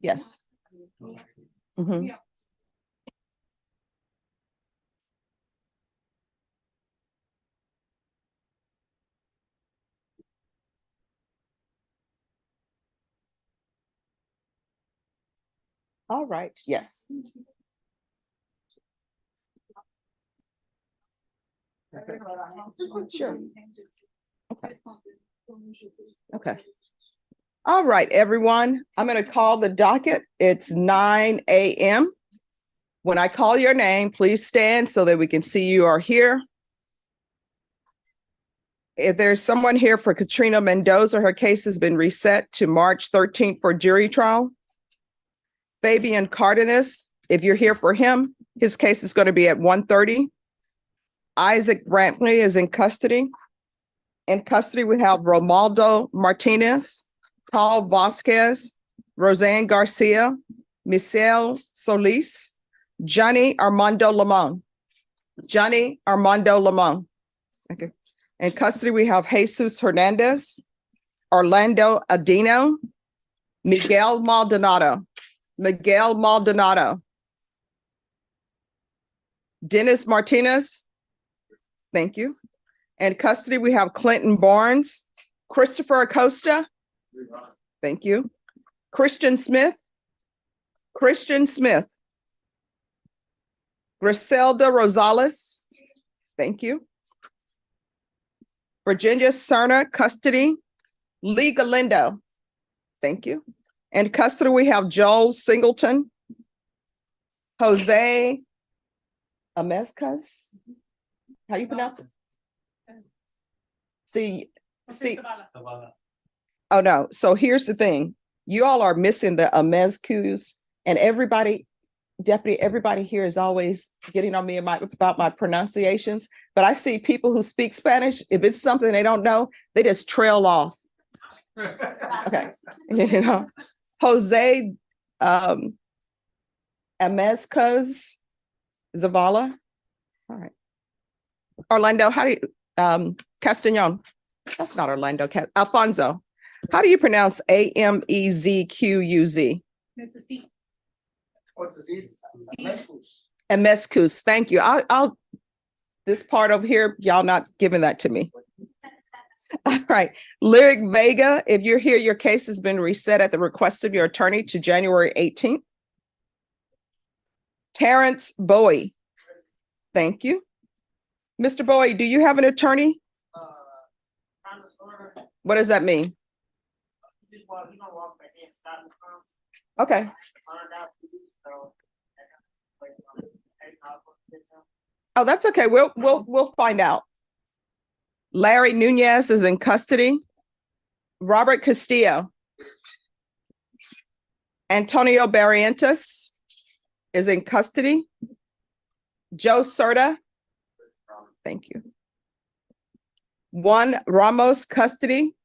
Yes. Mhm. All right, yes. Sure. Okay. Okay. All right, everyone. I'm going to call the docket. It's 9 a.m. When I call your name, please stand so that we can see you are here. If there's someone here for Katrina Mendoza, her case has been reset to March 13th for jury trial. Fabian Cardenas, if you're here for him, his case is going to be at 1:30. Isaac Brantley is in custody. In custody, we have Romaldo Martinez, Paul Vasquez, Roseanne Garcia, Michelle Solis, Johnny Armando Lamont. Johnny Armando Lamont. Okay. In custody, we have Jesus Hernandez, Orlando Adino, Miguel Maldonado. Miguel Maldonado. Dennis Martinez. Thank you. In custody, we have Clinton Barnes, Christopher Acosta. Thank you. Christian Smith. Christian Smith. Griselda Rosales. Thank you. Virginia Cerna, custody. Lee Galindo. Thank you. In custody, we have Joel Singleton, Jose Amezcas. How do you pronounce it? See. Oh, no. So here's the thing. You all are missing the Amezcus, and everybody, deputy, everybody here is always getting on me about my pronunciations. But I see people who speak Spanish. If it's something they don't know, they just trail off. Okay. You know, Jose Amezcas Zavala. All right. Orlando, how do you Castañon? That's not Orlando. Alfonso. How do you pronounce Amezquuz? It's a C. Oh, it's a Z. It's Amezcus. Thank you. I'll this part over here, y'all not giving that to me. All right. Lyric Vega, if you're here, your case has been reset at the request of your attorney to January 18th. Terrence Bowie. Thank you. Mr. Bowie, do you have an attorney? What does that mean? Okay. Oh, that's okay. We'll find out. Larry Nunez is in custody. Robert Castillo. Antonio Barrientos is in custody. Joe Serta. Thank you. Juan Ramos, custody.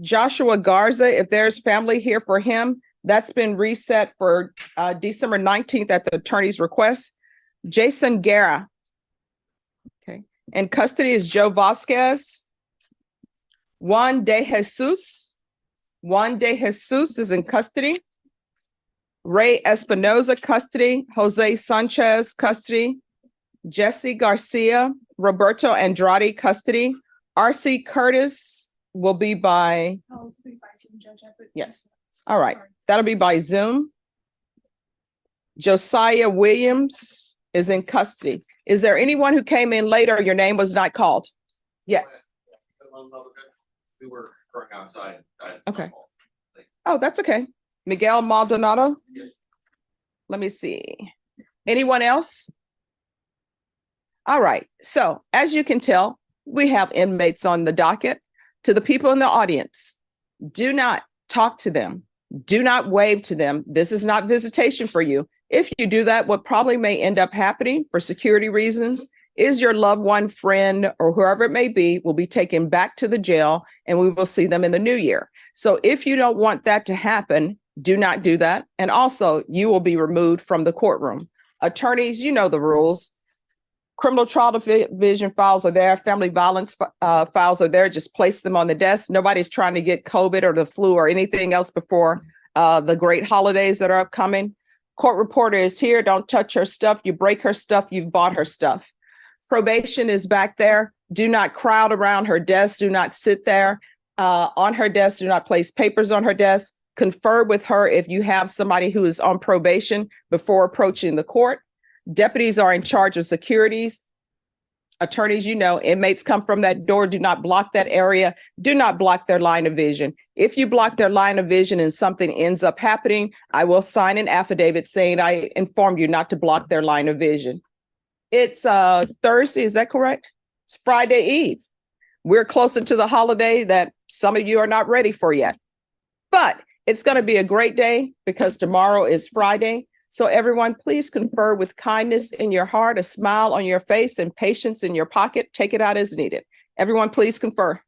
Joshua Garza, if there's family here for him, that's been reset for December 19th at the attorney's request. Jason Guerra. Okay. In custody is Joe Vasquez. Juan De Jesus. Juan De Jesus is in custody. Ray Espinoza, custody. Jose Sanchez, custody. Jesse Garcia. Roberto Andrade, custody. RC Curtis will be by. Yes. All right. That'll be by Zoom. Josiah Williams is in custody. Is there anyone who came in later? Your name was not called. Yeah. We were going outside. Okay. Oh, that's okay. Miguel Maldonado. Yes. Let me see. Anyone else? All right. So as you can tell, we have inmates on the docket. To the people in the audience, do not talk to them. Do not wave to them. This is not visitation for you. If you do that, what probably may end up happening for security reasons is your loved one, friend, or whoever it may be will be taken back to the jail and we will see them in the new year. So if you don't want that to happen, do not do that. And also you will be removed from the courtroom. Attorneys, you know the rules. Criminal trial division files are there. Family violence files are there. Just place them on the desk. Nobody's trying to get COVID or the flu or anything else before the great holidays that are upcoming. Court reporter is here. Don't touch her stuff. You break her stuff, you've bought her stuff. Probation is back there. Do not crowd around her desk. Do not sit there on her desk. Do not place papers on her desk. Confer with her if you have somebody who is on probation before approaching the court. Deputies are in charge of securities. Attorneys, you know, inmates come from that door. Do not block that area. Do not block their line of vision. If you block their line of vision and something ends up happening, I will sign an affidavit saying I informed you not to block their line of vision. It's Thursday, is that correct? It's Friday Eve. We're closer to the holiday that some of you are not ready for yet. But it's going to be a great day because tomorrow is Friday. So everyone, please confer with kindness in your heart, a smile on your face, and patience in your pocket. Take it out as needed. Everyone, please confer.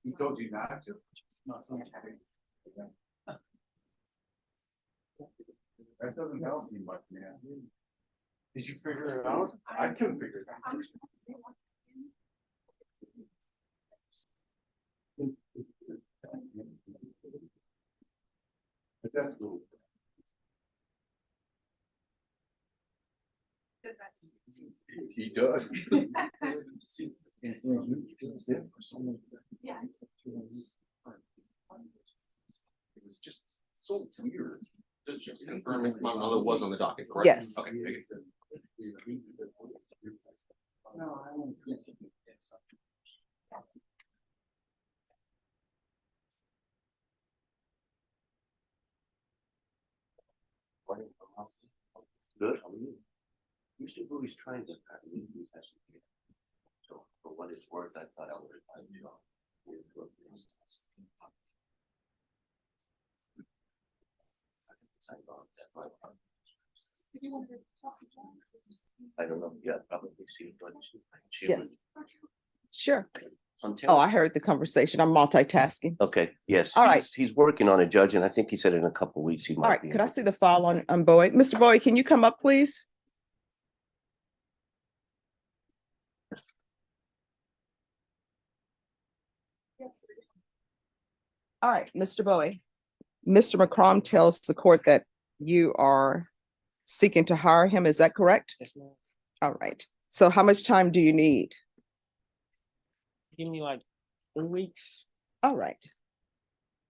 He told you not to. That doesn't help me much, man. Did you figure it out? I couldn't figure it out. But that's cool. He does. It was just so weird. Just confirm if my mother was on the docket, correct? Yes. Okay. No, I don't think so. Good, how are you? Mr. Bowie's trying to leave these messages. So for what it's worth, I thought I would reply to you. I don't know, yeah, probably see what she Yes. Sure. on Oh, I heard the conversation. I'm multitasking. Okay, yes. All right. He's working on a judge, and I think he said in a couple of weeks he All might right. be. Could I able see to- the file on Bowie? Mr. Bowie, can you come up, please? All right, Mr. Bowie. Mr. McCrom tells the court that you are seeking to hire him. Is that correct? Yes, ma'am. All right. So how much time do you need? Give me like 3 weeks. All right.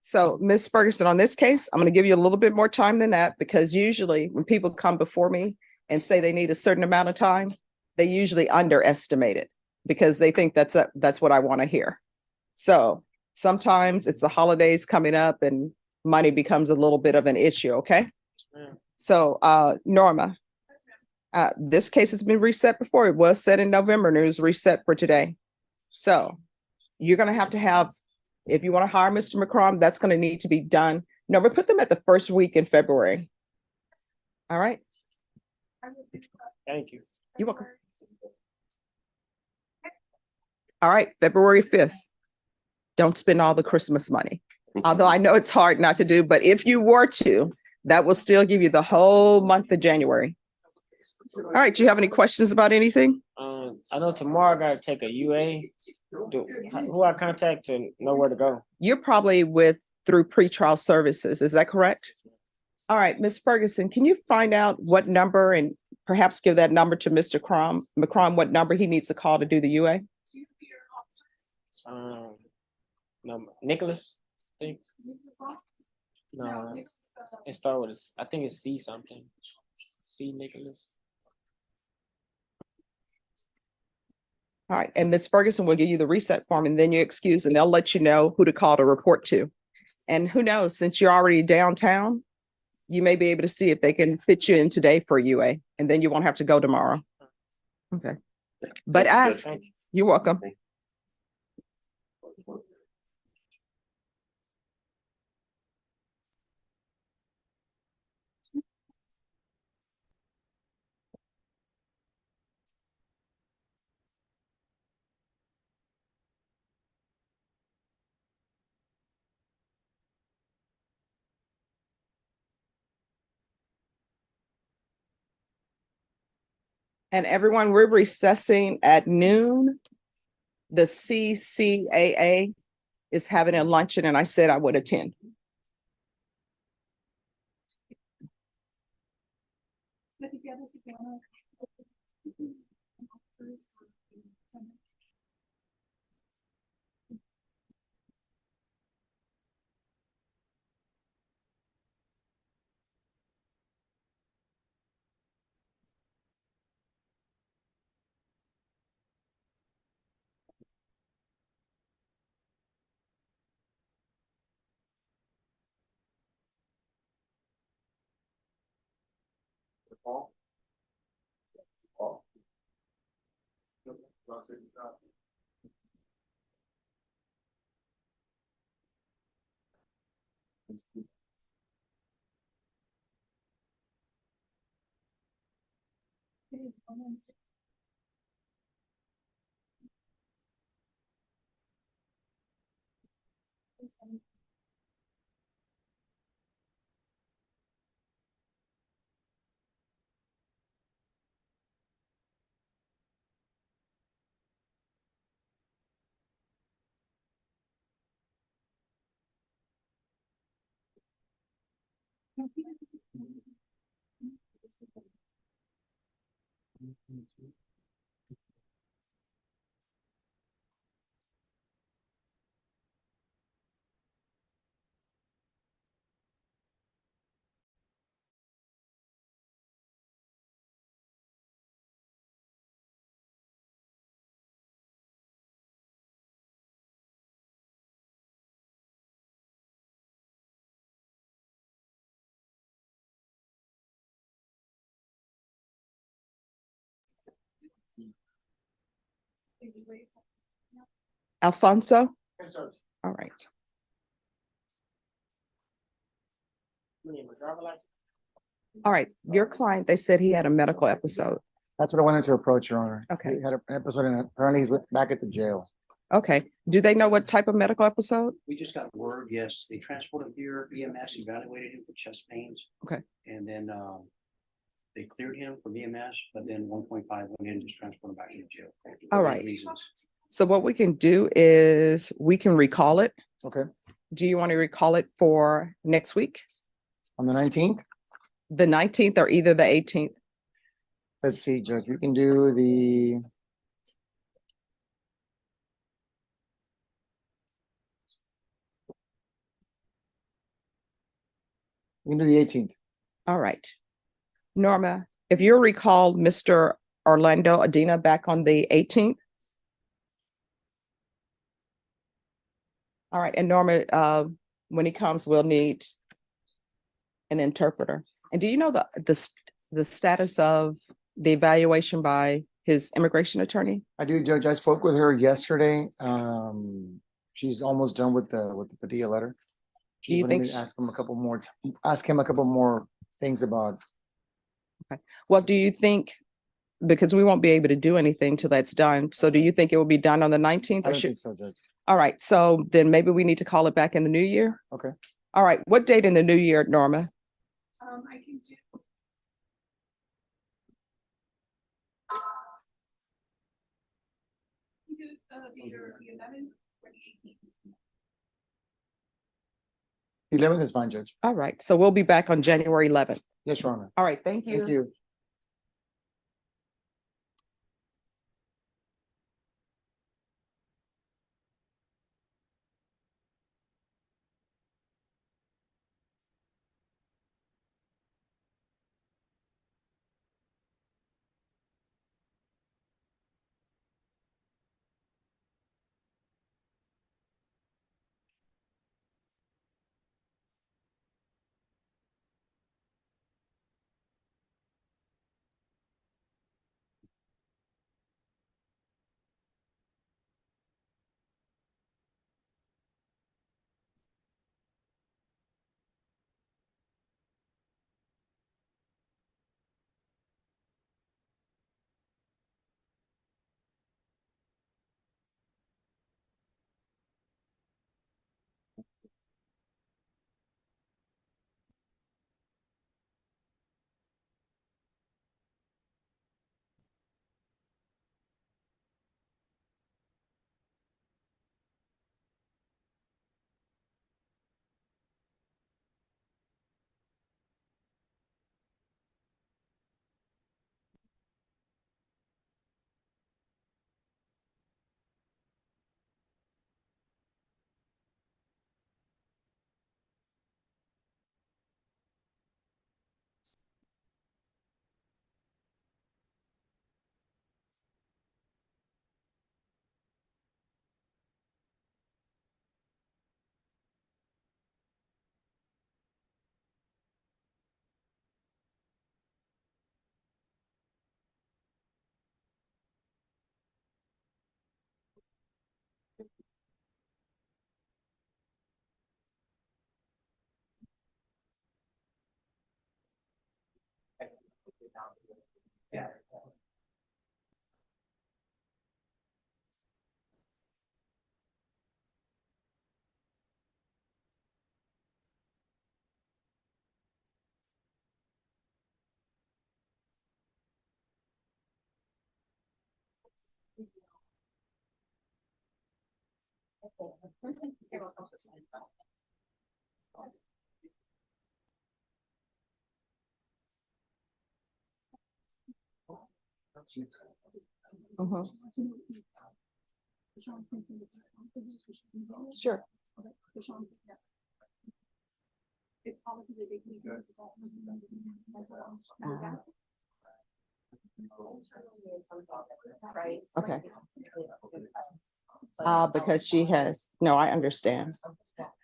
So, Ms. Ferguson, on this case, I'm going to give you a little bit more time than that because usually when people come before me and say they need a certain amount of time, they usually underestimate it because they think that's what I want to hear. So sometimes it's the holidays coming up and money becomes a little bit of an issue. Okay. Yes, ma'am. So, Norma, this case has been reset before. It was set in November and it was reset for today. So you're going to have, if you want to hire Mr. McCrom, that's going to need to be done. No, we put them at the first week in February. All right. Thank you. You're welcome. All right, February 5th. Don't spend all the Christmas money. Although I know it's hard not to do, but if you were to, that will still give you the whole month of January. All right, do you have any questions about anything? I know tomorrow I gotta take a UA. Who I contact to know where to go? You're probably through pretrial services. Is that correct? All right, Ms. Ferguson, can you find out what number and perhaps give that number to Mr. McCrom, what number he needs to call to do the UA? No, Nicholas, I think. No, it starts with I think it's C something. C Nicholas. All right, and Ms. Ferguson will give you the reset form and then you excuse and they'll let you know who to call to report to. And who knows, since you're already downtown, you may be able to see if they can fit you in today for UA and then you won't have to go tomorrow. Okay, but ask. You're welcome. And everyone, we're recessing at noon. The CCAA is having a luncheon and I said I would attend. Paul? Paul? Alfonso? Yes, Judge. All right. All right. Your client, they said he had a medical episode. That's what I wanted to approach, Your Honor. Okay. He had an episode and apparently he's back at the jail. Okay. Do they know what type of medical episode? We just got word, yes, they transported him here, EMS evaluated him for chest pains. Okay. And then, they cleared him from EMS, but then 1.5 went in, just transported him back into jail. All For right. reasons. So what we can do is we can recall it. Okay. Do you want to recall it for next week? On the 19th, The 19th or either the 18th? let's see, Judge, we can do the. We can do the 18th. All right. Norma, if you recall Mr. Orlando Adina back on the 18th. All right. And Norma, when he comes, we'll need an interpreter. And do you know the status of the evaluation by his immigration attorney? I do, Judge. I spoke with her yesterday. She's almost done with the Padilla letter. Do you She's wanting think me to ask him a couple more things about. Well, do you think, because we won't be able to do anything till that's done, so do you think it will be done on the 19th I or don't should? think so, Judge. All right, so then maybe we need to call it back in the new year? Okay. All right, what date in the new year, Norma? I can do. Either the 11th or the 18th. 11th is fine, Judge. All right, so we'll be back on January 11th. Yes, Your Honor. All right, thank you. Thank you. Mhm. Sure. It's policy that they can use as all. Okay. Because she has, no, I understand.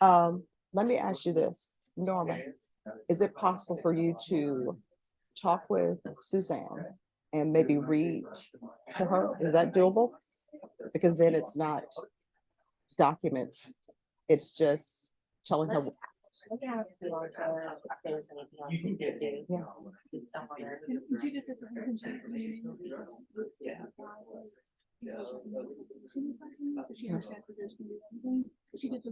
Let me ask you this, Norma, is it possible for you to talk with Suzanne and maybe read to her? Is that doable? Because then it's not documents, it's just telling her. Let me ask the auditor if there's anything else we can do. Yeah. Just don't want her- Would you just? Yeah. She did.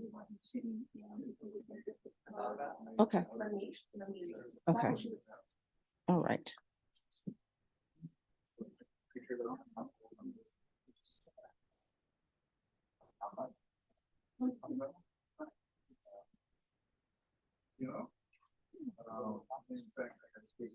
Okay, okay, all right. You know? In fact, I gotta speak.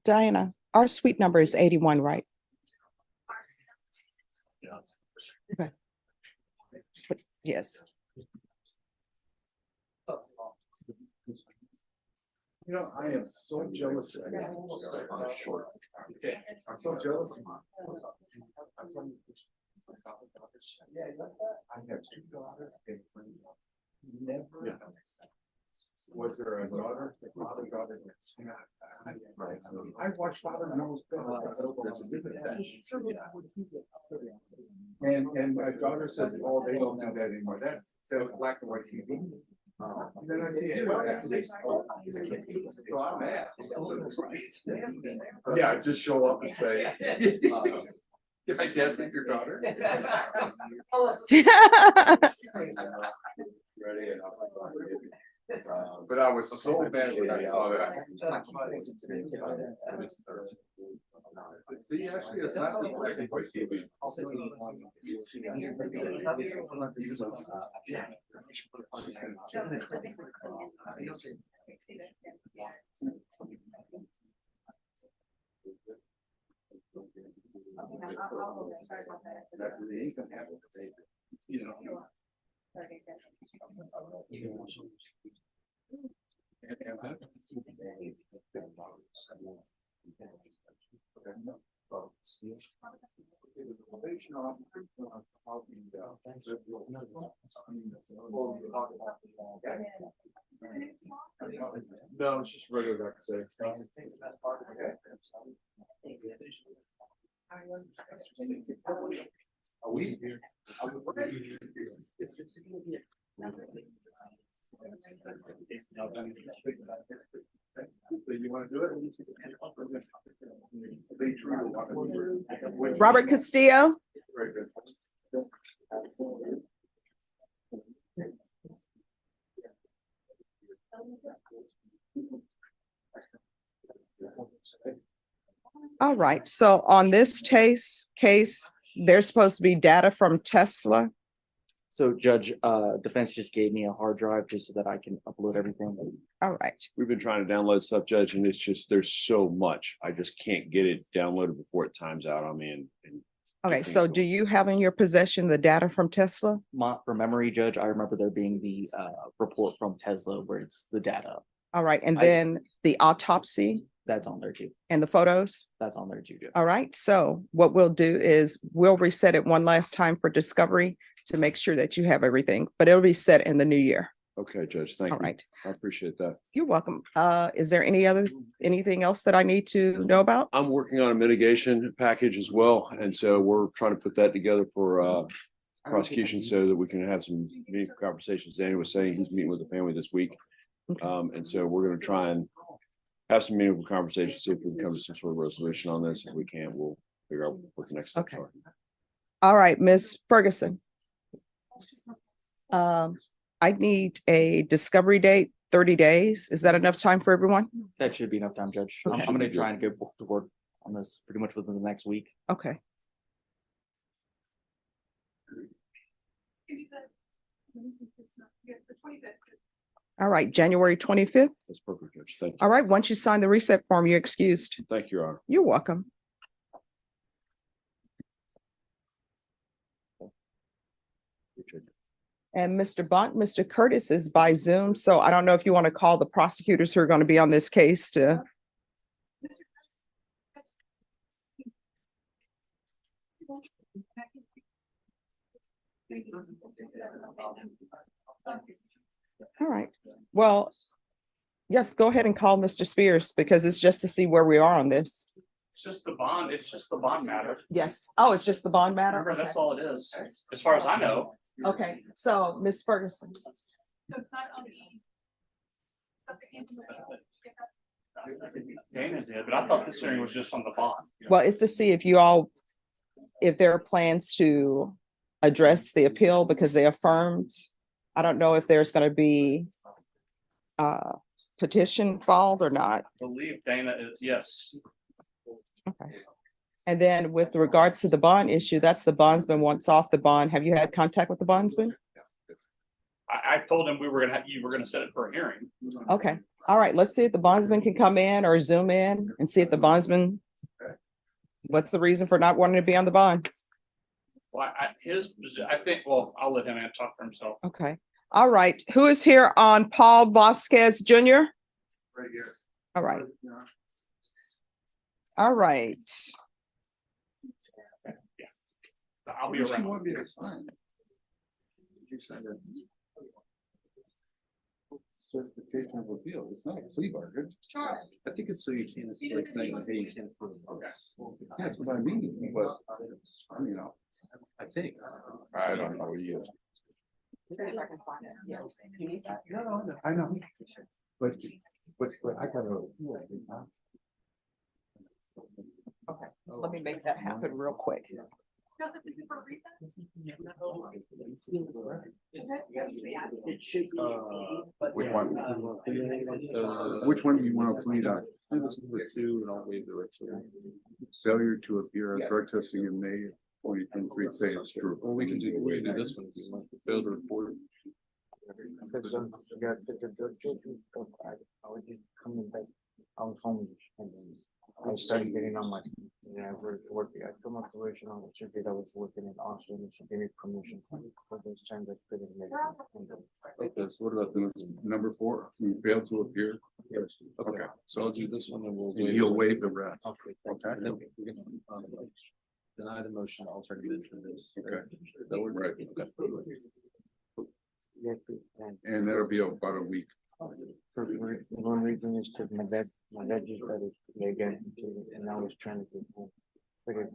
Diana, our suite number is 81, right? Okay. Yes. You know, I am so jealous of you. I'm short. I'm so jealous of you. I have two daughters and friends. Never. Was there a daughter? Father daughter? I watched Father Knows and my daughter says, oh, they don't do that anymore. That's black and white TV. And then I say, hey, what's that? So I'm mad. Yeah, I just show up and say, if I can't see your daughter. But I was so mad when I saw that. See, actually, it's not the black and white TV. That's the income happen, you know. No, it's just regular, I say. Are we here? You wanna do it? Robert Castillo. Very good. All right, so on this case, there's supposed to be data from Tesla. So Judge, defense just gave me a hard drive just so that I can upload everything. All right, We've been trying to download stuff, Judge, and it's just, there's so much. I just can't get it downloaded before it times out on me and okay, so do you have in your possession the data from Tesla? From memory, Judge, I remember there being the report from Tesla where it's the data. All right, and I- then the autopsy That's on there too. and the photos? That's on there too, Judge. All right, so what we'll do is we'll reset it one last time for discovery to make sure that you have everything, but it'll be set in the new year. Okay, Judge, thank All you. right, I appreciate that. you're welcome. Is there anything else that I need to know about? I'm working on a mitigation package as well, and so we're trying to put that together for prosecution so that we can have some meaningful conversations. Danny was saying he's meeting with the family this week. And so we're gonna try and have some meaningful conversations, see if we can come to some sort of resolution on this. If we can, we'll figure out what the next steps Okay. are. All right, Ms. Ferguson. I need a discovery date, 30 days. Is that enough time for everyone? That should be enough time, Judge. I'm Okay. gonna try and go to work on this pretty much within the next week. Okay, The 25th. all right, January 25th. That's perfect, Judge. Thank you. All right, once you sign the reset form, you're excused. Thank you, Your Honor. You're welcome. Appreciate it. And Mr. Bunt, Mr. Curtis is by Zoom, so I don't know if you want to call the prosecutors who are going to be on this case to. All right, well, yes, go ahead and call Mr. Spears because it's just to see where we are on this. It's just the bond, it's just the bond matter. Yes, oh, it's just the bond matter? Remember, that's Okay. all it is, as far as I know. Okay, so Ms. Ferguson. So it's not on the. But the implementation, Dana did, but I thought this hearing was just on the bond. Well, it's to see if you all, if there are plans to address the appeal because they affirmed. I don't know if there's going to be a petition filed or not. I believe Dana is, yes. Okay. And then with regards to the bond issue, that's the bondsman wants off the bond. Have you had contact with the bondsman? I told him you were gonna set it for a hearing. Okay, all right, let's see if the bondsman can come in or zoom in and see if the bondsman. What's the reason for not wanting to be on the bond? Well, I think, well, I'll let him talk for himself. Okay, all right, who is here on Paul Vasquez Jr.? Right here. All right. All right, I'll be What does she around. want me to sign? Did you sign that? Certification of appeal, it's not a plea bargain. I think it's so you can't, like, saying, hey, you can't prove this. That's what I mean, but, you know, I think. I don't know you. I know. But I gotta. okay, let me make that happen real quick. Joseph, is it for a reason? Which one? Which one do you want to plead on? Two, and I'll waive the rest of it. Failure to appear on drug testing in May 2023, say it's true. Well, we can do this one if you want. Failed to report. I was coming back. I was home. And then I started getting on my, I was working, I told my probation officer that I was working in Austin, and she gave me permission for those times I couldn't make it. Okay, so what about the number 4? We failed to appear. Yes. Okay, so I'll do this one and we'll. And You'll waive the rest. Okay. Okay. And then we can, deny the motion, alternative for this. Okay. That would right. Yes, And that'll be about a week. for one reason is because my dad just got his leg amputated, and I was trying to get home. But if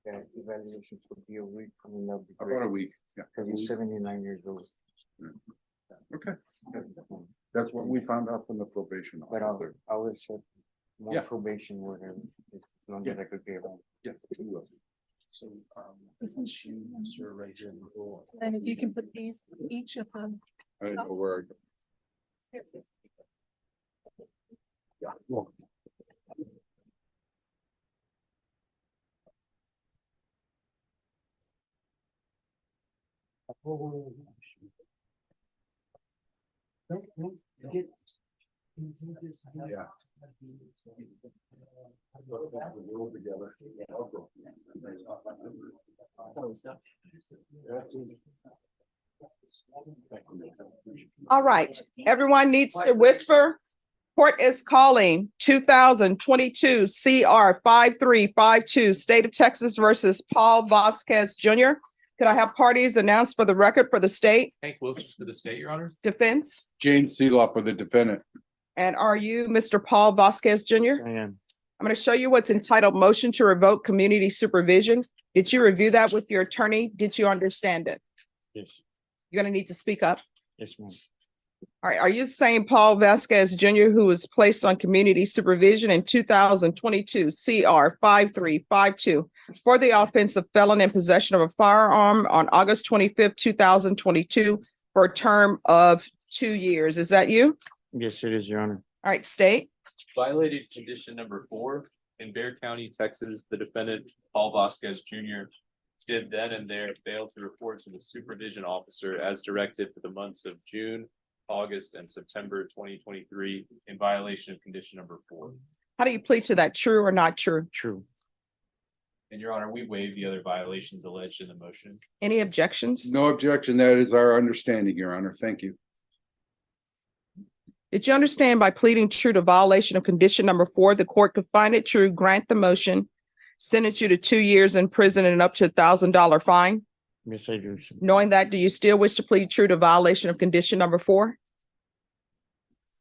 that evaluation could be a week, I mean, that'd be About a great, week. Yeah. because he's 79 years old. Okay. That's what we found out from the probation But officer. I would set more Yeah. probation, whatever, as long as I could get home. Yeah. we will. So, this is you, Mr. Reagan. And if you can put these, each of them. I didn't know where. Yeah. Well, yeah. We're together. All right, everyone needs to whisper. Court is calling 2022 CR 5352, State of Texas versus Paul Vasquez Jr. Could I have parties announced for the record for the state Hank Wilson for the state, Your Honor. defense? Jane Seeloff with the defendant. And are you Mr. Paul Vasquez Jr.? I am. I'm going to show you what's entitled Motion to Revoke Community Supervision. Did you review that with your attorney? Did you understand it? Yes, You're going to need to speak up. yes, ma'am. All right, are you saying Paul Vasquez Jr., who was placed on community supervision in 2022 CR 5352 for the offense of felon in possession of a firearm on August 25th, 2022 for a term of 2 years? Is that you? Yes, it is, Your Honor. All right, state. Violated condition number 4 in Bexar County, Texas. The defendant, Paul Vasquez Jr., did then and there fail to report to the supervision officer as directed for the months of June, August, and September 2023 in violation of condition number 4. How do you plead to that? True or not true? True. And Your Honor, we waive the other violations alleged in the motion. Any objections? No objection. That is our understanding, Your Honor. Thank you. Did you understand by pleading true to violation of condition number 4, the court could find it true, grant the motion, sentence you to 2 years in prison and up to $1,000 fine? Yes, I do. sir. Knowing that, do you still wish to plead true to violation of condition number 4?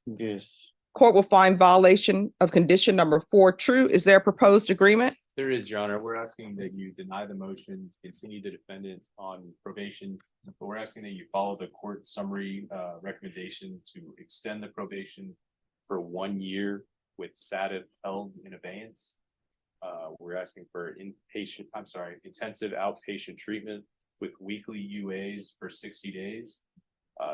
Yes, Court will find violation of condition number 4 true. Is there a proposed agreement? There is, Your Honor. We're asking that you deny the motion, continue the defendant on probation, but we're asking that you follow the court summary recommendation to extend the probation for 1 year with SATIF held in abeyance. We're asking for intensive outpatient treatment with weekly UAs for 60 days,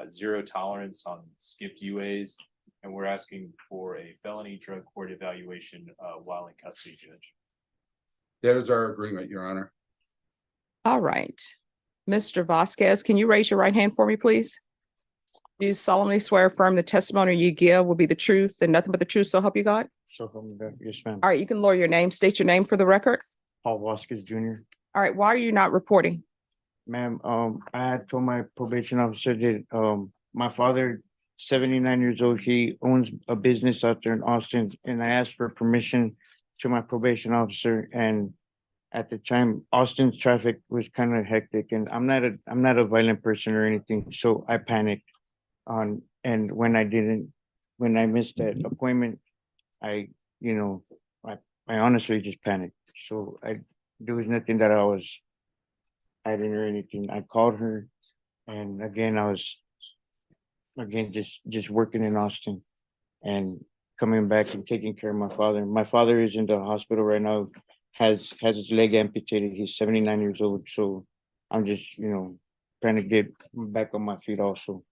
0 tolerance on skipped UAs, and we're asking for a felony drug court evaluation while in custody, Judge. That is our agreement, Your Honor. All right. Mr. Vasquez, can you raise your right hand for me, please? Do you solemnly swear affirm the testimony you give will be the truth and nothing but the truth, so help you God? so from that, yes, ma'am. All right, you can lower your name, state your name for the record. Paul Vasquez Jr. All right, why are you not reporting? Ma'am, I had told my probation officer that, my father, 79 years old, he owns a business out there in Austin, and I asked for permission to my probation officer, and at the time, Austin's traffic was kind of hectic, and I'm not a violent person or anything, so I panicked and when I missed that appointment, I honestly just panicked. So there was nothing that I was hiding or anything. I called her, and again, I was just working in Austin and coming back and taking care of my father. My father is in the hospital right now, has his leg amputated. He's 79 years old. So I'm just, trying to get back on my feet also.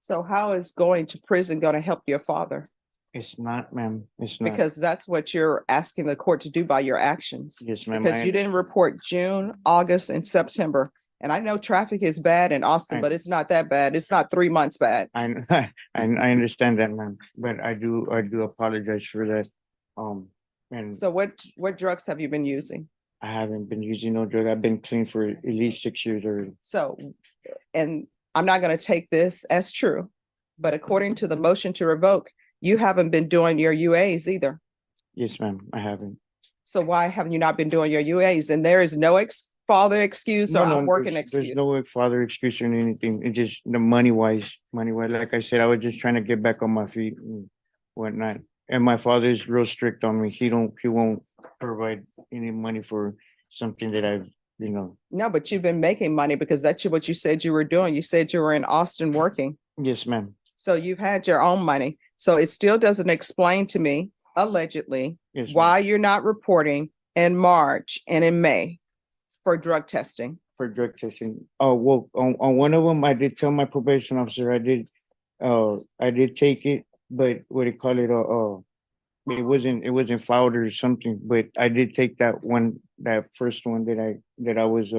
So how is going to prison going to help your father? It's not, ma'am. It's not. Because that's what you're asking the court to do by your actions. Yes, ma'am. Because you didn't report June, August, and September. And I know traffic is bad in Austin, but it's not that bad. It's not 3 months bad. I understand that, ma'am, but I do apologize for that. And So what drugs have you been using? I haven't been using no drug. I've been clean for at least 6 years already. So, and I'm not gonna take this as true, but according to the motion to revoke, you haven't been doing your UAs either. Yes, ma'am, I haven't. So why haven't you not been doing your UAs? And there is no father excuse or I'm working there's excuse. no father excuse or anything. It's just the money wise, like I said, I was just trying to get back on my feet and whatnot. And my father is real strict on me. He won't provide any money for something that I've, No, but you've been making money because that's what you said you were doing. You said you were in Austin working. Yes, ma'am. So you've had your own money. So it still doesn't explain to me, allegedly, Yes, ma'am. why you're not reporting in March and in May for drug testing. For drug testing. Oh, well, on one of them, I did tell my probation officer, I did take it, but what do you call it? It wasn't filed or something, but I did take that first one that I was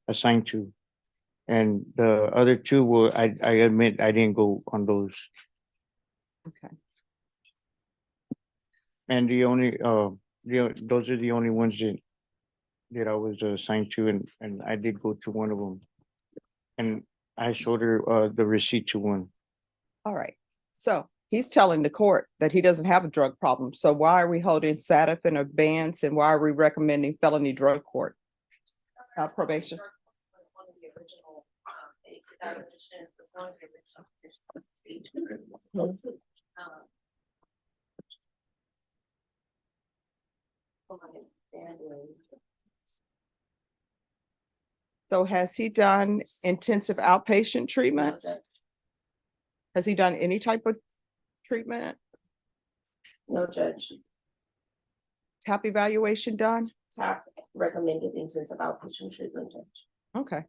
assigned to. And the other two I admit I didn't go on those. Okay. And those are the only ones that I was assigned to, and I did go to one of them. And I showed her the receipt to one. All right. So he's telling the court that he doesn't have a drug problem. So why are we holding SATF in abeyance and why are we recommending felony drug court? Probation. Was one of the original, establishment, was one of the original. So has he done intensive outpatient treatment? Has he done any type of treatment? No, Judge. TAP evaluation done? TAP recommended intensive outpatient treatment, Judge. Okay.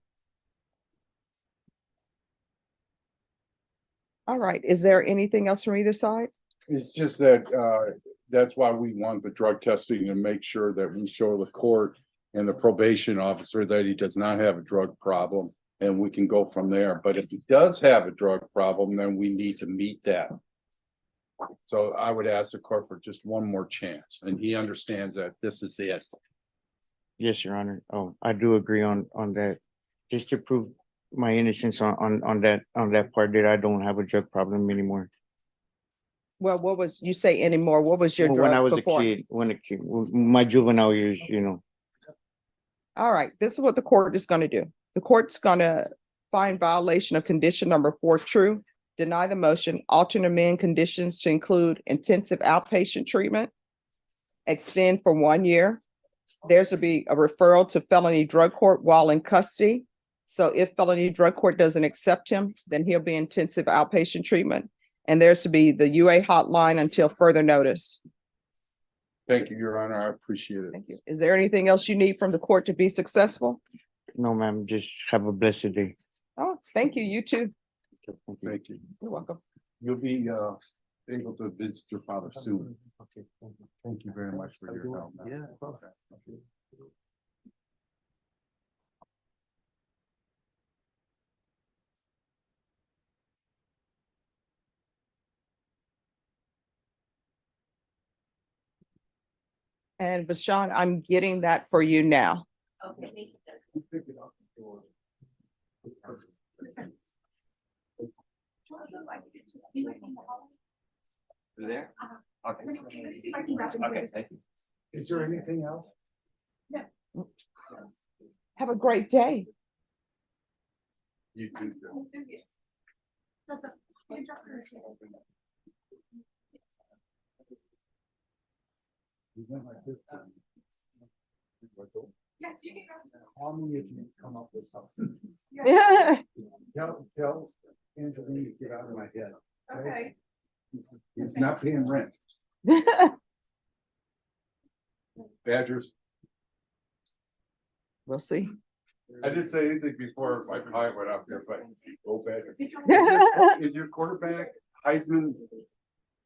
All right. Is there anything else from either side? It's just that, that's why we want the drug testing to make sure that we show the court and the probation officer that he does not have a drug problem, and we can go from there. But if he does have a drug problem, then we need to meet that. So I would ask the court for just one more chance, and he understands that this is it. Yes, Your Honor. Oh, I do agree on that. Just to prove my innocence on that part that I don't have a drug problem anymore. Well, what was, you say anymore, what was your When drug I was before? a kid, my juvenile years, All right, this is what the court is gonna do. The court's gonna find violation of condition number 4 true, deny the motion, alter and amend conditions to include intensive outpatient treatment, extend for 1 year. There's to be a referral to felony drug court while in custody. So if felony drug court doesn't accept him, then he'll be intensive outpatient treatment. And there's to be the UA hotline until further notice. Thank you, Your Honor. I appreciate it. Thank you. Is there anything else you need from the court to be successful? No, ma'am, just have a blessed day. Oh, thank you. You too. Thank you. You're welcome. You'll be able to visit your father soon. Thank you very much for your help. Yeah. And Bashan, I'm getting that for you now. Okay. There? Okay. Okay, thank you. Is there anything else? Have a great day. You too. Yes, you can go. Call me if you come up with something. Yeah. Tell Angelina to get out of my head. Okay. It's not paying rent. Badgers. We'll see. I didn't say anything before my pie went up there, but go Badgers. Is your quarterback Heisman?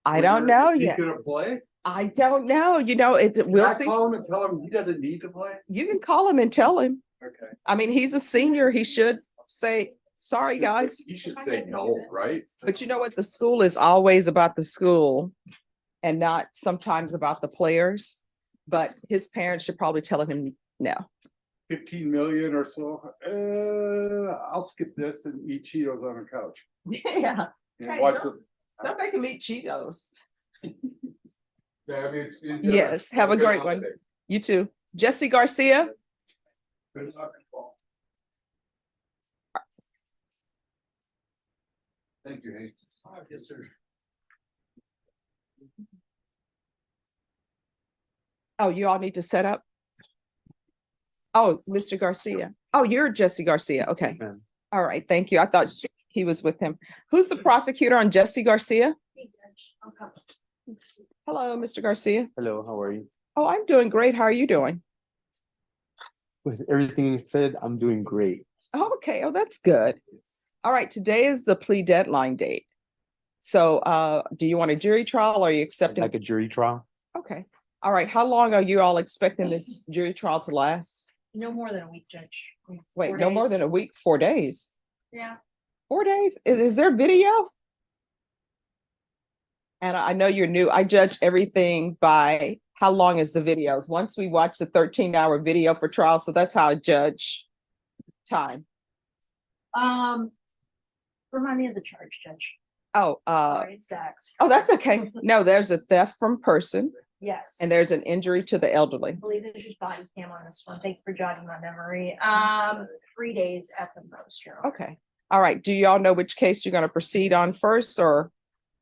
I don't know Is he yet. gonna play? I don't know. You know, we'll see. Call him and tell him he doesn't need to play? You can call him and tell him. Okay. I mean, he's a senior. He should say, sorry, guys. You should say no, right? But you know what? The school is always about the school. and not sometimes about the players. But his parents should probably tell him no. 15 million or so, I'll skip this and eat Cheetos on the couch. Yeah. And Hey, watch don't- Don't make him eat Cheetos. Yes, Have a great one. You too. Jesse Garcia. Thank you, Hank. Yes, sir. Oh, you all need to set up? Oh, Mr. Garcia. Oh, you're Jesse Garcia. Okay. All right. Thank you. I thought he was with him. Who's the prosecutor on Jesse Garcia? Hello, Mr. Garcia. Hello, how are you? Oh, I'm doing great. How are you doing? With everything you said, I'm doing great. Oh, okay. Oh, that's good. All right. Today is the plea deadline date. So do you want a jury trial or are you accepting? Like a jury trial? Okay. All right. How long are you all expecting this jury trial to last? No more than a week, Judge. Wait, 4 no more than a days. week, 4 days. Yeah. 4 days? Is there video? And I know you're new. I judge everything by how long is the videos. Once we watch the 13-hour video for trial, so that's how I judge time. Remind me of the charge, Judge. Oh, Sorry, it's Zach's. oh, that's okay. No, there's a theft from person Yes. and there's an injury to the elderly. I believe there's just body cam on this one. Thank you for jogging my memory. 3 days at the most, Your Honor. Okay. All right. Do y'all know which case you're going to proceed on first, or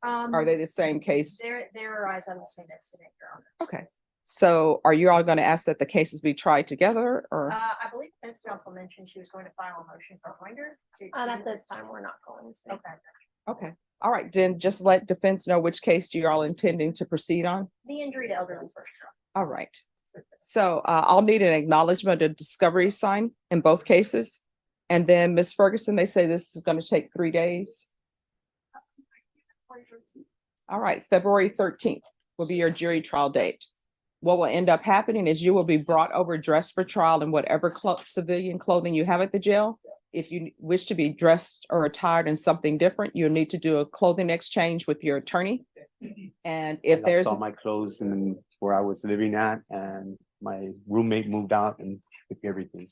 are they the same case? Their eyes on the same incident, Your Honor. Okay. So are you all going to ask that the cases be tried together, or? I believe defense counsel mentioned she was going to file a motion for appointer. At this time, we're not going to. Okay. Okay. All right. Then just let defense know which case you're all intending to proceed on. The injury to elderly first, Your All right. So I'll need an acknowledgement of discovery sign in both cases. And then Ms. Ferguson, they say this is going to take 3 days. All right, February 13th will be your jury trial date. What will end up happening is you will be brought over dressed for trial in whatever civilian clothing you have at the jail. If you wish to be dressed or attired in something different, you'll need to do a clothing exchange with your attorney. And if I there's, saw my clothes and where I was living at, and my roommate moved out and took everything.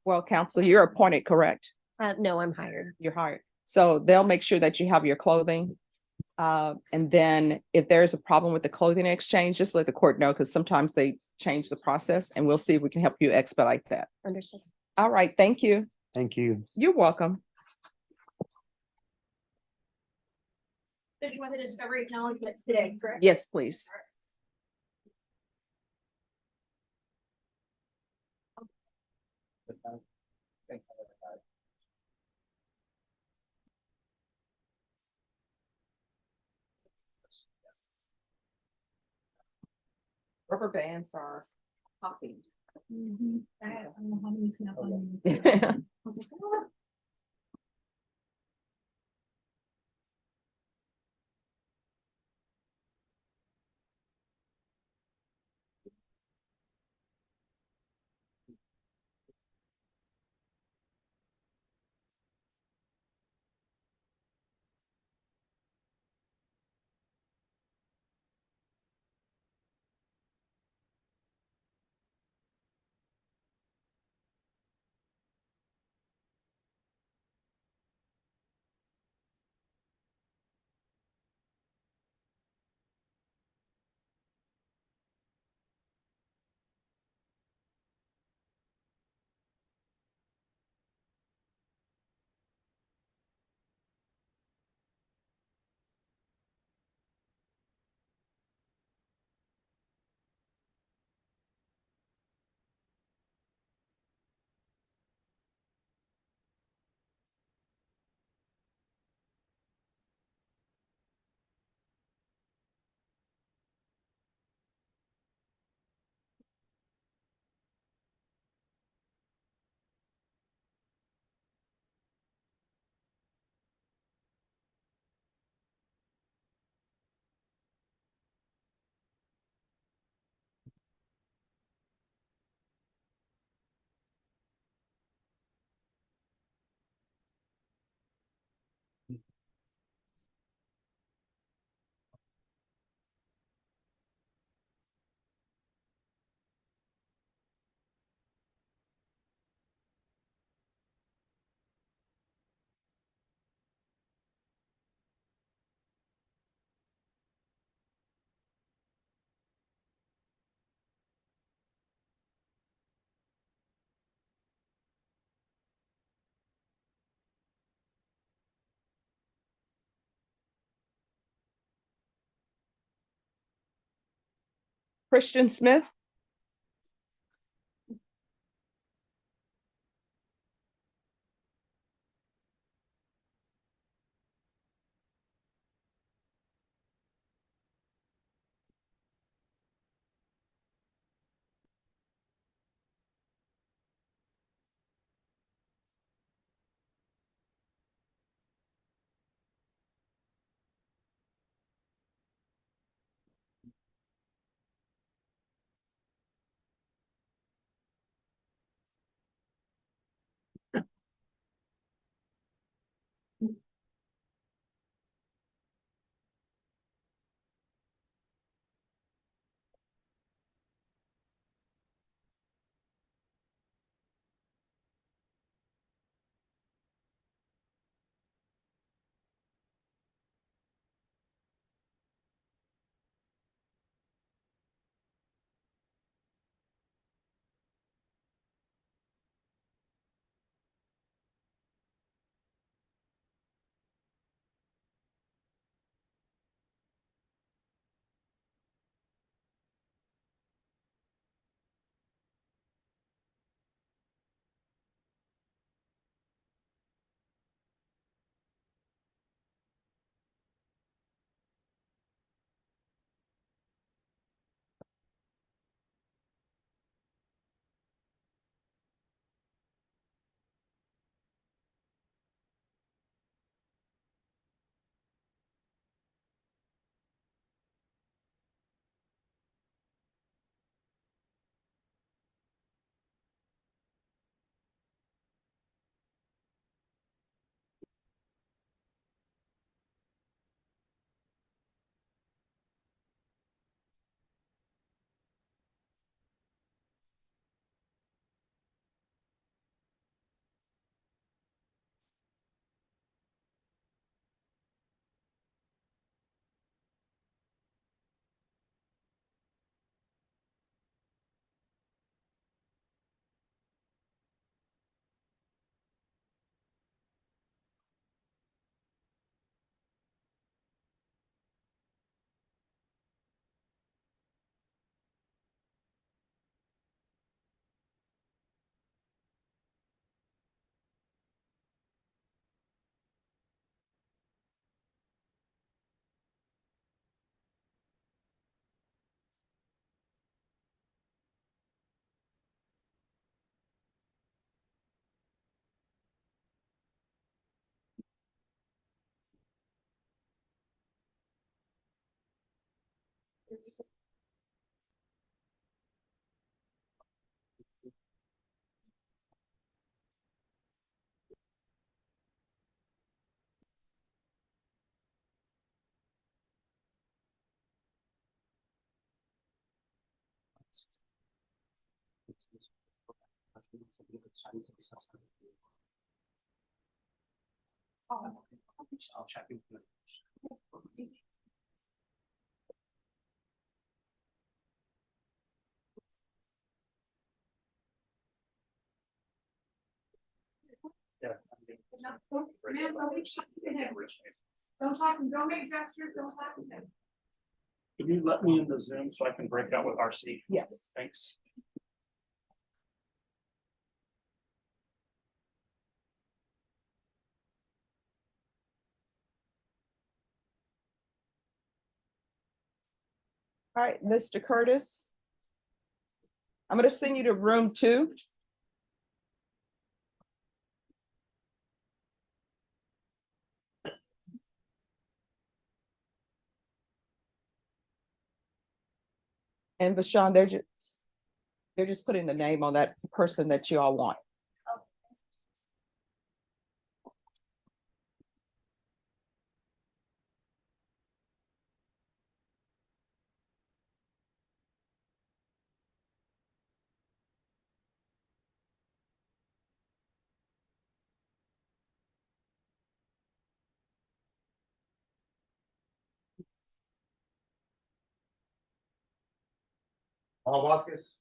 well, counsel, you're appointed, correct? No, I'm hired. You're hired. So they'll make sure that you have your clothing. And then if there's a problem with the clothing exchange, just let the court know, because sometimes they change the process, and we'll see if we can help you expedite that. Understood. All right, thank you. Thank you. You're welcome. Did you want the discovery acknowledgements today, correct? Yes, please. Rubber bands are popping. I don't know how many snap on. Christian Smith. I'll check into it. Don't talk, don't make gestures, don't talk. Can you let me in the Zoom so I can break out with RC? Yes. Thanks. All right, Mr. Curtis. I'm going to send you to room 2. And Bashan, they're just putting the name on that person that you all want. Vasquez.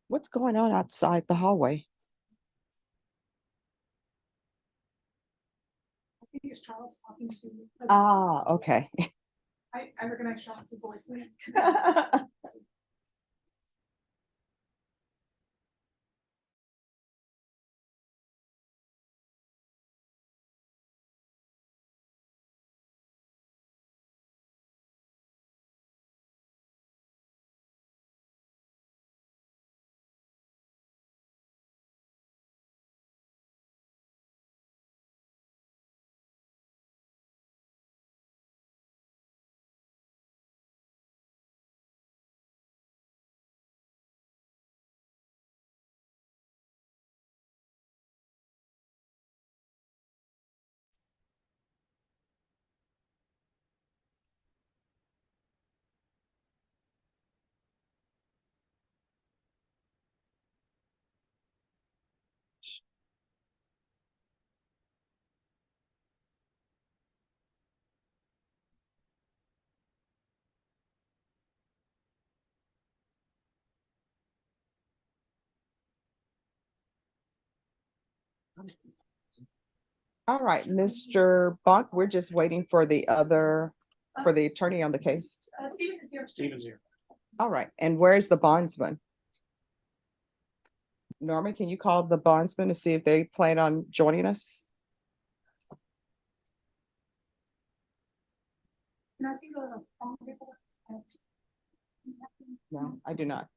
What's going on outside the hallway? I think it's Charles talking to you. Ah, okay. I recognize Charles' voice. All right, Mr. Buck, we're just waiting for the attorney on the case. Steven is here. Steven's here. All right, and where's the bondsman? Norman, can you call the bondsman to see if they plan on joining us? Can I see the phone paper? No, I do not.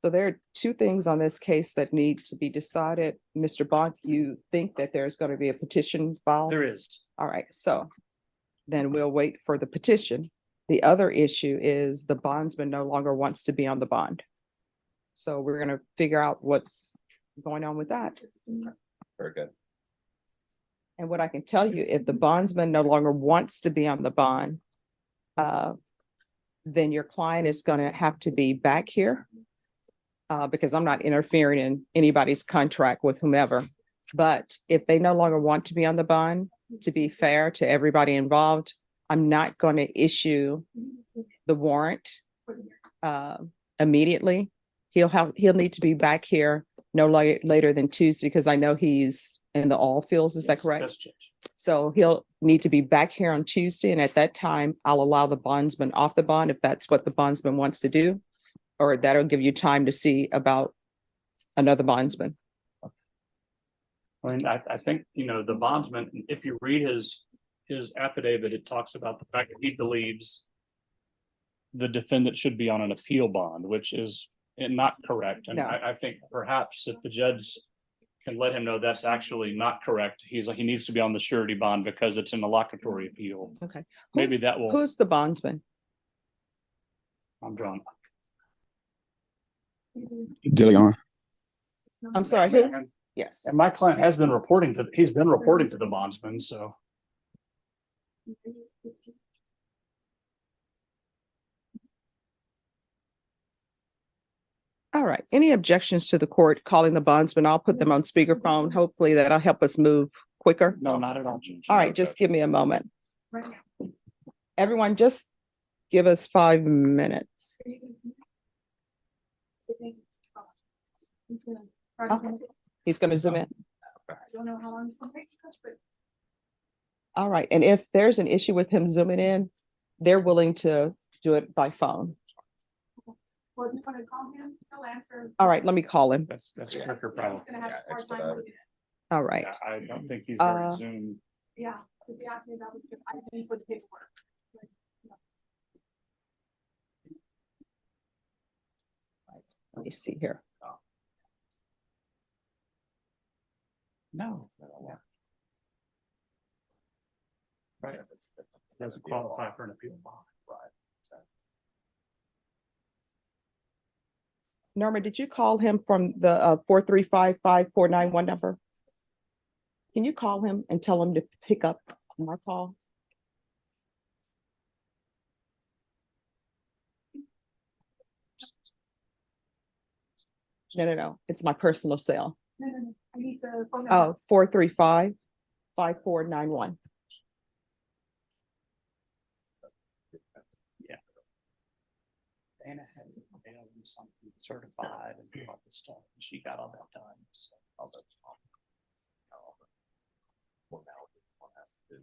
So there are two things on this case that need to be decided. Mr. Bond, you think that there's going to be a petition filed? There is. All right, so then we'll wait for the petition. The other issue is the bondsman no longer wants to be on the bond. So we're gonna figure out what's going on with that. Very good. And what I can tell you, if the bondsman no longer wants to be on the bond, then your client is gonna have to be back here. Because I'm not interfering in anybody's contract with whomever. But if they no longer want to be on the bond, to be fair to everybody involved, I'm not going to issue the warrant immediately. He'll need to be back here no later than Tuesday, because I know he's in the all fields. Is that correct? So he'll need to be back here on Tuesday, and at that time, I'll allow the bondsman off the bond if that's what the bondsman wants to do. Or that'll give you time to see about another bondsman. I mean, I think, the bondsman, if you read his affidavit, it talks about the fact that he believes the defendant should be on an appeal bond, which is not correct. And No. I think perhaps if the judge can let him know that's actually not correct, he needs to be on the surety bond because it's an interlocutory appeal. Okay. Maybe that will. Who's the bondsman? I'm drawn. DeLeon. I'm sorry, who? Yes. And my client he's been reporting to the bondsman, so. All right. Any objections to the court calling the bondsman? I'll put them on speakerphone. Hopefully that'll help us move quicker. No, not at all. All right, just give me a moment. Everyone, just give us 5 minutes. Okay. He's going to zoom in. Don't know how long it's gonna take, but All right. And if there's an issue with him zooming in, they're willing to do it by phone. well, if you want to call him, he'll answer. All right, let me call him. That's a quicker problem. He's gonna have a hard time with it. All right. I don't think he's very Uh, Zoom. Yeah, so if he asked me about it, I didn't put the paperwork. Let me see here. No. Right. Doesn't qualify for an appeal bond. Right. Norma, did you call him from the 435-5491 number? Can you call him and tell him to pick up my call? No. It's my personal cell. No. I need the phone number. Oh, 435-5491. Dana had to mail him something certified and all this stuff. And she got all that done. So all the formalities one has to do.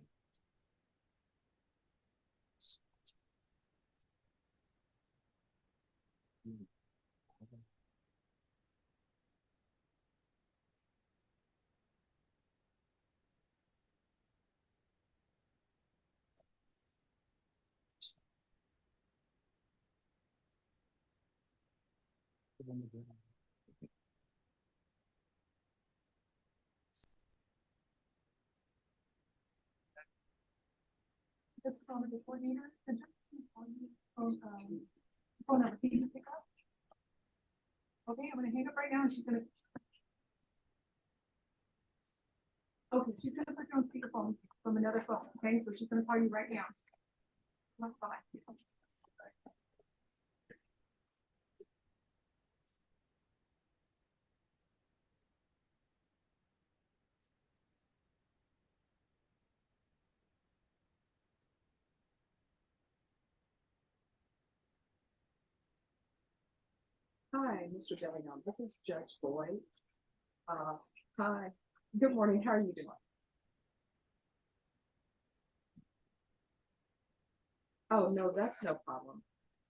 This phone number coordinator. Phone number. Can you just pick up? Okay, I'm gonna hang up right now and she's gonna. Okay, she's gonna put you on speakerphone from another phone. Okay, so she's gonna call you right now. Bye. Hi, Mr. Bellingham. This is Judge Boyd. Hi. Good morning. How are you doing? Oh, no, that's no problem.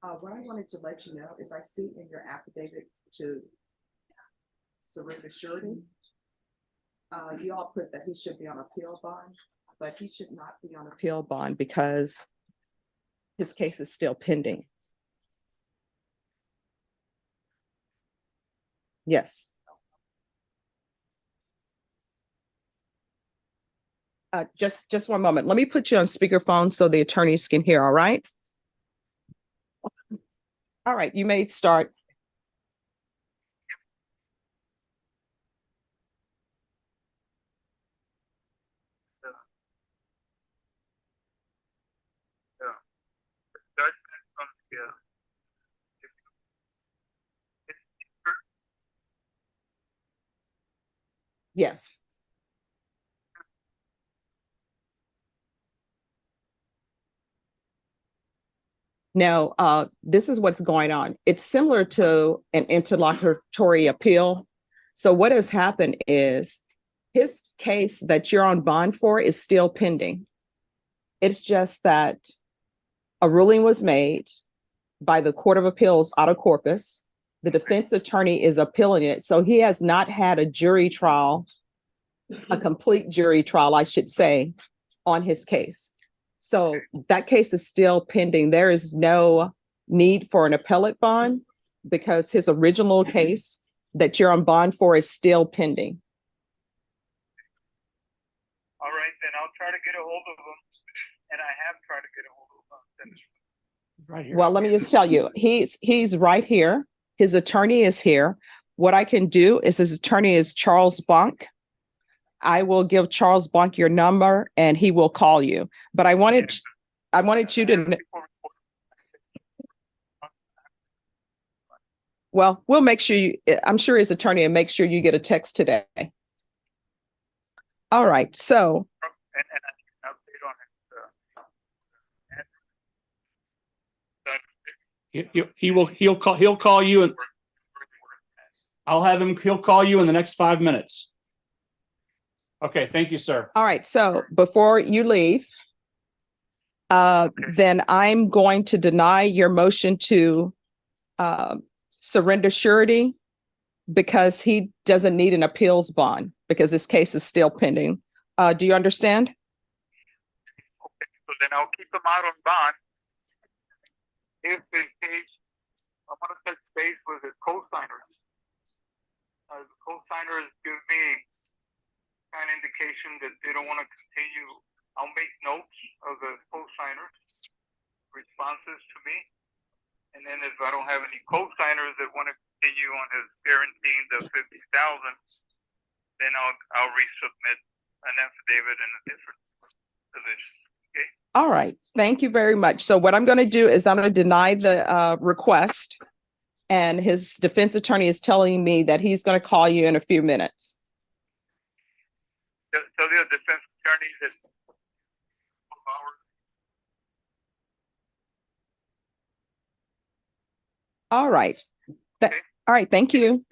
What I wanted to let you know is I see in your affidavit to surrender surety. You all put that he should be on appeal bond, but he should not be on appeal bond because his case is still pending. Yes. Just one moment. Let me put you on speakerphone so the attorneys can hear, all right? All right, you may start. Yes. Now, this is what's going on. It's similar to an interlocutory appeal. So what has happened is his case that you're on bond for is still pending. It's just that a ruling was made by the Court of Appeals out of corpus. The defense attorney is appealing it. So he has not had a jury trial, a complete jury trial, I should say, on his case. So that case is still pending. There is no need for an appellate bond because his original case that you're on bond for is still pending. All right, then I'll try to get a hold of him, and I have tried to get a hold of him. Right here. Well, let me just tell you, he's right here. His attorney is here. What I can do is his attorney is Charles Bonk. I will give Charles Bonk your number and he will call you. But I wanted you to. Well, we'll make sure I'm sure his attorney will make sure you get a text today. All right. So. He'll call you and he'll call you in the next 5 minutes. Okay, thank you, sir. All right, so before you leave, then I'm going to deny your motion to surrender surety because he doesn't need an appeals bond because this case is still pending. Do you understand? Okay, so then I'll keep him out on bond. If in case I'm gonna touch base with his co-signers. The co-signers give me an indication that they don't want to continue. I'll make notes of the co-signers' responses to me. And then if I don't have any co-signers that want to continue on his guaranteeing the 50,000, then I'll resubmit an affidavit in a different position. Okay. All right. Thank you very much. So what I'm going to do is I'm going to deny the request and his defense attorney is telling me that he's going to call you in a few minutes. Tell the defense attorney that. All right. All right. Thank you.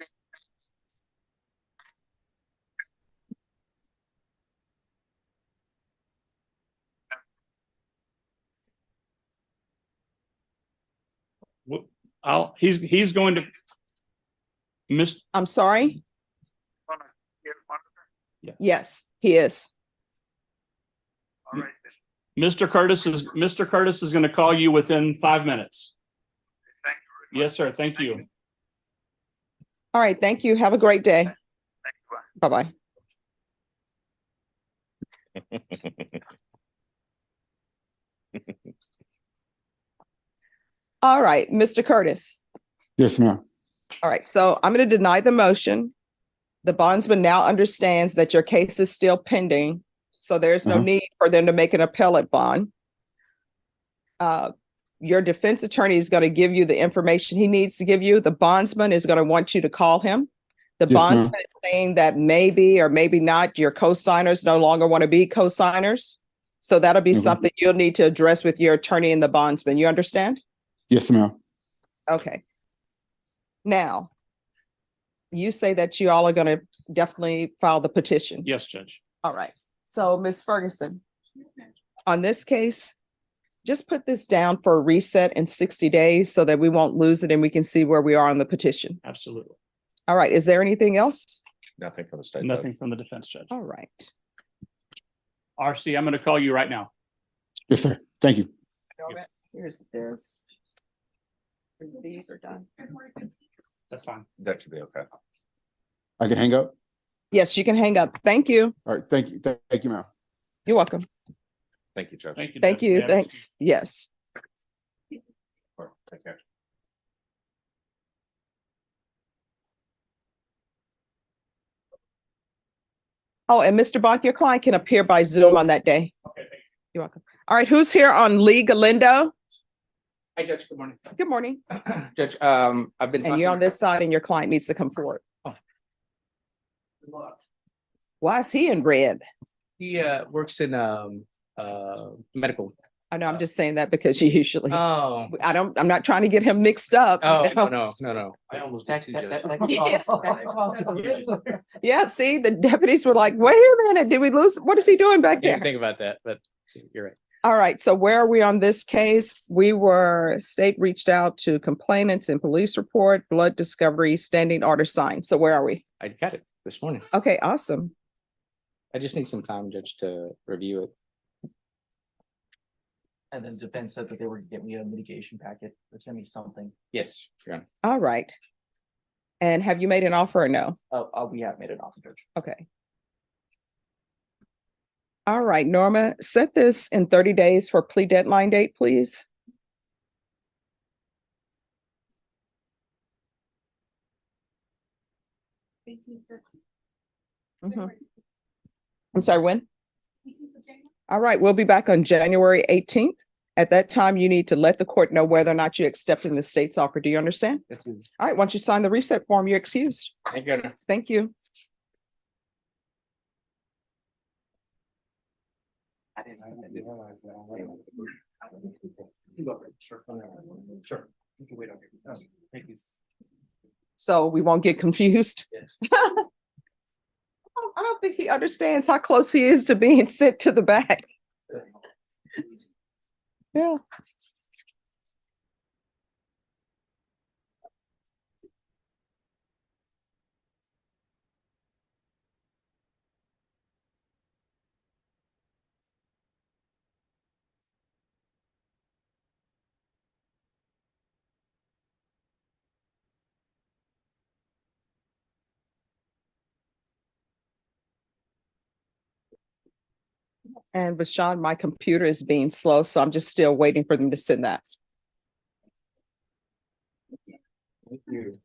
He's going to. I'm sorry. Yes, he is. All right. Mr. Curtis is going to call you within 5 minutes. Thank you. Yes, sir. Thank you. All right. Thank you. Have a great day. Thank you. Bye-bye. All right, Mr. Curtis. Yes, ma'am. All right, so I'm going to deny the motion. The bondsman now understands that your case is still pending, so there's no need for them to make an appellate bond. Your defense attorney is going to give you the information he needs to give you. The bondsman is going to want you to call him. The bondsman is saying that maybe or maybe not your co-signers no longer want to be co-signers. So that'll be something you'll need to address with your attorney and the bondsman. You understand? Yes, ma'am. Okay. Now, you say that you all are going to definitely file the petition. Yes, Judge. All right. So, Ms. Ferguson, on this case, just put this down for a reset in 60 days so that we won't lose it and we can see where we are on the petition. Absolutely. All right. Is there anything else? Nothing from the state. Nothing from the defense judge. All right. RC, I'm going to call you right now. Yes, sir. Thank you. Here's this. These are done. That's fine. That should be okay. I can hang up. Yes, you can hang up. Thank you. All right. Thank you. Thank you, ma'am. You're welcome. Thank you, Judge. Thank you. Thank Judge. you. Yeah, Thanks. Yes. Take care. Oh, and Mr. Bach, your client can appear by Zoom on that day. Okay, thank you. You're welcome. All right. Who's here on Lee Galindo? Hi, Judge. Good morning. Good morning. Judge, I've been And talking. you're on this side and your client needs to come forward. Why is he in red? He works in medical. I know, I'm just saying that because you usually, Oh, I'm not trying to get him mixed up. oh, no. I almost That- did too, that- Judge. that- Yeah, see, the deputies were like, wait a minute, did we lose? What is he doing back Didn't there? think about that, but you're right. All right, so where are we on this case? State reached out to complainants and police report, blood discovery, standing order signed. So where are we? I got it this morning. Okay, awesome. I just need some time, Judge, to review it. And then defense said that they were gonna get me a mitigation packet or send me something. Yes, Your Honor. All right. And have you made an offer or no? Oh, we have made an offer, Judge. Okay. All right, Norma, set this in 30 days for plea deadline date, please. Mhm. I'm sorry, when? All right, we'll be back on January 18th. At that time, you need to let the court know whether or not you're accepting the state's offer. Do you understand? Yes, ma'am. All right, once you sign the reset form, you're excused. Thank you, Your Honor. Thank you. I didn't know that. Sure. You can wait on here. Thank you. So we won't get confused. Yes. I don't think he understands how close he is to being sent to the back. Yeah. And Bashan, my computer is being slow, so I'm just still waiting for them to send that. Thank you.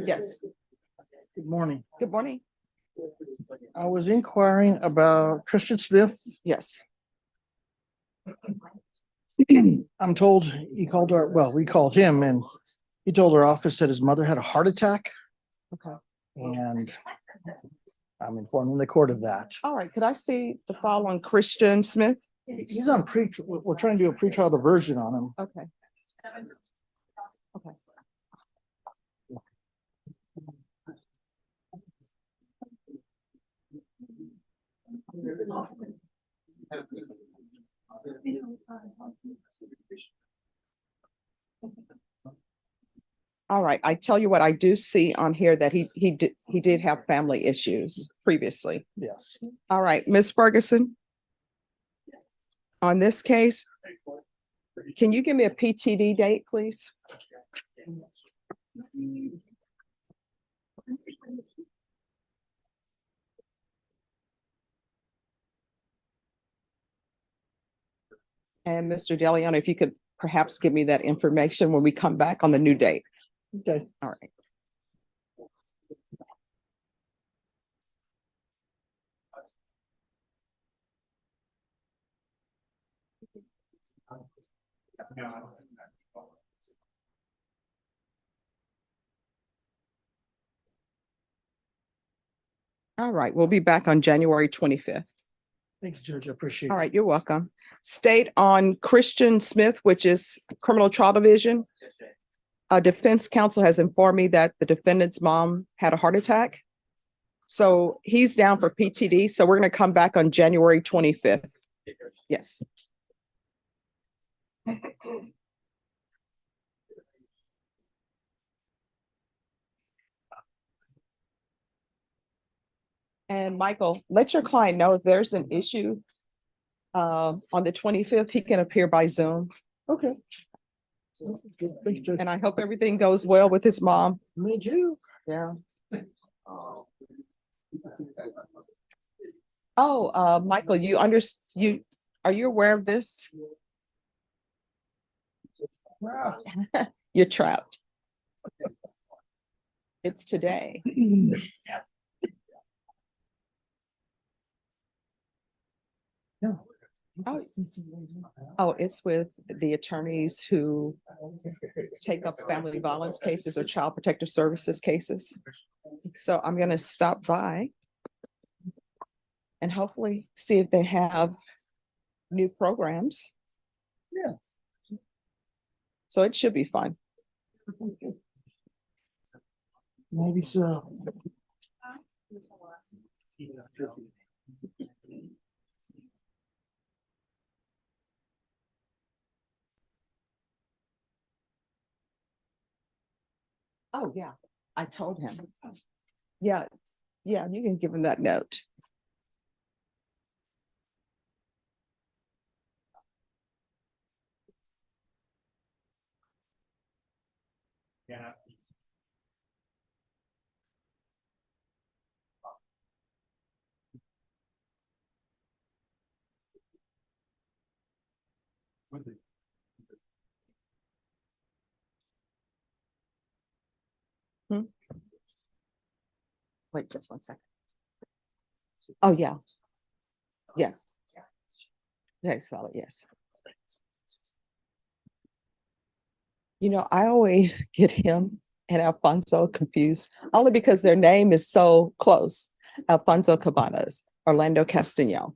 Yes, Good morning. good morning. I was inquiring about Christian Smith. Yes. I'm told he called we called him and he told our office that his mother had a heart attack. Okay. And I'm informing the court of that. All right. Could I see the file on Christian Smith? He's on we're trying to do a pretrial diversion on him. Okay. Okay. All right. I tell you what, I do see on here that he did have family issues previously. Yes. All right, Ms. Ferguson. On this case, can you give me a PTD date, please? And Mr. DeLeon, if you could perhaps give me that information when we come back on the new date. Okay. All right. All right, we'll be back on January 25th. Thanks, Judge. I appreciate it. All right, you're welcome. State on Christian Smith, which is criminal trial division. A defense counsel has informed me that the defendant's mom had a heart attack. So he's down for PTD. So we're going to come back on January 25th. Yes. And Michael, let your client know if there's an issue on the 25th, he can appear by Zoom. Okay. Good. Thank you, Judge. And I hope everything goes well with his mom. Me too. Yeah. Oh, Michael, are you aware of this? Wow. You're trapped. It's today. No. Oh, it's with the attorneys who take up family violence cases or child protective services cases. So I'm going to stop by and hopefully see if they have new programs. Yeah. So it should be fun. Maybe so. Oh, yeah, I told him. Yeah, yeah, you can give him that note. Yeah. Wait just 1 second. Oh, yeah. Yes. Next solid, yes. You know, I always get him and Alfonso confused, only because their name is so close. Alfonso Cabanas, Orlando Castaño.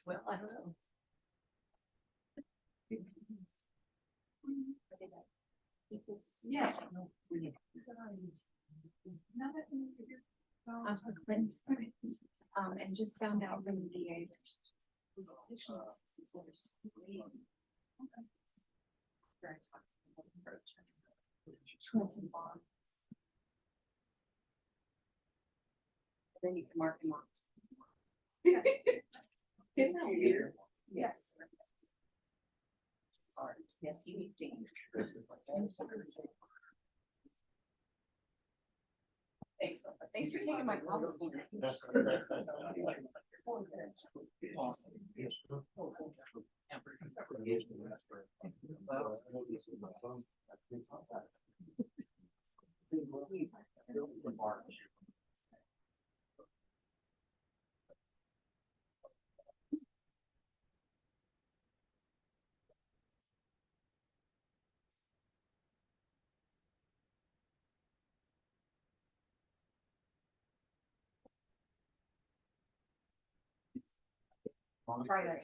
Well, I don't know. Yeah. I'm for Clinton. And just found out from the DA. Then you can mark him off. Isn't that weird? Yes. Sorry. Yes, he needs to. Thanks for taking my call this morning. Friday.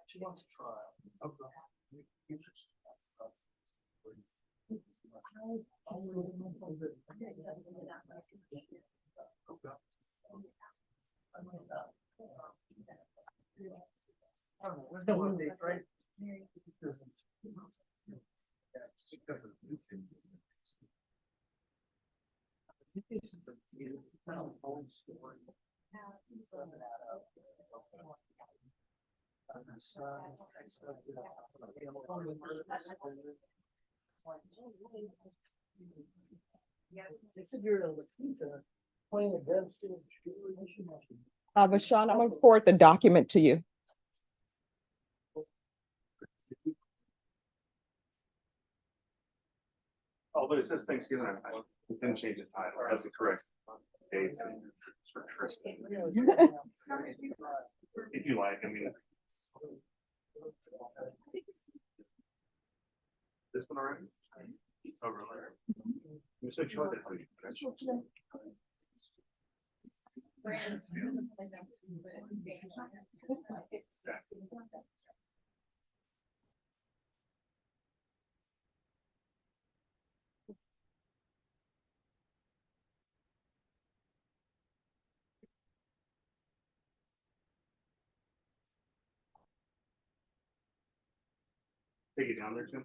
She wants a trial. But Sean, I'm gonna forward the document to you. Although it says Thanksgiving, I didn't change the title. That's the correct date. If you like, I mean. This one already? Over there. You said you wanted to- Take it down there, Tim.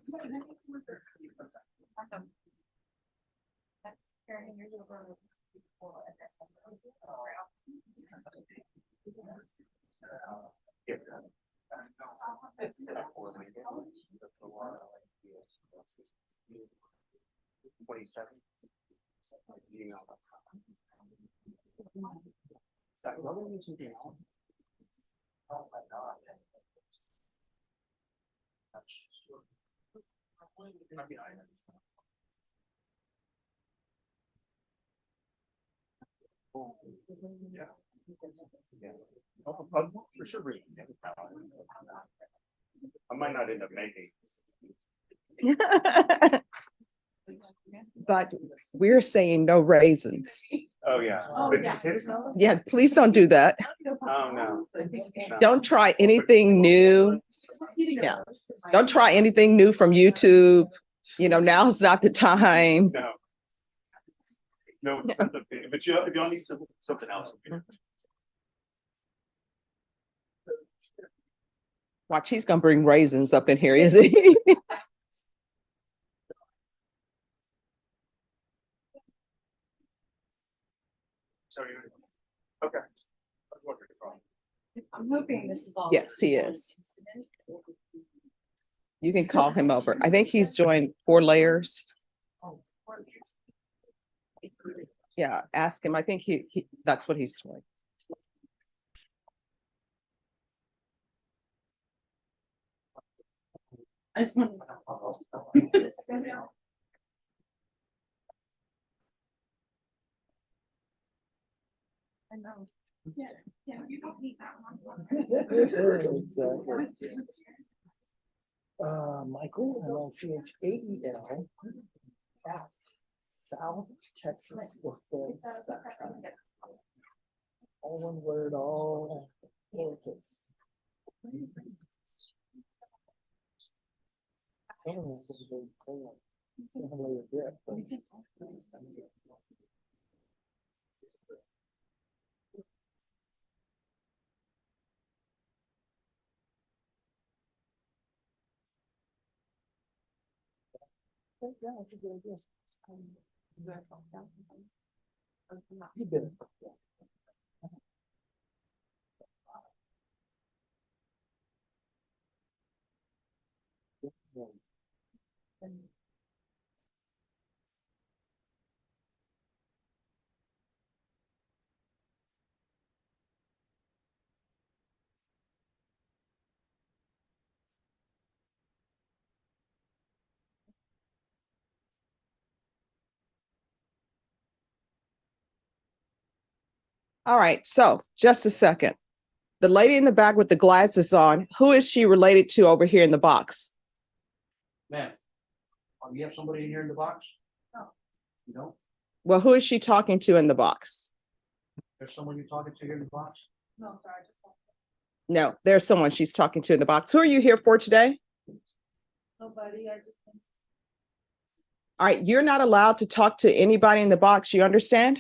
For sure. I might not end up making. But we're saying no raisins. Oh, yeah. But potatoes? Yeah, please don't do that. Oh, no. Don't try anything new. Yeah, don't try anything new from YouTube. You know, now's not the time. No. No, but you, if y'all need something else. Watch, he's gonna bring raisins up in here, is he? Sorry. Okay. I'm hoping this is all. Yes, he is. You can call him over. I think he's joined 4 layers. Yeah, ask him. I think he that's what he's doing. I just want. I know. Yeah, you don't need that one. Michael, MLTHAEL at South Texas Defense. All one word, all lowercase. You did. All right, so just a second. The lady in the back with the glasses on, who is she related to over here in the box? Ma'am, you have somebody in here in the box? No. You don't? Well, who is she talking to in the box? There's someone you're talking to here in the box? No, sorry. No, there's someone she's talking to in the box. Who are you here for today? Nobody, I just. All right, you're not allowed to talk to anybody in the box. You understand?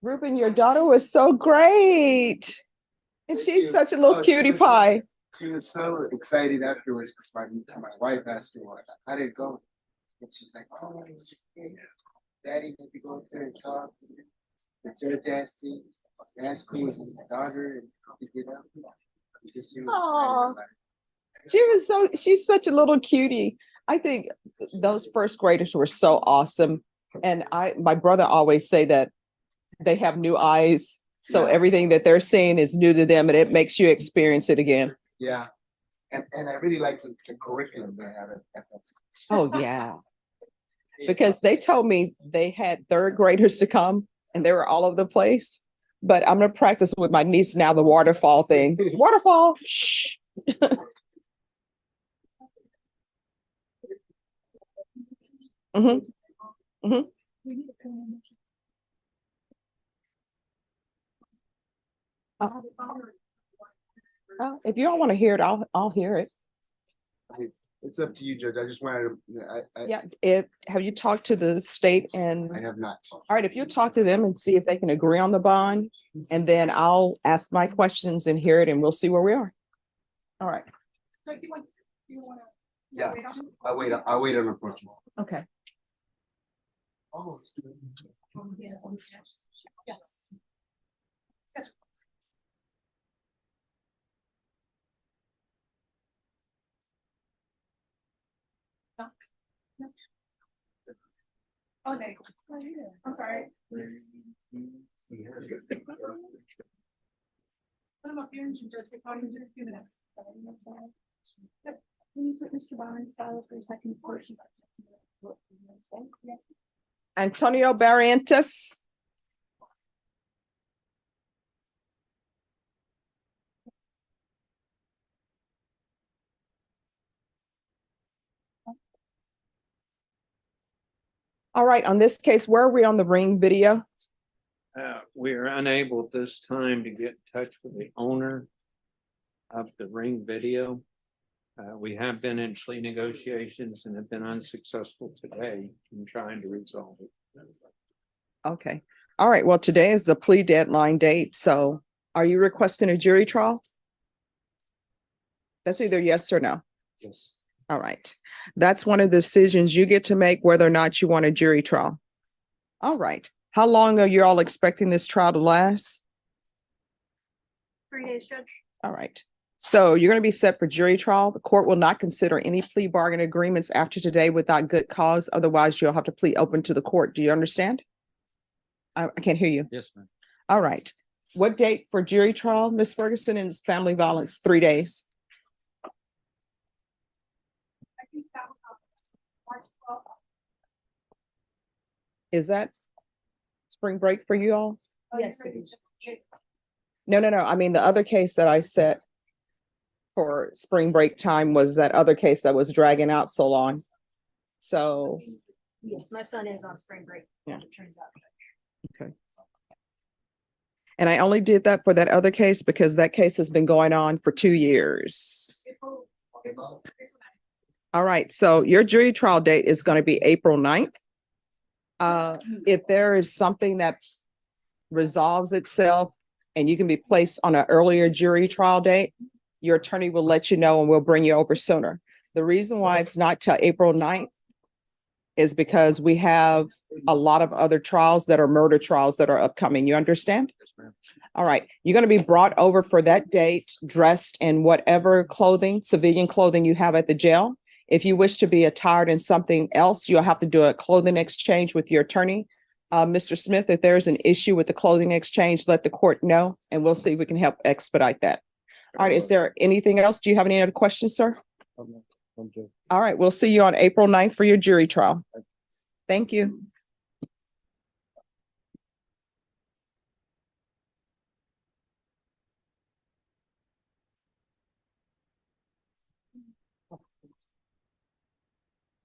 Ruben, your daughter was so great. And she's such a little cutie pie. She was so excited afterwards because my wife asked her, how did it go? And she's like, oh, Daddy had to go up there and talk. The judge asked me as a daughter and pick it up. Aw. She's such a little cutie. I think those first graders were so awesome. And my brother always say that they have new eyes. So everything that they're seeing is new to them and it makes you experience it again. Yeah. And I really like the curriculum they have at that school. Oh, yeah. Because they told me they had third graders to come and they were all over the place. But I'm going to practice with my niece now, the waterfall thing. Waterfall. Shh. Mm-hmm. Mm-hmm. If you all want to hear it, I'll hear it. It's up to you, Judge. I just wanted to. Yeah. Have you talked to the state and? I have not. All right. If you talk to them and see if they can agree on the bond, and then I'll ask my questions and hear it, and we'll see where we are. All right. Yeah. I'll wait on the porch. Okay. Yes. Okay, I'm sorry. Put him up here and judge the county in a few minutes. Can you put Mr. Barnes file for a second portion? Antonio Barrientos. All right, on this case, where are we on the ring video? We are unable at this time to get in touch with the owner of the Ring video. We have been in plea negotiations and have been unsuccessful today in trying to resolve it. Okay, all right, well, today is the plea deadline date, so are you requesting a jury trial? That's either yes or no. Yes. All right, that's one of the decisions you get to make, whether or not you want a jury trial. All right, how long are you all expecting this trial to last? 3 days, Judge. All right, so you're going to be set for jury trial. The court will not consider any plea bargain agreements after today without good cause. Otherwise, you'll have to plead open to the court. Do you understand? I can't hear you. Yes, ma'am. All right. What date for jury trial, Ms. Ferguson, and it's family violence? 3 days. Is that spring break for you all? Yes. It is. No. I mean, the other case that I set for spring break time was that other case that was dragging out so long. So, Yes, my son is on spring break, Yeah. as it turns out. okay. And I only did that for that other case because that case has been going on for 2 years. All right, so your jury trial date is going to be April 9th. If there is something that resolves itself and you can be placed on an earlier jury trial date, your attorney will let you know and we'll bring you over sooner. The reason why it's not till April 9th is because we have a lot of other trials that are murder trials that are upcoming. You understand? Yes, ma'am. All right, you're going to be brought over for that date, dressed in whatever clothing, civilian clothing you have at the jail. If you wish to be attired in something else, you'll have to do a clothing exchange with your attorney. Mr. Smith, if there's an issue with the clothing exchange, let the court know and we'll see if we can help expedite that. All right, is there anything else? Do you have any other questions, sir? All right, we'll see you on April 9th for your jury trial. Thank you.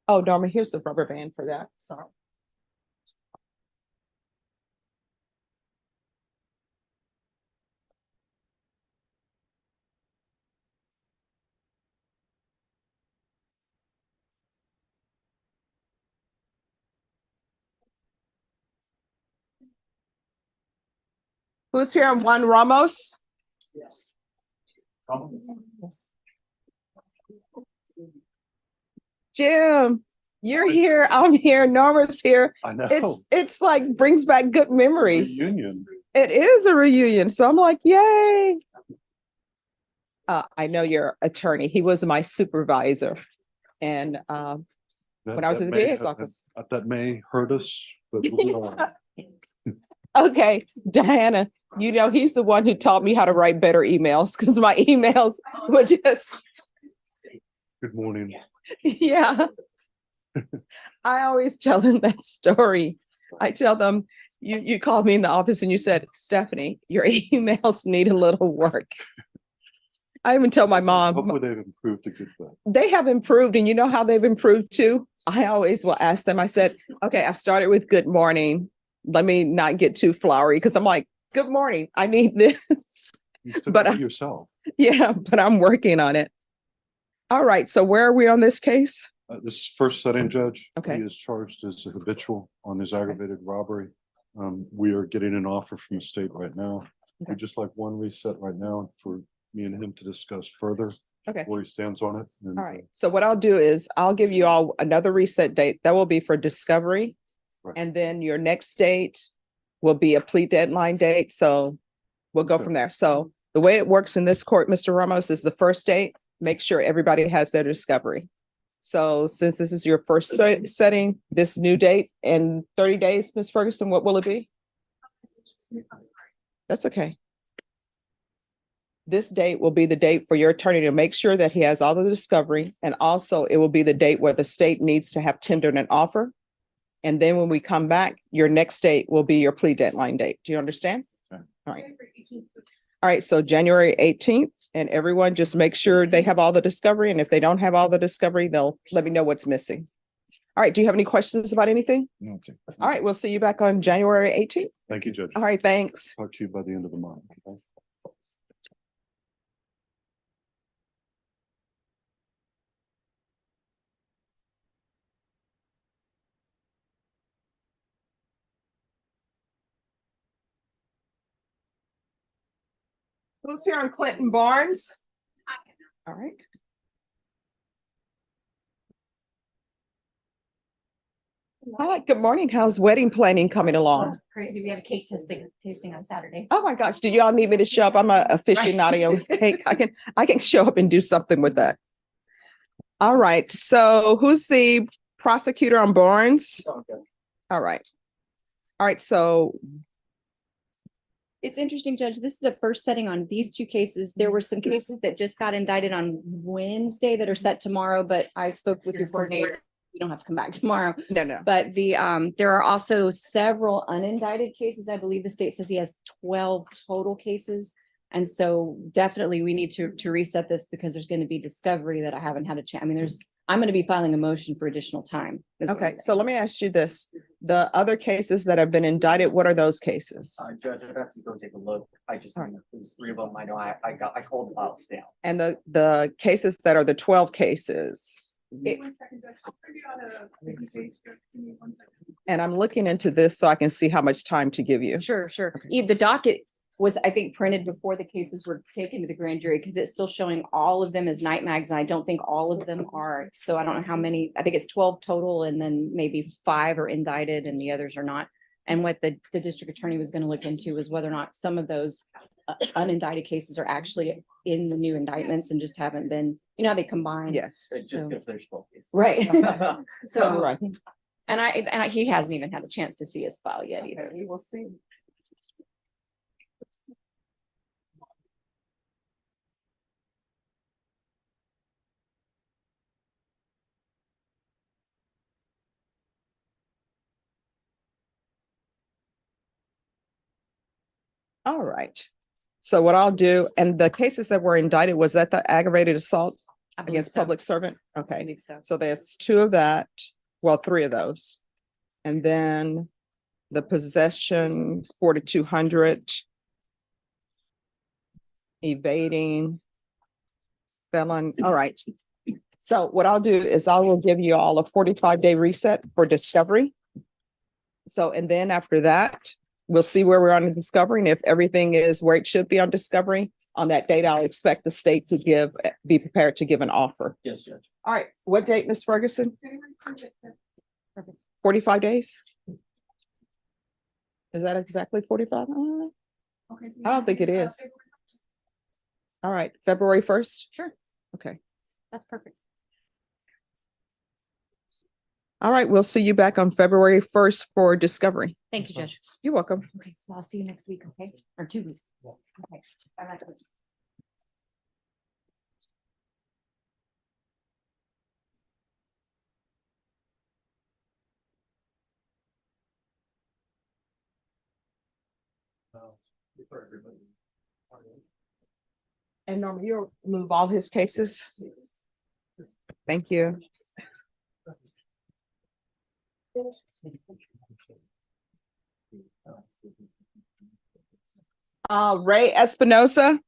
Oh, Norma, here's the rubber band for that. Sorry. Who's here on Juan Ramos? Yes. Yes. Jim, you're here. I'm here. Norma's here. I know. It's like brings back good memories. Reunion. It is a reunion. So I'm like, yay. I know your attorney. He was my supervisor. And when I was in the DA's office. That may hurt us, but we'll be all right. Okay, Diana, you know, he's the one who taught me how to write better emails because my emails were just, Good morning. yeah. I always tell them that story. I tell them, you called me in the office and you said, Stephanie, your emails need a little work. I even tell my mom. Hopefully they've improved a good bit. They have improved, and you know how they've improved too? I always will ask them, I said, okay, I started with good morning. Let me not get too flowery because I'm like, good morning, I need this. You still But do it yourself. Yeah, but I'm working on it. All right, so where are we on this case? This is first setting judge. Okay. He is charged as a habitual on his aggravated robbery. We are getting an offer from the state right now. Okay. We'd just like one reset right now for me and him to discuss further Okay. where he stands on it. And, All right, so what I'll do is I'll give you all another reset date. That will be for discovery. Right. And then your next date will be a plea deadline date. So we'll go Okay. from there. So the way it works in this court, Mr. Ramos, is the first date, make sure everybody has their discovery. So since this is your first setting, this new date in 30 days, Ms. Ferguson, what will it be? That's okay. This date will be the date for your attorney to make sure that he has all of the discovery. And also it will be the date where the state needs to have tendered an offer. And then when we come back, your next date will be your plea deadline date. Do you understand? Okay. All right. All right, so January 18th, and everyone just make sure they have all the discovery. And if they don't have all the discovery, they'll let me know what's missing. All right, do you have any questions about anything? No. All right, we'll see you back on January 18th. Thank you, Judge. All right, thanks. Talk to you by the end of the month. Okay? Who's here on Clinton Barnes? All right. Hi, good morning. How's wedding planning coming along? Crazy. We have a cake tasting on Saturday. Oh my gosh, do y'all need me to show up? I'm a aficionado with cake. I can show up and do something with that. All right, so who's the prosecutor on Barnes? All right. All right, so It's interesting, Judge. This is a first setting on these two cases. There were some cases that just got indicted on Wednesday that are set tomorrow, but I spoke with your coordinator. You don't have to come back tomorrow. No. But there are also several unindicted cases. I believe the state says he has 12 total cases. And so definitely we need to reset this because there's going to be discovery that I haven't had a chance. I mean, I'm going to be filing a motion for additional time. Okay, so let me ask you this. The other cases that have been indicted, what are those cases? Judge, I'd have to go take a look. I just, it was 3 of them. I know I called the files down. And the cases that are the 12 cases? And I'm looking into this so I can see how much time to give you. Sure. The docket was, I think, printed before the cases were taken to the grand jury because it's still showing all of them as night mags. And I don't think all of them are. So I don't know how many, I think it's 12 total and then maybe 5 are indicted and the others are not. And what the district attorney was going to look into was whether or not some of those unindicted cases are actually in the new indictments and just haven't been, you know, how they combine. Yes. Just because there's 12 cases. Right. So, Right. and he hasn't even had a chance to see his file yet either. We will see. All right. So what I'll do, and the cases that were indicted, was that the aggravated assault I believe against so. public servant? I Okay. believe so. So there's 2 of that, well, 3 of those. And then the possession 4,200. Evading. Felon, all right. So what I'll do is I will give you all a 45-day reset for discovery. So, and then after that, we'll see where we're on the discovery. And if everything is where it should be on discovery, on that date, I'll expect the state to be prepared to give an offer. Yes, Judge. All right, what date, Ms. Ferguson? 45 days? Is that exactly 45? I don't think it is. All right, February 1st? Sure. Okay. That's perfect. All right, we'll see you back on February 1st for discovery. Thank you, Judge. You're welcome. Okay, so I'll see you next week, okay? Or 2 weeks. Okay. Bye-bye. And Norma, you'll move all his cases? Thank you. Ray Espinosa.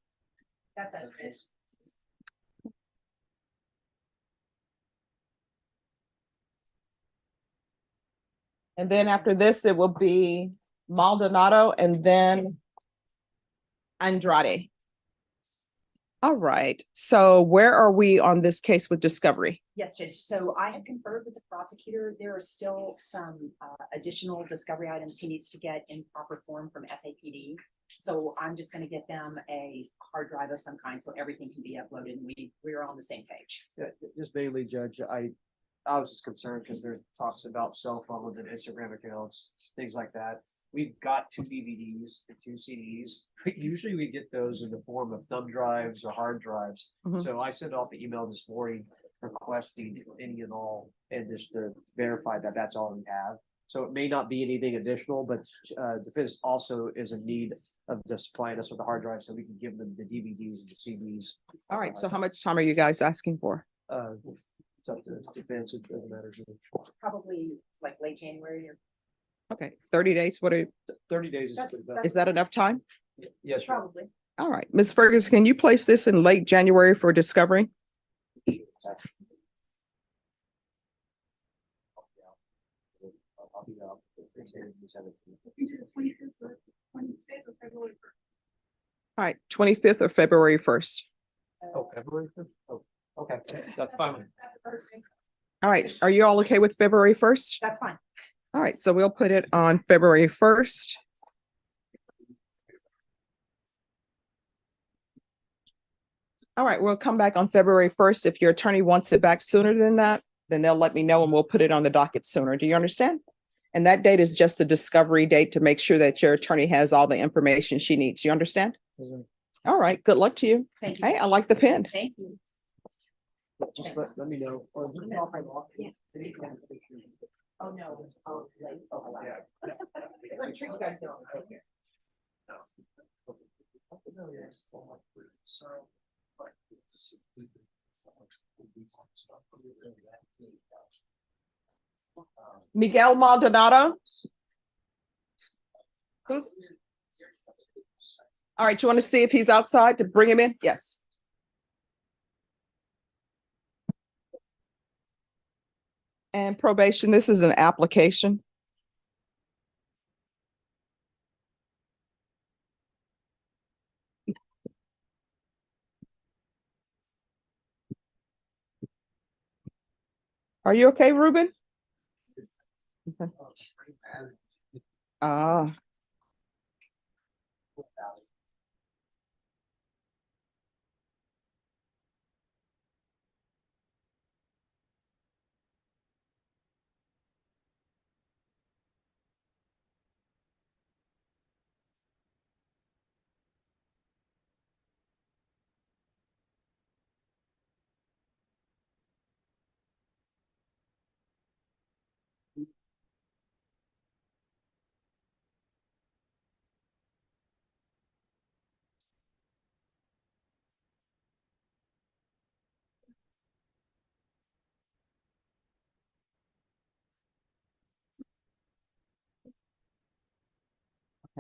And then after this, it will be Maldonado and then Andrade. All right, so where are we on this case with discovery? Yes, Judge. So I have conferred with the prosecutor. There are still some additional discovery items he needs to get in proper form from SAPD. So I'm just going to get them a hard drive of some kind so everything can be uploaded and we're on the same page. Just Bailey, Judge, I was just concerned because there talks about cell phones and Instagram accounts, things like that. We've got 2 DVDs and 2 CDs. Usually we get those in the form of thumb drives or hard drives. Mhm. So I sent off the email this morning requesting any and all, and just to verify that that's all we have. So it may not be anything additional, but defense also is in need of just supplying us with the hard drive so we can give them the DVDs and the CDs. All right, so how much time are you guys asking for? It's up to defense, it doesn't matter to me. Probably like late January or. Okay, 30 days, what are, 30 days is that enough time? Yes, sir. Probably. All right, Ms. Ferguson, can you place this in late January for discovery? All right, 25th or February 1st. Oh, February 1st? Oh, okay, that's fine. All right, are you all okay with February 1st? That's fine. All right, so we'll put it on February 1st. All right, we'll come back on February 1st. If your attorney wants it back sooner than that, then they'll let me know and we'll put it on the docket sooner. Do you understand? And that date is just a discovery date to make sure that your attorney has all the information she needs. You understand? All right, good luck to you. Thank you. Hey, I like the pen. Thank you. Just let me know. Yeah. Oh, no. Oh, late. Oh, yeah. I'm sure you guys don't. Miguel Maldonado. Who's? All right, you want to see if he's outside to bring him in? Yes. And probation, this is an application. Are you okay, Ruben? Okay.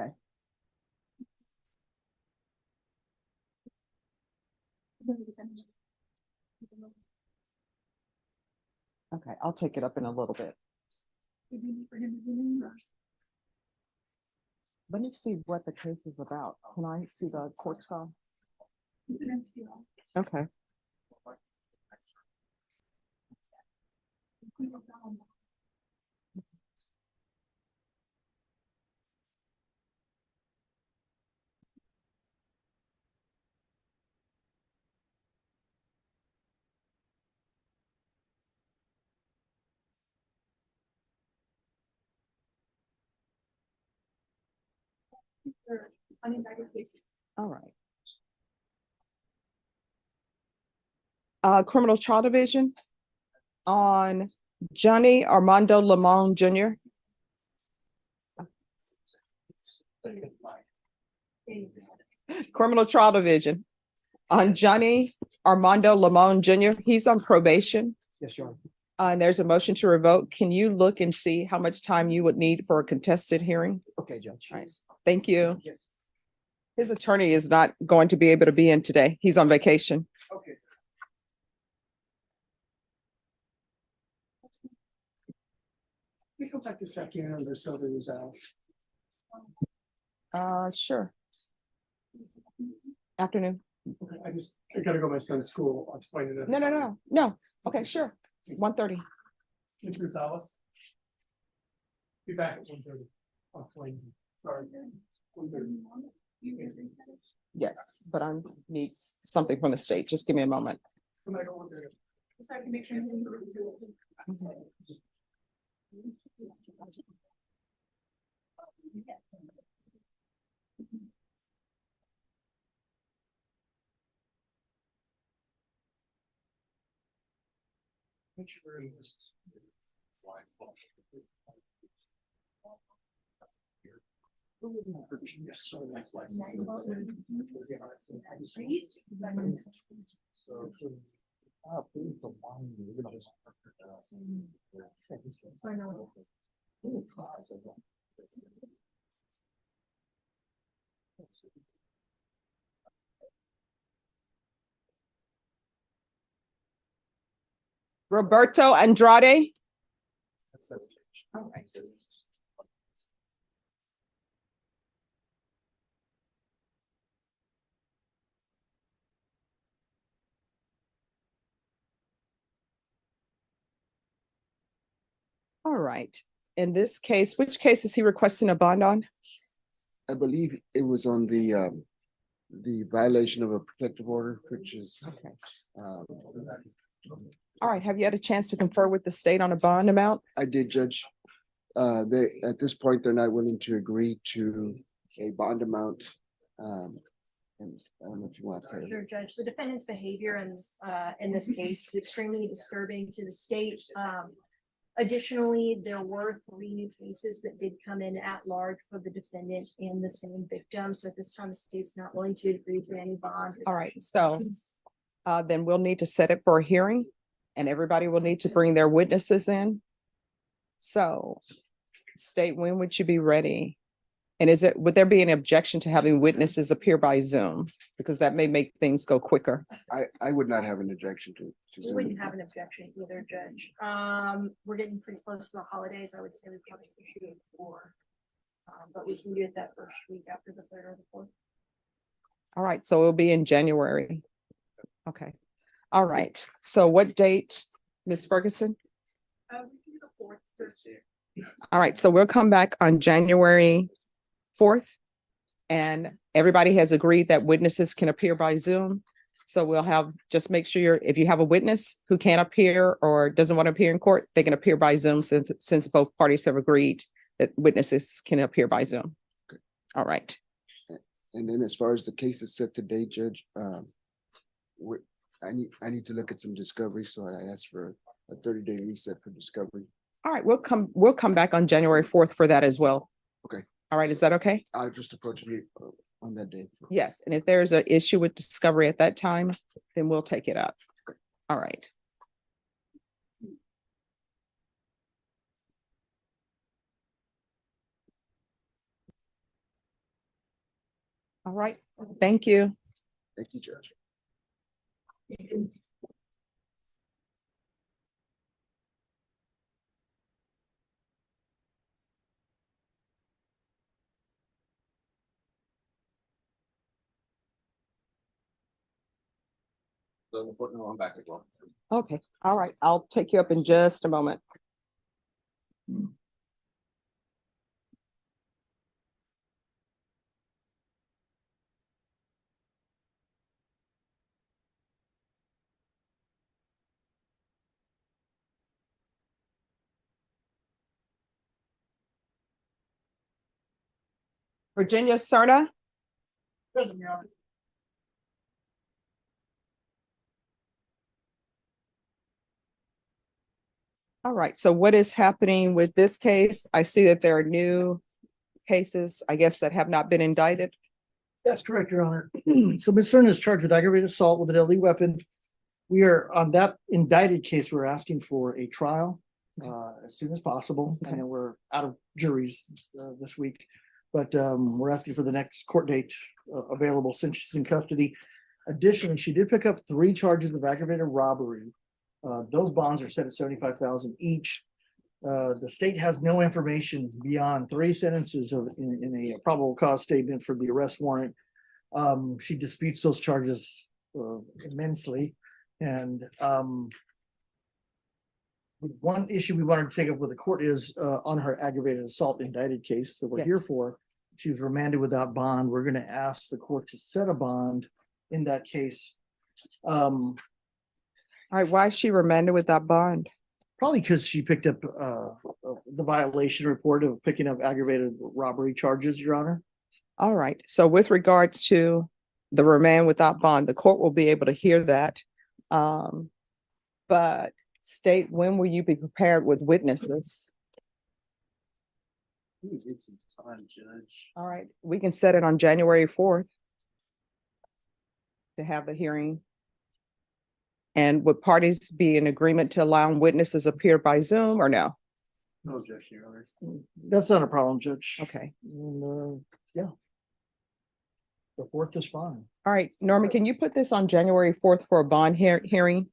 Okay. Okay, I'll take it up in a little bit. Let me see what the case is about. Can I see the court file? Okay. All right. Criminal Trial Division on Johnny Armando Limon Jr. Criminal Trial Division on Johnny Armando Limon Jr. He's on probation. Yes, Your Honor. And there's a motion to revoke. Can you look and see how much time you would need for a contested hearing? Okay, Judge. All right. Thank you. His attorney is not going to be able to be in today. He's on vacation. Okay. We go back to second under Sylvia's house. Sure. Afternoon. I gotta go to my son's school. I'll explain it. No. Okay, sure. 1:30. Mr. Gonzalez. Be back at 1:30. I'll explain. Sorry. 1:30. Yes, but I need something from the state. Just give me a moment. Come back at 1:30. So I can make sure. Roberto Andrade. All right. In this case, which case is he requesting a bond on? I believe it was on the violation of a protective order, which is. Okay. um, All right. Have you had a chance to confer with the state on a bond amount? I did, Judge. They, at this point, they're not willing to agree to a bond amount. And I don't know if you want to. Sure, Judge. The defendant's behavior in this case is extremely disturbing to the state. Additionally, there were 3 new cases that did come in at large for the defendant and the same victim. So at this time, the state's not willing to agree to any bond. All right. So then we'll need to set it for a hearing and everybody will need to bring their witnesses in. So state, when would you be ready? And would there be an objection to having witnesses appear by Zoom? Because that may make things go quicker. I would not have an objection to. We wouldn't have an objection either, Judge. We're getting pretty close to the holidays. I would say we probably should do it before. But we can do it that first week after the 3rd or the 4th. All right. So it'll be in January. Okay. All right. So what date, Ms. Ferguson? We can do the 4th Thursday. All right. So we'll come back on January 4th. And everybody has agreed that witnesses can appear by Zoom. So we'll have, just make sure if you have a witness who can't appear or doesn't want to appear in court, they can appear by Zoom since both parties have agreed that witnesses can appear by Zoom. Okay. All right. And then as far as the cases set today, Judge, I need to look at some discovery, so I asked for a 30-day reset for discovery. All right, we'll come back on January 4th for that as well. Okay. All right, is that okay? I'll just approach you on that day. Yes, and if there's an issue with discovery at that time, then we'll take it up. Okay. All right. All right, thank you. Thank you, Judge. So I'm back as well. Okay, all right, I'll take you up in just a moment. Virginia Serna. All right, so what is happening with this case? I see that there are new cases, I guess, that have not been indicted. That's correct, Your Honor. So Ms. Cerna is charged with aggravated assault with a deadly weapon. We are on that indicted case. We're asking for a trial as soon as possible. I know we're out of juries this week, but we're asking for the next court date available since she's in custody. Additionally, she did pick up 3 charges of aggravated robbery. Those bonds are set at $75,000 each. The state has no information beyond 3 sentences in a probable cause statement for the arrest warrant. She disputes those charges immensely. And one issue we wanted to take up with the court is on her aggravated assault indicted case that we're here for. She was remanded without bond. We're going to ask the court to set a bond in that case. All right, why is she remanded without bond? Probably because she picked up the violation report of picking up aggravated robbery charges, Your Honor. All right, so with regards to the remand without bond, the court will be able to hear that. But state, when will you be prepared with witnesses? We need some time, Judge. All right, we can set it on January 4th to have the hearing. And would parties be in agreement to allowing witnesses appear by Zoom or no? No objection, Your Honor. That's not a problem, Judge. Okay. And, yeah. The 4th is fine. All right, Norma, can you put this on January 4th for a bond hearing?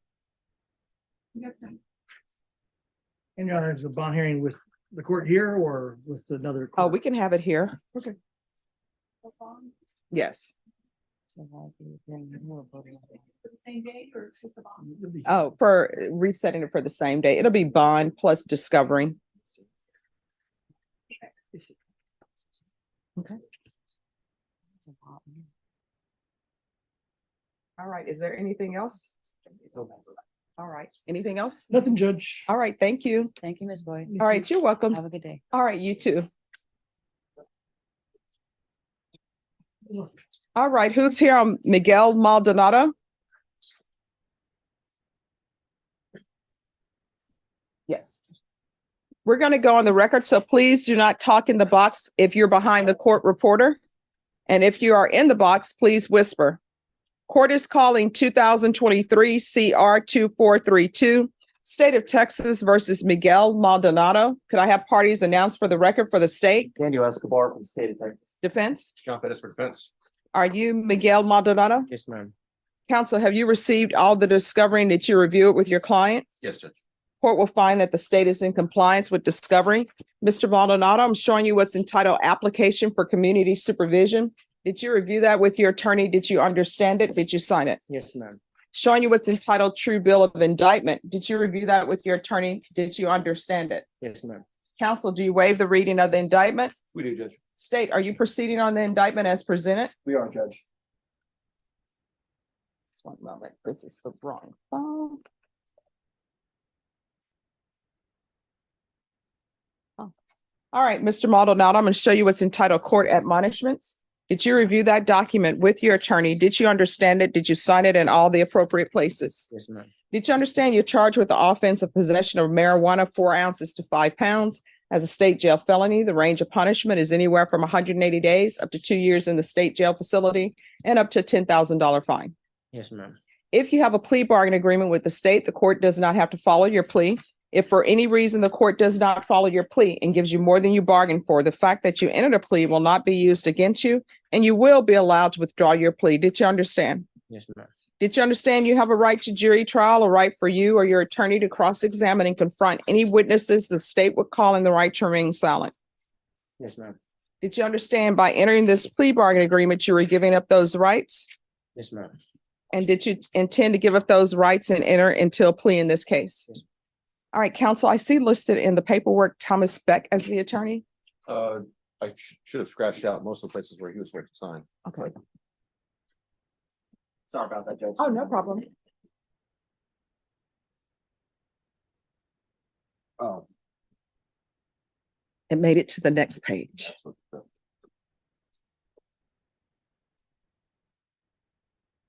Yes, sir. And Your Honor, is the bond hearing with the court here or with another? Oh, court? we can have it here. Okay. Yes. For the same day or just the bond? Oh, for resetting it for the same day. It'll be bond plus discovery. Okay. All right, is there anything else? All right, anything else? Nothing, Judge. All right, thank you. Thank you, Ms. Boyd. All right, you're welcome. Have a good day. All right, you too. All right, who's here on Miguel Maldonado? Yes. We're going to go on the record, so please do not talk in the box if you're behind the court reporter. And if you are in the box, please whisper. Court is calling 2023 CR 2432, State of Texas versus Miguel Maldonado. Could I have parties announced for the record for the state? Daniel Escobar from the state of Texas. Defense? John Pettis for defense. Are you Miguel Maldonado? Yes, ma'am. Counsel, have you received all the discovery and did you review it with your client? Yes, Judge. Court will find that the state is in compliance with discovery. Mr. Maldonado, I'm showing you what's entitled application for community supervision. Did you review that with your attorney? Did you understand it? Did you sign it? Yes, ma'am. Showing you what's entitled true bill of indictment. Did you review that with your attorney? Did you understand it? Yes, ma'am. Counsel, do you waive the reading of the indictment? We do, Judge. State, are you proceeding on the indictment as presented? We are, Judge. Just one moment. This is the wrong phone. Oh. All right, Mr. Maldonado, I'm going to show you what's entitled court admonishments. Did you review that document with your attorney? Did you understand it? Did you sign it in all the appropriate places? Yes, ma'am. Did you understand you're charged with the offense of possession of marijuana, 4 ounces to 5 pounds as a state jail felony? The range of punishment is anywhere from 180 days up to 2 years in the state jail facility and up to a $10,000 fine. Yes, ma'am. If you have a plea bargain agreement with the state, the court does not have to follow your plea. If for any reason the court does not follow your plea and gives you more than you bargained for, the fact that you entered a plea will not be used against you and you will be allowed to withdraw your plea. Did you understand? Yes, ma'am. Did you understand you have a right to jury trial, a right for you or your attorney to cross-examine and confront any witnesses the state would call in the right to remain silent? Yes, ma'am. Did you understand by entering this plea bargain agreement, you were giving up those rights? Yes, ma'am. And did you intend to give up those rights and enter into a plea in this case? Yes. All right, counsel, I see listed in the paperwork Thomas Beck as the attorney. I should have scratched out most of the places where he was ready to sign. Okay. Sorry about that, Judge. Oh, no problem. Oh. It made it to the next page.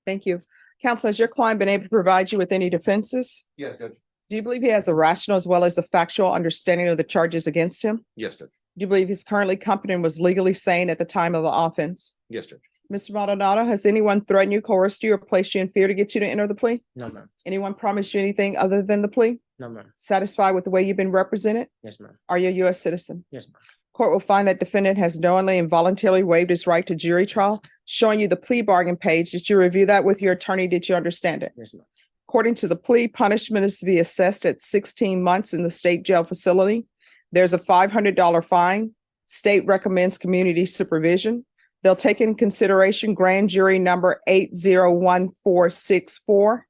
Thank you. Counsel, has your client been able to provide you with any defenses? Yes, Judge. Do you believe he has a rational as well as a factual understanding of the charges against him? Yes, Judge. Do you believe he's currently competent and was legally sane at the time of the offense? Yes, Judge. Mr. Maldonado, has anyone threatened you, coerced you, or placed you in fear to get you to enter the plea? No, ma'am. Anyone promised you anything other than the plea? No, ma'am. Satisfied with the way you've been represented? Yes, ma'am. Are you a U.S. citizen? Yes, ma'am. Court will find that defendant has knowingly and voluntarily waived his right to jury trial, showing you the plea bargain page. Did you review that with your attorney? Did you understand it? Yes, ma'am. According to the plea, punishment is to be assessed at 16 months in the state jail facility. There's a $500 fine. State recommends community supervision. They'll take in consideration grand jury number 801464,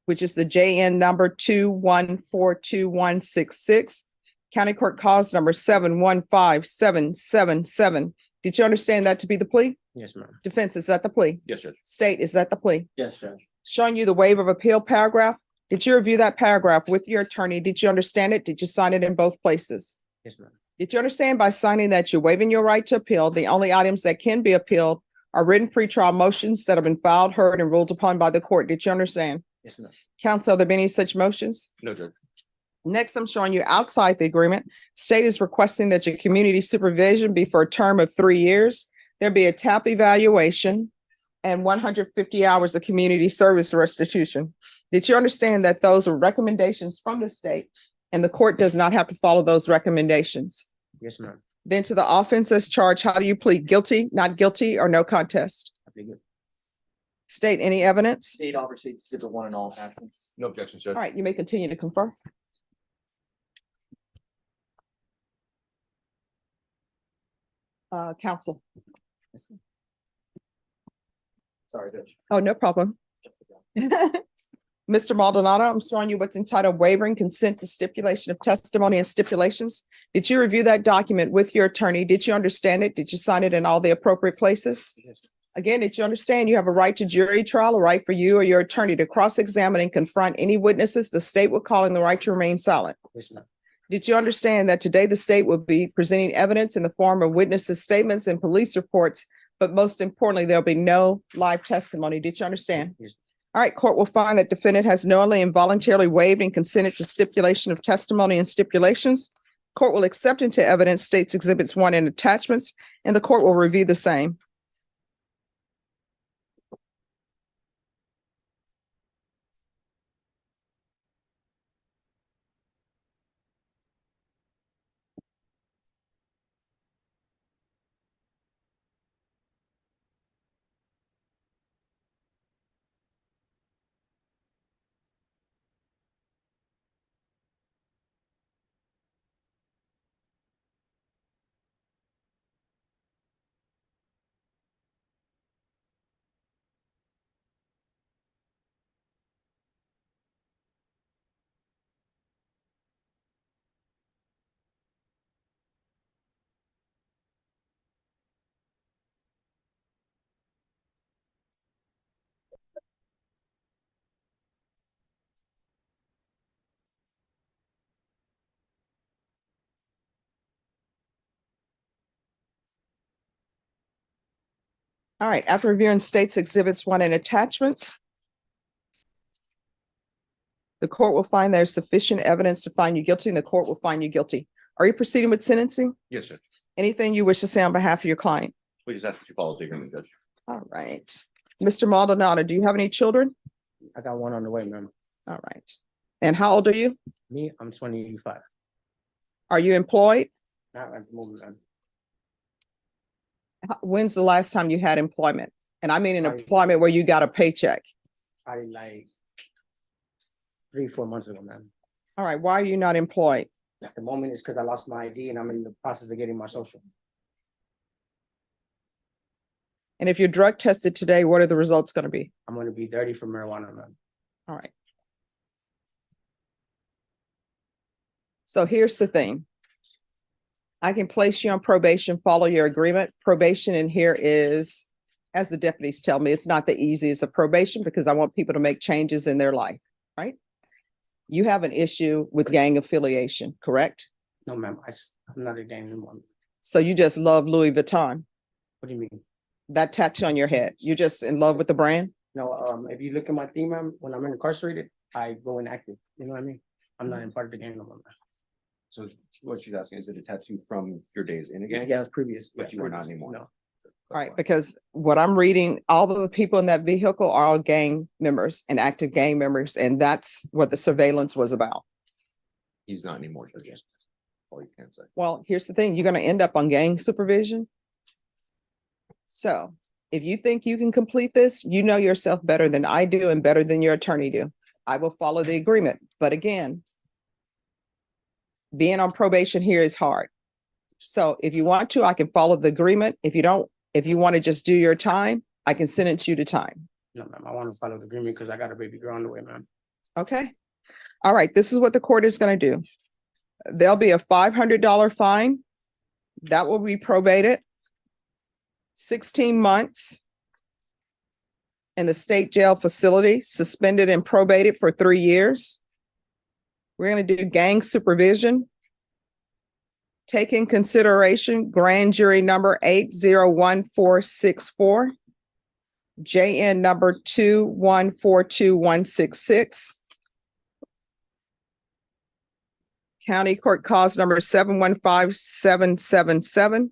which is the JN number 2142166, county court cause number 715777. Did you understand that to be the plea? Yes, ma'am. Defense, is that the plea? Yes, Judge. State, is that the plea? Yes, Judge. Showing you the waiver of appeal paragraph. Did you review that paragraph with your attorney? Did you understand it? Did you sign it in both places? Yes, ma'am. Did you understand by signing that you're waiving your right to appeal? The only items that can be appealed are written pretrial motions that have been filed, heard, and ruled upon by the court. Did you understand? Yes, ma'am. Counsel, are there been any such motions? No, Judge. Next, I'm showing you outside the agreement. State is requesting that your community supervision be for a term of 3 years. There be a TAP evaluation and 150 hours of community service restitution. Did you understand that those are recommendations from the state and the court does not have to follow those recommendations? Yes, ma'am. Then to the offenses charged, how do you plead? Guilty, not guilty, or no contest? I plead guilty. State any evidence? State offers exhibit 1 in all attachments. No objections, Judge. All right, you may continue to confer. Counsel. Sorry, Judge. Oh, no problem. Mr. Maldonado, I'm showing you what's entitled Wavering Consent to Stipulation of Testimony and Stipulations. Did you review that document with your attorney? Did you understand it? Did you sign it in all the appropriate places? Yes. Again, did you understand you have a right to jury trial, a right for you or your attorney to cross-examine and confront any witnesses the state will call in the right to remain silent? Yes, ma'am. Did you understand that today the state will be presenting evidence in the form of witnesses' statements and police reports, but most importantly, there'll be no live testimony? Did you understand? Yes. All right, court will find that defendant has knowingly and voluntarily waived and consented to stipulation of testimony and stipulations. Court will accept into evidence states exhibits 1 and attachments, and the court will review the same. All right, after reviewing states exhibits 1 and attachments, the court will find there's sufficient evidence to find you guilty and the court will find you guilty. Are you proceeding with sentencing? Yes, Judge. Anything you wish to say on behalf of your client? We just ask that you follow the agreement, Judge. All right. Mr. Maldonado, do you have any children? I got one on the way, ma'am. All right. And how old are you? Me, I'm 25. Are you employed? Not at the moment, ma'am. When's the last time you had employment? And I mean an employment where you got a paycheck. I like 3-4 months ago, ma'am. All right. Why are you not employed? At the moment, it's because I lost my ID and I'm in the process of getting my social. And if you're drug tested today, what are the results going to be? I'm going to be dirty for marijuana, ma'am. All right. So here's the thing. I can place you on probation, follow your agreement. Probation in here is, as the deputies tell me, it's not the easiest of probation because I want people to make changes in their life, right? You have an issue with gang affiliation, correct? No, ma'am. I'm not a gang anymore. So you just love Louis Vuitton. What do you mean? That tattoo on your head. You're just in love with the brand? No, if you look at my thing, ma'am, when I'm incarcerated, I go inactive. You know what I mean? I'm not in part of the gang no more, ma'am. So what she's asking, is it a tattoo from your days in a gang? Yeah, it was previous. But you are not anymore? No. All right, because what I'm reading, all of the people in that vehicle are all gang members and active gang members, and that's what the surveillance was about. He's not anymore, Judge. That's all you can say. Well, here's the thing, you're going to end up on gang supervision. So if you think you can complete this, you know yourself better than I do and better than your attorney do. I will follow the agreement. But again, being on probation here is hard. So if you want to, I can follow the agreement. If you don't, if you want to just do your time, I can sentence you to time. No, ma'am. I want to follow the agreement because I got a baby girl on the way, ma'am. Okay. All right. This is what the court is going to do. There'll be a $500 fine. That will be probated. 16 months. in the state jail facility, suspended and probated for 3 years. We're going to do gang supervision. Take in consideration grand jury number 8011464, JN number 2142166, County Court Cause number 715777.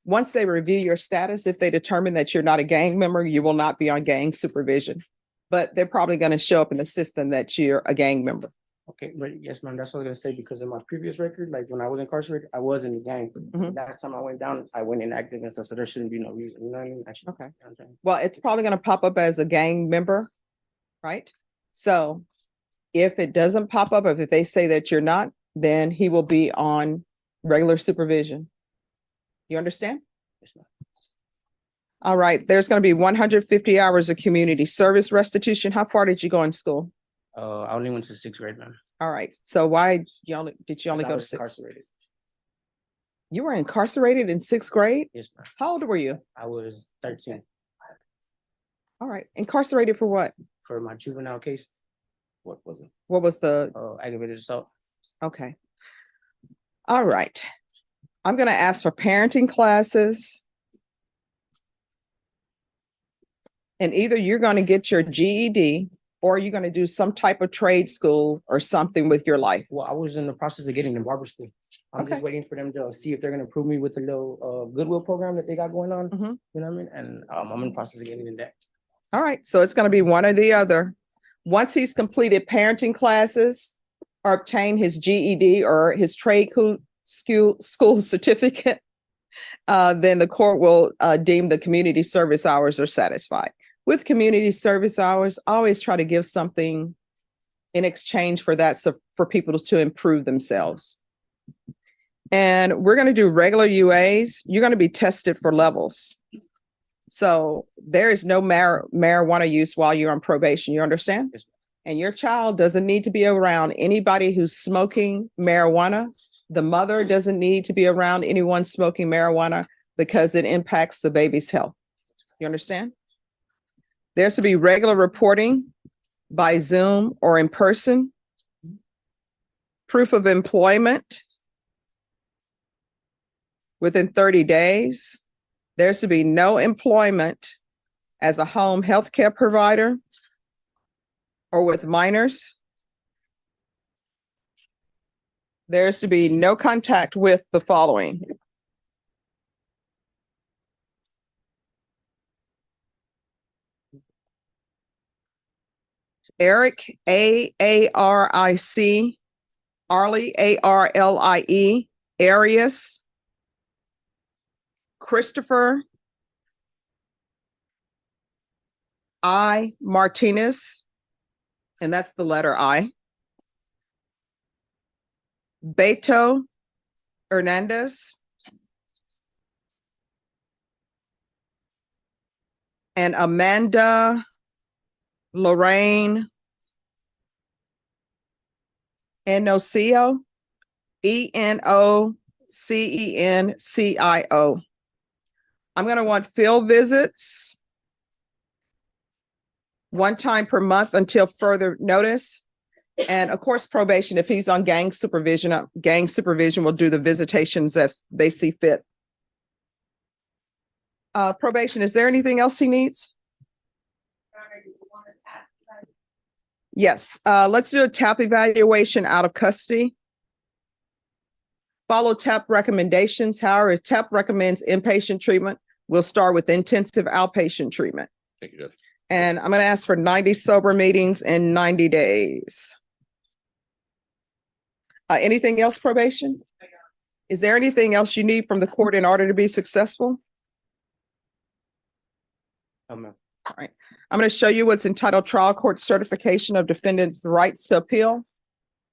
Once they review your status, if they determine that you're not a gang member, you will not be on gang supervision. But they're probably going to show up in the system that you're a gang member. Okay, but yes, ma'am, that's what I was gonna say, because in my previous record, like when I was incarcerated, I was in the gang. Last time I went down, I went inactive and stuff, so there shouldn't be no reason, you know what I mean? Actually, Okay. you know what I'm saying? Well, it's probably going to pop up as a gang member, right? So if it doesn't pop up, if they say that you're not, then he will be on regular supervision. You understand? Yes, ma'am. All right, there's going to be 150 hours of community service restitution. How far did you go in school? I only went to 6th grade, ma'am. All right, so why did you only Because I go to was 6th? incarcerated. You were incarcerated in 6th grade? Yes, ma'am. How old were you? I was 13 All right, incarcerated for what? for my juvenile case. What was it? What was the, Aggravated assault. okay. All right. I'm going to ask for parenting classes. And either you're going to get your GED or you're going to do some type of trade school or something with your life. Well, I was in the process of getting in barber school. I'm just waiting for them to see if they're gonna approve me with the little Goodwill program that they got going on. You know what I mean? And I'm in the process of getting in that. All right, so it's going to be one or the other. Once he's completed parenting classes or obtained his GED or his trade school certificate, then the court will deem the community service hours are satisfied. With community service hours, always try to give something in exchange for that, so for people to improve themselves. And we're going to do regular UAs. You're going to be tested for levels. So there is no marijuana use while you're on probation. You understand? Yes. And your child doesn't need to be around anybody who's smoking marijuana. The mother doesn't need to be around anyone smoking marijuana because it impacts the baby's health. You understand? There's to be regular reporting by Zoom or in person. Proof of employment within 30 days. There's to be no employment as a home health care provider or with minors. There's to be no contact with the following: Eric, AARIC, Arlie, ARLIE, Arias, Christopher I. Martinez, and that's the letter I. Beto Hernandez, and Amanda Lorraine Enocio, ENOCENCIO. I'm going to want field visits 1 time per month until further notice. And of course, probation, if he's on gang supervision will do the visitations as they see fit. Probation, is there anything else he needs? Yes, let's do a TAP evaluation out of custody. Follow TAP recommendations. However, if TAP recommends inpatient treatment, we'll start with intensive outpatient treatment. Thank you, Judge. And I'm going to ask for 90 sober meetings in 90 days. Anything else, probation? Is there anything else you need from the court in order to be successful? Oh, ma'am. All right. I'm going to show you what's entitled Trial Court Certification of Defendant's Rights to Appeal.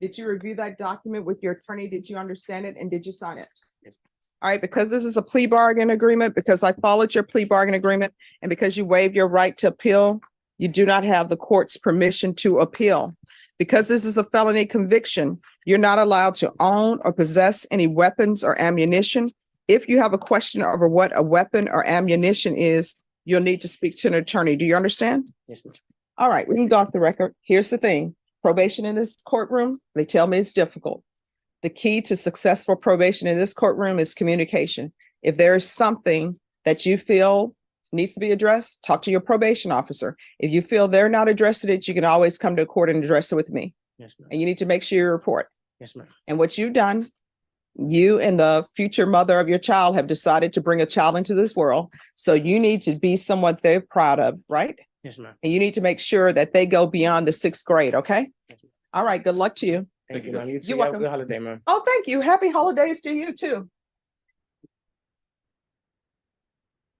Did you review that document with your attorney? Did you understand it? And did you sign it? Yes. All right, because this is a plea bargain agreement, because I followed your plea bargain agreement, and because you waived your right to appeal, you do not have the court's permission to appeal. Because this is a felony conviction, you're not allowed to own or possess any weapons or ammunition. If you have a question over what a weapon or ammunition is, you'll need to speak to an attorney. Do you understand? Yes, ma'am. All right, we can go off the record. Here's the thing. Probation in this courtroom, they tell me it's difficult. The key to successful probation in this courtroom is communication. If there is something that you feel needs to be addressed, talk to your probation officer. If you feel they're not addressing it, you can always come to court and address it with me. Yes, ma'am. And you need to make sure you report. Yes, ma'am. And what you've done, you and the future mother of your child have decided to bring a child into this world. So you need to be someone they're proud of, right? Yes, ma'am. And you need to make sure that they go beyond the 6th grade, okay? All right, good luck to you. Thank you, ma'am. You too. You're Have a welcome. good holiday, ma'am. Oh, thank you. Happy holidays to you too.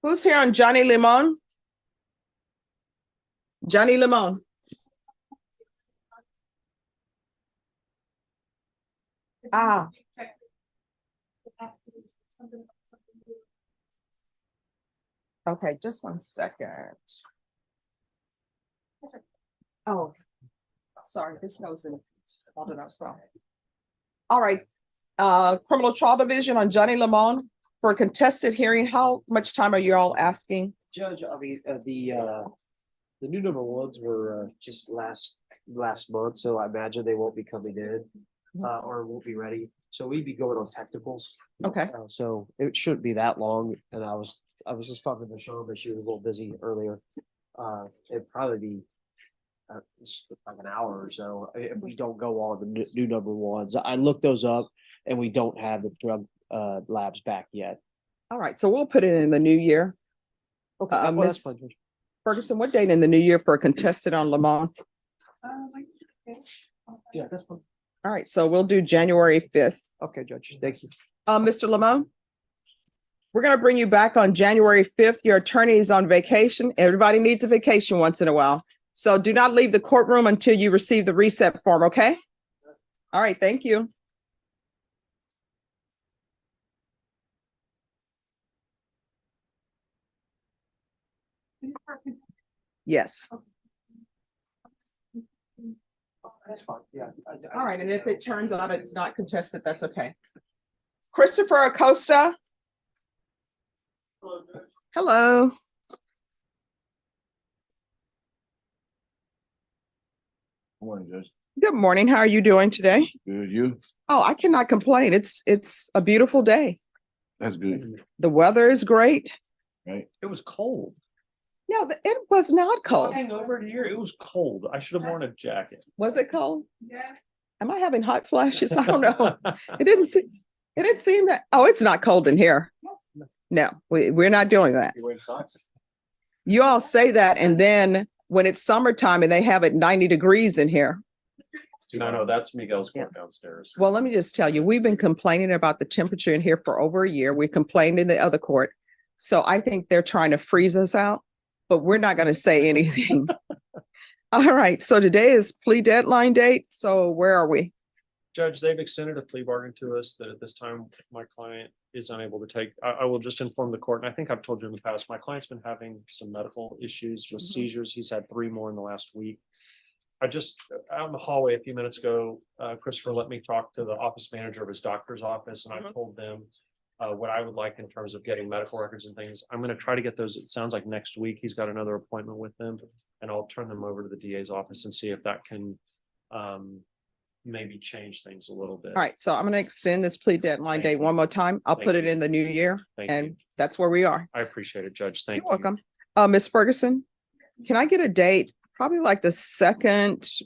Who's here on Johnny Limon? Johnny Limon. Ah, okay, just 1 second. Oh, sorry, this goes in. All right, criminal trial division on Johnny Limon for a contested hearing. How much time are you all asking? Judge, the new number ones were just last month, so I imagine they won't be coming in or won't be ready. So we'd be going on technicals. Okay. So it shouldn't be that long. And I was just talking to Michelle, but she was a little busy earlier. It'd probably be just like an hour or so if we don't go on the new number ones. I looked those up and we don't have the drug labs back yet. All right, so we'll put it in the new year. Okay, well, that's Ms. fine, Judge. Ferguson, what date in the new year for a contested on Lamont? Yeah, that's fine. All right, so we'll do January 5th. Okay, Judge, thank you. Mr. Lamont? We're gonna bring you back on January 5th. Your attorney is on vacation. Everybody needs a vacation once in a while. So do not leave the courtroom until you receive the reset form, okay? All right, thank you. Yes. That's fine, yeah. All right, and if it turns out it's not contested, that's okay. Christopher Acosta. Hello. Morning, Judge. Good morning. How are you doing today? Good, you? Oh, I cannot complain. It's a beautiful day. That's good, The weather is great. right? It was cold. No, it was not cold. Walking over here, it was cold. I should have worn a jacket. Was it cold? Yeah. Am I having hot flashes? I don't know. It didn't seem that, oh, it's not cold in here. No, we're not doing that. You wearing socks? You all say that, and then when it's summertime and they have it 90 degrees in here. No, that's Miguel's court downstairs. Well, let me just tell you, we've been complaining about the temperature in here for over a year. We complained in the other court. So I think they're trying to freeze us out, but we're not going to say anything. All right. So today is plea deadline date. So where are we? Judge, they've extended a plea bargain to us that at this time, my client is unable to take. I will just inform the court, and I think I've told you in the past, my client's been having some medical issues with seizures. He's had 3 more in the last week. I just, out in the hallway a few minutes ago, Christopher let me talk to the office manager of his doctor's office, and I told them what I would like in terms of getting medical records and things. I'm going to try to get those. It sounds like next week he's got another appointment with them, and I'll turn them over to the DA's office and see if that can maybe change things a little bit. All right. So I'm going to extend this plea deadline date one more time. I'll put it in the new year, and that's where we are. I appreciate it, Judge. Thank you. You're welcome. Ms. Ferguson, can I get a date? Probably like the 2nd.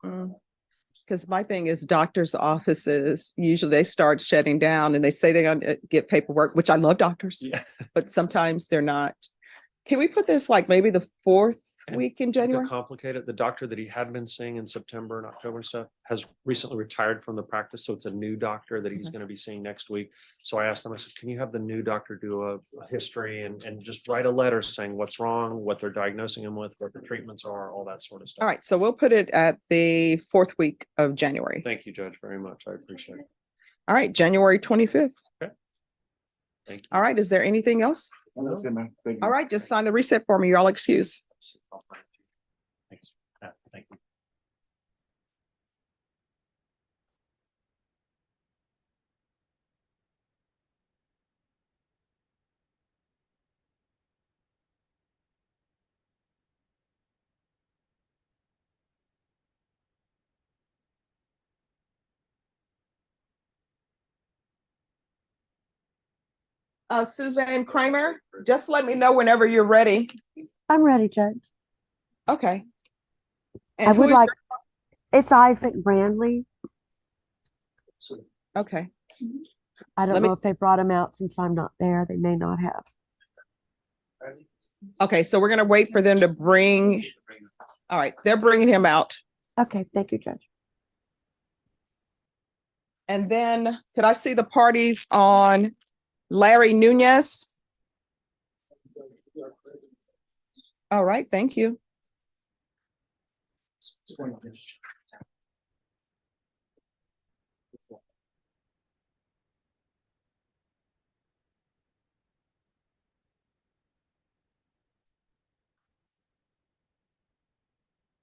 Because my thing is doctors' offices, usually they start shutting down and they say they're going to get paperwork, which I love doctors, but sometimes they're not. Can we put this like maybe the 4th week in January? Complicated. The doctor that he had been seeing in September and October and stuff has recently retired from the practice. So it's a new doctor that he's going to be seeing next week. So I asked them, I said, can you have the new doctor do a history and just write a letter saying what's wrong, what they're diagnosing him with, what the treatments are, all that sort of stuff. All right. So we'll put it at the 4th week of January. Thank you, Judge, very much. I appreciate it. All right. January 25th. Okay. Thank you. All right. Is there anything else? No. All right. Just sign the reset for me. You're all excused. Thanks. Thank you. Suzanne Kramer, just let me know whenever you're ready. I'm ready, Judge. Okay. I And who would is like, it's Isaac Brandley. Okay. I don't Let me know if they brought him out since I'm not there. They may not have. Okay, so we're gonna wait for them to bring, all right, they're bringing him out. Okay, thank you, Judge. And then could I see the parties on Larry Nunez? All right, thank you.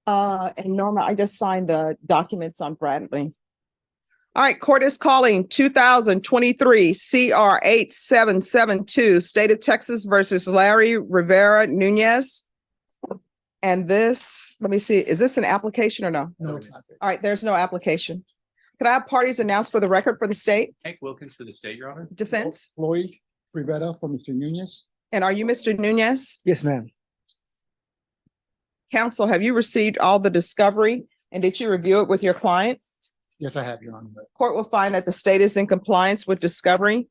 And Norma, I just signed the documents on Bradley. All right, court is calling 2023 CR 8772, State of Texas versus Larry Rivera Nunez. And this, let me see, is this an application or no? No, it's not. All right, there's no application. Could I have parties announced for the record for the state? Hank Wilkins for the state, Your Honor. Defense? Floyd Rivera for Mr. Nunez. And are you Mr. Nunez? Yes, ma'am. Counsel, have you received all the discovery and did you review it with your client? Yes, I have, Your Honor. Court will find that the state is in compliance with discovery.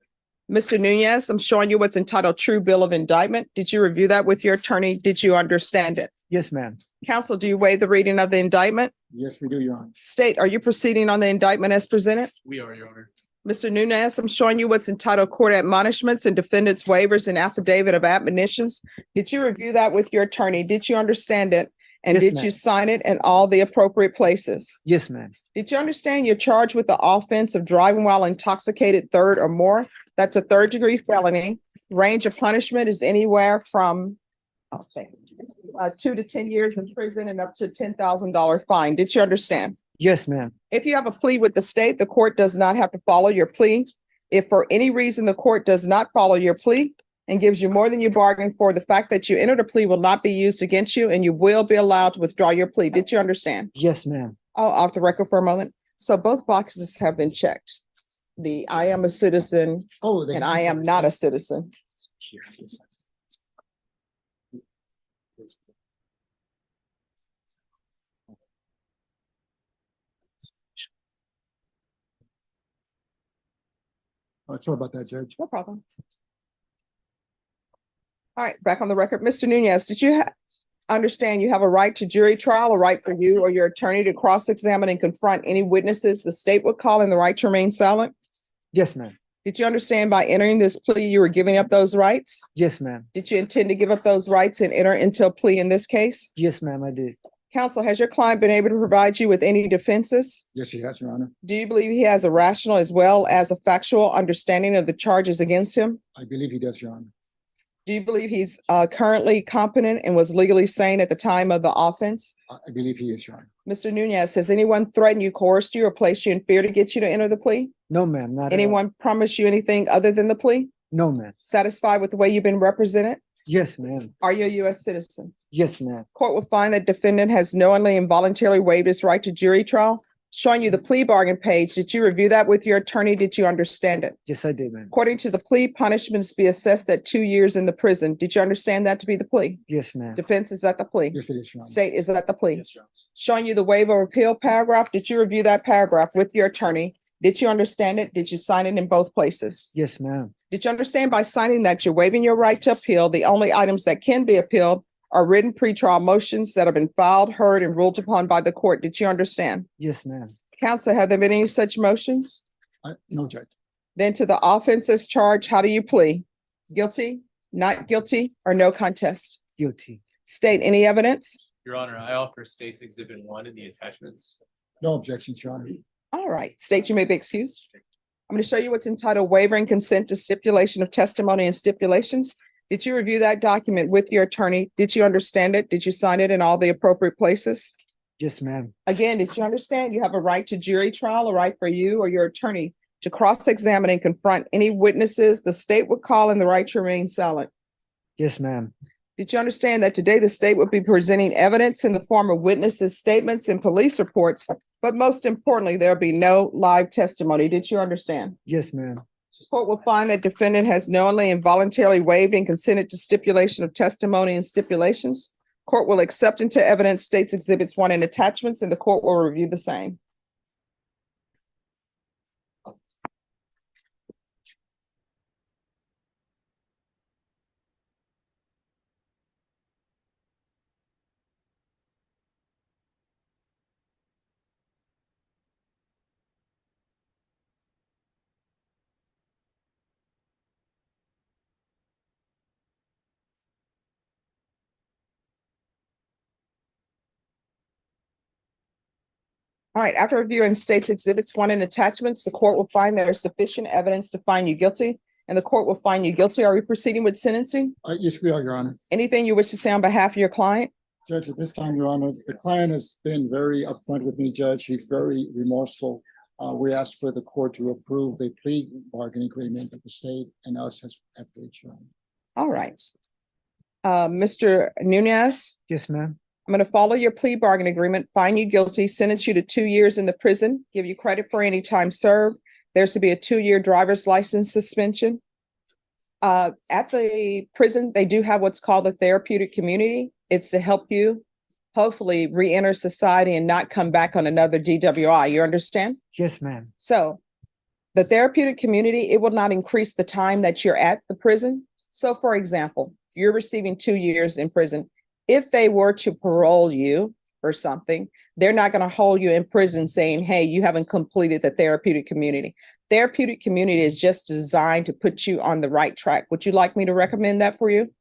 Mr. Nunez, I'm showing you what's entitled True Bill of Indictment. Did you review that with your attorney? Did you understand it? Yes, ma'am. Counsel, do you waive the reading of the indictment? Yes, we do, Your Honor. State, are you proceeding on the indictment as presented? We are, Your Honor. Mr. Nunez, I'm showing you what's entitled Court Admonishments and Defendants Waivers and Affidavit of Admonitions. Did you review that with your attorney? Did you understand it? And Yes, did ma'am. you sign it in all the appropriate places? Yes, ma'am. Did you understand you're charged with the offense of driving while intoxicated third or more? That's a third degree felony. Range of punishment is anywhere from 2 to 10 years in prison and up to $10,000 fine. Did you understand? Yes, ma'am. If you have a plea with the state, the court does not have to follow your plea. If for any reason the court does not follow your plea and gives you more than you bargained for, the fact that you entered a plea will not be used against you and you will be allowed to withdraw your plea. Did you understand? Yes, ma'am. Oh, off the record for a moment. So both boxes have been checked. The I am a citizen and I am not a citizen. Oh, sorry about that, Judge. No problem. All right, back on the record. Mr. Nunez, did you understand you have a right to jury trial, a right for you or your attorney to cross-examine and confront any witnesses the state would call and the right to remain silent? Yes, ma'am. Did you understand by entering this plea, you were giving up those rights? Yes, ma'am. Did you intend to give up those rights and enter into a plea in this case? Yes, ma'am, I did. Counsel, has your client been able to provide you with any defenses? Yes, he has, Your Honor. Do you believe he has a rational as well as a factual understanding of the charges against him? I believe he does, Your Honor. Do you believe he's currently competent and was legally sane at the time of the offense? I believe he is, Your Honor. Mr. Nunez, has anyone threatened you, coerced you, or placed you in fear to get you to enter the plea? No, ma'am, not at all. Anyone promise you anything other than the plea? No, ma'am. Satisfied with the way you've been represented? Yes, ma'am. Are you a U.S. citizen? Yes, ma'am. Court will find that defendant has knowingly and voluntarily waived his right to jury trial. Showing you the plea bargain page. Did you review that with your attorney? Did you understand it? Yes, I did, ma'am. According to the plea, punishment is to be assessed at 2 years in the prison. Did you understand that to be the plea? Yes, ma'am. Defense is at the plea. Yes, it is, Your Honor. State is at the plea. Yes, Your Honor. Showing you the waiver of appeal paragraph. Did you review that paragraph with your attorney? Did you understand it? Did you sign it in both places? Yes, ma'am. Did you understand by signing that you're waiving your right to appeal? The only items that can be appealed are written pretrial motions that have been filed, heard, and ruled upon by the court. Did you understand? Yes, ma'am. Counsel, have there been any such motions? No, Judge. Then to the offenses charged, how do you plea? Guilty, not guilty, or no contest? Guilty. State any evidence? Your Honor, I offer State's Exhibit 1 in the attachments. No objections, Your Honor. All right, state, you may be excused. I'm going to show you what's entitled waiver and consent to stipulation of testimony and stipulations. Did you review that document with your attorney? Did you understand it? Did you sign it in all the appropriate places? Yes, ma'am. Again, did you understand you have a right to jury trial, a right for you or your attorney to cross-examine and confront any witnesses the state would call and the right to remain silent? Yes, ma'am. Did you understand that today the state would be presenting evidence in the form of witnesses' statements and police reports, but most importantly, there'll be no live testimony? Did you understand? Yes, ma'am. Court will find that defendant has knowingly and voluntarily waived and consented to stipulation of testimony and stipulations. Court will accept into evidence states exhibits 1 and attachments, and the court will review the same. All right, after reviewing states exhibits 1 and attachments, the court will find there is sufficient evidence to find you guilty, and the court will find you guilty. Are we proceeding with sentencing? Yes, we are, Your Honor. Anything you wish to say on behalf of your client? Judge, at this time, Your Honor, the client has been very upfront with me, Judge. He's very remorseful. We asked for the court to approve the plea bargaining agreement that the state and us has reached. All right. Mr. Nunez? Yes, ma'am. I'm going to follow your plea bargain agreement, find you guilty, sentence you to 2 years in the prison, give you credit for any time served. There's to be a 2-year driver's license suspension. At the prison, they do have what's called the therapeutic community. It's to help you hopefully re-enter society and not come back on another DWI. You understand? Yes, ma'am. So the therapeutic community, it will not increase the time that you're at the prison. So for example, you're receiving 2 years in prison. If they were to parole you or something, they're not going to hold you in prison saying, hey, you haven't completed the therapeutic community. Therapeutic community is just designed to put you on the right track. Would you like me to recommend that for you?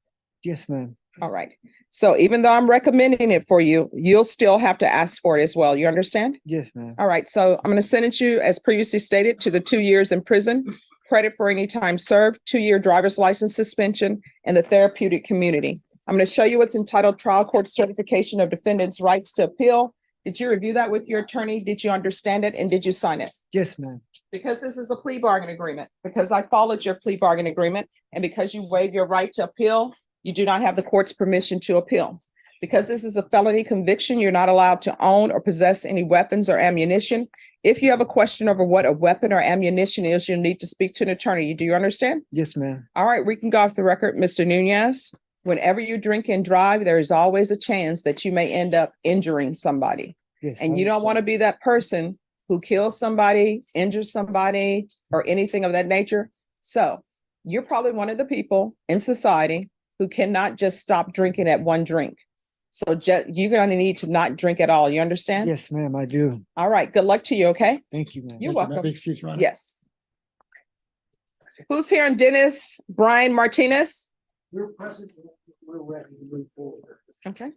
Yes, ma'am. All right. So even though I'm recommending it for you, you'll still have to ask for it as well. You understand? Yes, ma'am. All right. So I'm going to sentence you, as previously stated, to the 2 years in prison, credit for any time served, 2-year driver's license suspension, and the therapeutic community. I'm going to show you what's entitled Trial Court Certification of Defendants' Rights to Appeal. Did you review that with your attorney? Did you understand it? And did you sign it? Yes, ma'am. Because this is a plea bargain agreement, because I followed your plea bargain agreement, and because you waive your right to appeal, you do not have the court's permission to appeal. Because this is a felony conviction, you're not allowed to own or possess any weapons or ammunition. If you have a question over what a weapon or ammunition is, you'll need to speak to an attorney. Do you understand? Yes, ma'am. All right, we can go off the record. Mr. Nunez, whenever you drink and drive, there is always a chance that you may end up injuring somebody. Yes, and you don't want to be that person who kills somebody, injures somebody, or anything of that nature. So you're probably one of the people in society who cannot just stop drinking at one drink. So you're going to need to not drink at all. You understand? Yes, ma'am, I do. All right. Good luck to you. Okay. Thank you, ma'am. You're Thank you, ma'am. welcome. Excuse me, Your Honor. Yes. Who's here on Dennis Brian Martinez? We're present. We're ready to move forward. Okay.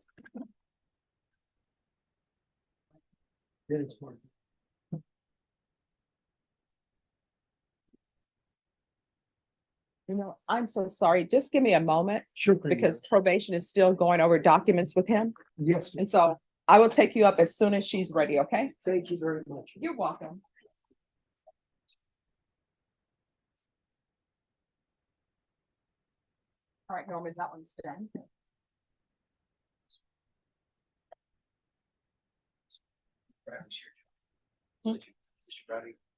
Dennis Martin. You know, I'm so sorry. Just give me a moment. Sure. Because probation is still going over documents with him. Yes. And so I will take you up as soon as she's ready, okay? Thank you very much. You're welcome. All right, Norman, that one's done.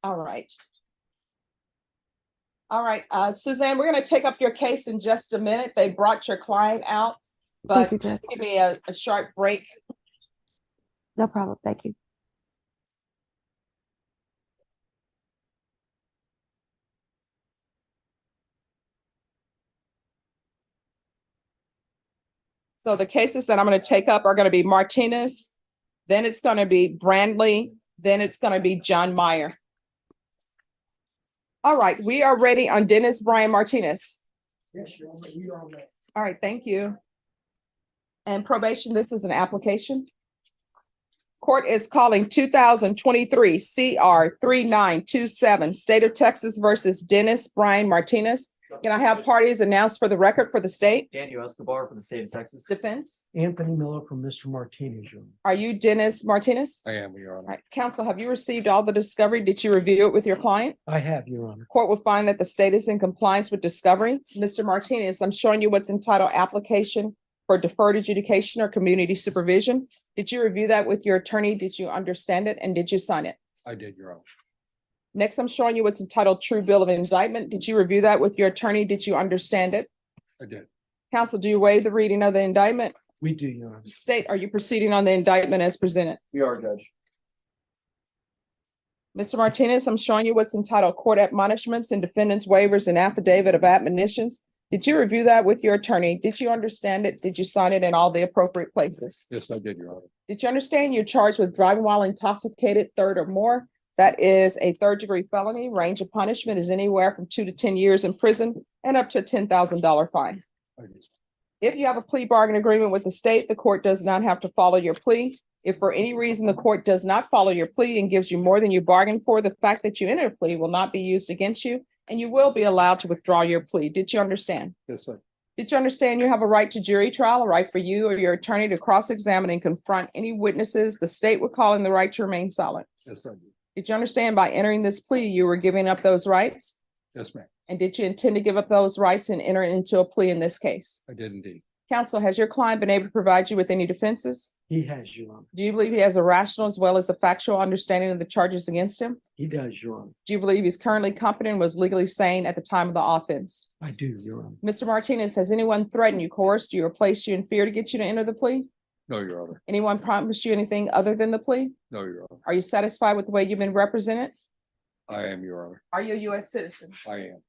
All right. All right, Suzanne, we're going to take up your case in just a minute. They brought your client out, but you, just give me a short break. No problem. Thank you. So the cases that I'm going to take up are going to be Martinez, then it's going to be Brandley, then it's going to be John Meyer. All right, we are ready on Dennis Brian Martinez. Yes, Your Honor, we are ready. All right, thank you. And probation, this is an application. Court is calling 2023 CR 3927, State of Texas versus Dennis Brian Martinez. Can I have parties announced for the record for the state? Daniel Escobar for the state of Texas. Defense? Anthony Miller from Mr. Martinez. Your Honor. Are you Dennis Martinez? I am, Your All Honor. right, counsel, have you received all the discovery? Did you review it with your client? I have, Your Honor. Court will find that the state is in compliance with discovery. Mr. Martinez, I'm showing you what's entitled application for deferred adjudication or community supervision. Did you review that with your attorney? Did you understand it? And did you sign it? I did, Your Honor. Next, I'm showing you what's entitled True Bill of Indictment. Did you review that with your attorney? Did you understand it? I did. Counsel, do you waive the reading of the indictment? We do, Your Honor. State, are you proceeding on the indictment as presented? We are, Judge. Mr. Martinez, I'm showing you what's entitled Court Admonishments and Defendants Waivers and Affidavit of Admonitions. Did you review that with your attorney? Did you understand it? Did you sign it in all the appropriate places? Yes, I did, Your Honor. Did you understand you're charged with driving while intoxicated, third or more? That is a third-degree felony. Range of punishment is anywhere from 2 to 10 years in prison and up to a $10,000 fine. I did. If you have a plea bargain agreement with the state, the court does not have to follow your plea. If for any reason the court does not follow your plea and gives you more than you bargained for, the fact that you entered a plea will not be used against you, and you will be allowed to withdraw your plea. Did you understand? Yes, sir. Did you understand you have a right to jury trial, a right for you or your attorney to cross-examine and confront any witnesses the state would call in the right to remain silent? Yes, I did. Did you understand by entering this plea, you were giving up those rights? Yes, ma'am. And did you intend to give up those rights and enter into a plea in this case? I did indeed. Counsel, has your client been able to provide you with any defenses? He has, Your Honor. Do you believe he has a rational as well as a factual understanding of the charges against him? He does, Your Honor. Do you believe he's currently competent and was legally sane at the time of the offense? I do, Your Honor. Mr. Martinez, has anyone threatened you, coerced you, or placed you in fear to get you to enter the plea? No, Your Honor. Anyone promised you anything other than the plea? No, Your Honor. Are you satisfied with the way you've been represented? I am, Your Honor. Are you a U.S. citizen? I am.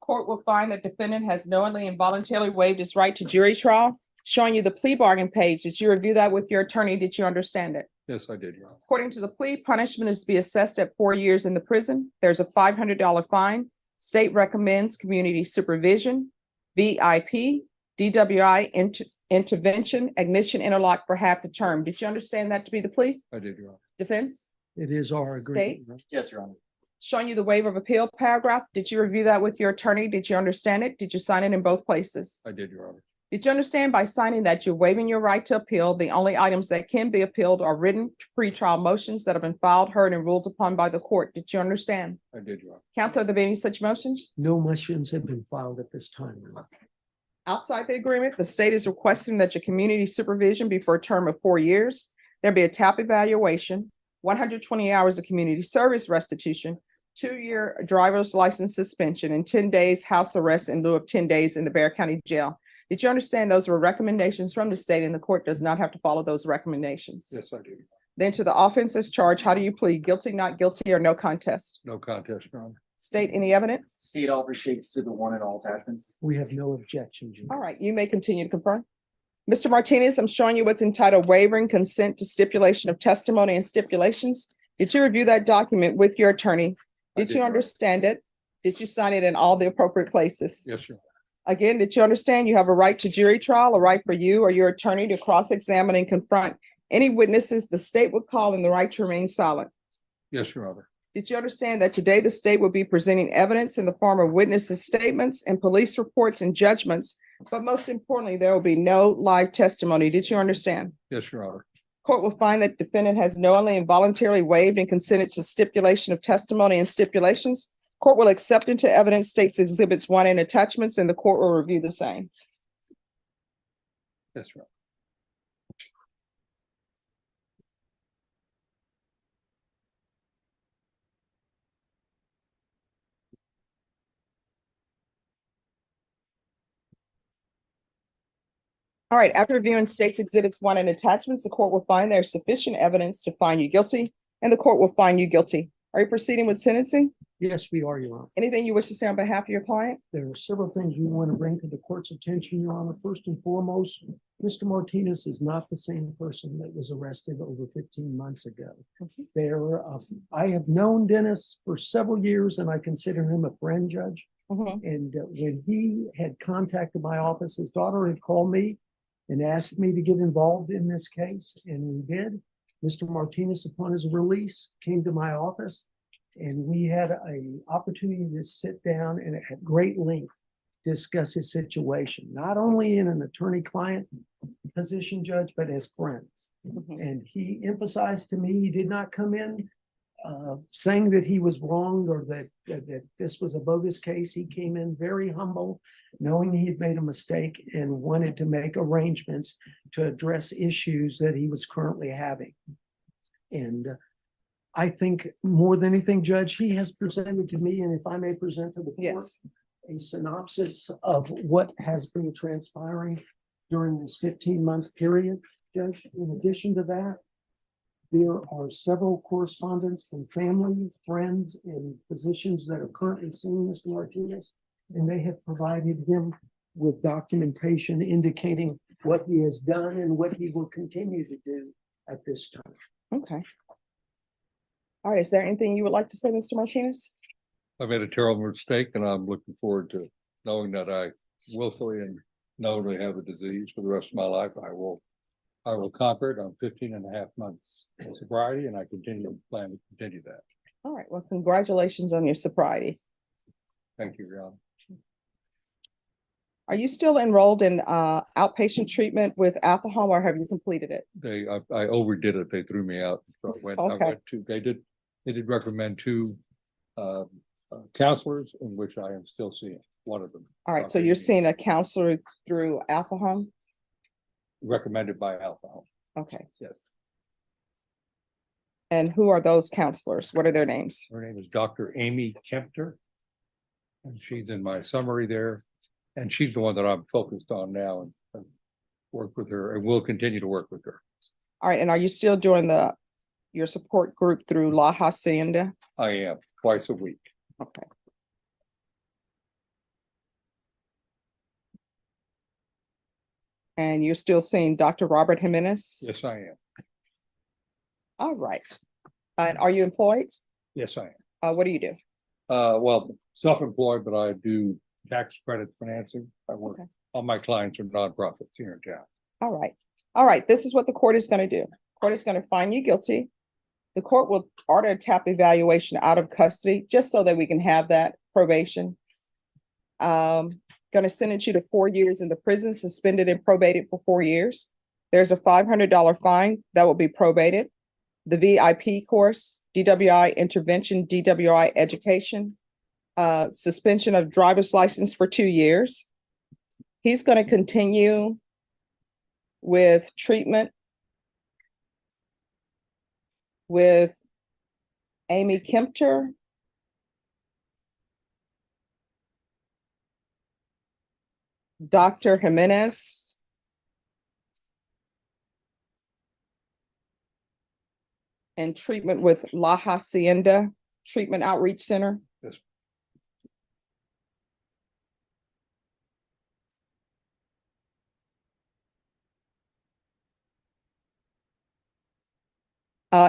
Court will find that defendant has knowingly and voluntarily waived his right to jury trial. Showing you the plea bargain page. Did you review that with your attorney? Did you understand it? Yes, I did, Your Honor. According to the plea, punishment is to be assessed at 4 years in the prison. There's a $500 fine. State recommends community supervision, VIP, DWI intervention, ignition interlock for half the term. Did you understand that to be the plea? I did, Your Honor. Defense? It is our agreement. Yes, Your Honor. Showing you the waiver of appeal paragraph. Did you review that with your attorney? Did you understand it? Did you sign it in both places? I did, Your Honor. Did you understand by signing that you're waiving your right to appeal? The only items that can be appealed are written pretrial motions that have been filed, heard, and ruled upon by the court. Did you understand? I did, Your Honor. Counsel, have there been any such motions? No motions have been filed at this time, Your Honor. Outside the agreement, the state is requesting that your community supervision be for a term of 4 years. There be a TAP evaluation, 120 hours of community service restitution, 2-year driver's license suspension, and 10 days house arrest in lieu of 10 days in the Bexar County Jail. Did you understand those were recommendations from the state and the court does not have to follow those recommendations? Yes, I do. Then to the offenses charged, how do you plead? Guilty, not guilty, or no contest? No contest, Your Honor. State any evidence? State offers shapes to the one and all attachments. We have no objections, Your Honor. All right, you may continue to confirm. Mr. Martinez, I'm showing you what's entitled Wavering Consent to Stipulation of Testimony and Stipulations. Did you review that document with your attorney? Did you understand it? Did you sign it in all the appropriate places? Yes, Your Honor. Again, did you understand you have a right to jury trial, a right for you or your attorney to cross-examine and confront any witnesses the state would call in the right to remain silent? Yes, Your Honor. Did you understand that today the state will be presenting evidence in the form of witnesses' statements and police reports and judgments, but most importantly, there will be no live testimony? Did you understand? Yes, Your Honor. Court will find that defendant has knowingly and voluntarily waived and consented to stipulation of testimony and stipulations. Court will accept into evidence states exhibits 1 and attachments, and the court will review the same. Yes, Your Honor. All right, after reviewing states exhibits 1 and attachments, the court will find there's sufficient evidence to find you guilty, and the court will find you guilty. Are you proceeding with sentencing? Yes, we are, Your Honor. Anything you wish to say on behalf of your client? There are several things we want to bring to the court's attention, Your Honor. First and foremost, Mr. Martinez is not the same person that was arrested over 15 months ago. I have known Dennis for several years, and I consider him a friend, Judge. And when he had contacted my office, his daughter had called me and asked me to get involved in this case, and we did. Mr. Martinez, upon his release, came to my office, and we had an opportunity to sit down and at great length discuss his situation, not only in an attorney-client position, Judge, but as friends. And he emphasized to me he did not come in saying that he was wrong or that this was a bogus case. He came in very humble, knowing he had made a mistake and wanted to make arrangements to address issues that he was currently having. And I think more than anything, Judge, he has presented to me, and if I may present to the court, Yes. a synopsis of what has been transpiring during this 15-month period, Judge. In addition to that, there are several correspondents from family, friends, and physicians that are currently seeing Mr. Martinez, and they have provided him with documentation indicating what he has done and what he will continue to do at this time. Okay. All right, is there anything you would like to say, Mr. Martinez? I made a terrible mistake and I'm looking forward to knowing that I willfully and knowingly have the disease for the rest of my life. I will conquer it. I'm 15 and a half months in sobriety and I plan to continue that. All right, well, congratulations on your sobriety. Thank you, Your Honor. Are you still enrolled in outpatient treatment with alcohol or have you completed it? I overdid it. They threw me out. So Okay. they did recommend two counselors in which I am still seeing one of them. All right, so you're seeing a counselor through alcohol? Recommended by alcohol. Okay. Yes. And who are those counselors? What are their names? Her name is Dr. Amy Kempter. And she's in my summary there. And she's the one that I'm focused on now and work with her and will continue to work with her. All right, and are you still doing your support group through La Hacienda? I am twice a week. Okay. And you're still seeing Dr. Robert Jimenez? Yes, I am. All right. And are you employed? Yes, I am. What do you do? Well, self-employed, but I do tax credit financing. I work, all my clients are nonprofits here in town. All right. All right. This is what the court is going to do. Court is going to find you guilty. The court will order a TAP evaluation out of custody just so that we can have that probation. Going to sentence you to 4 years in the prison, suspended and probated for 4 years. There's a $500 fine that will be probated. The VIP course, DWI intervention, DWI education, suspension of driver's license for 2 years. He's going to continue with treatment with Amy Kempter, Dr. Jimenez, and treatment with La Hacienda Treatment Outreach Center. Yes.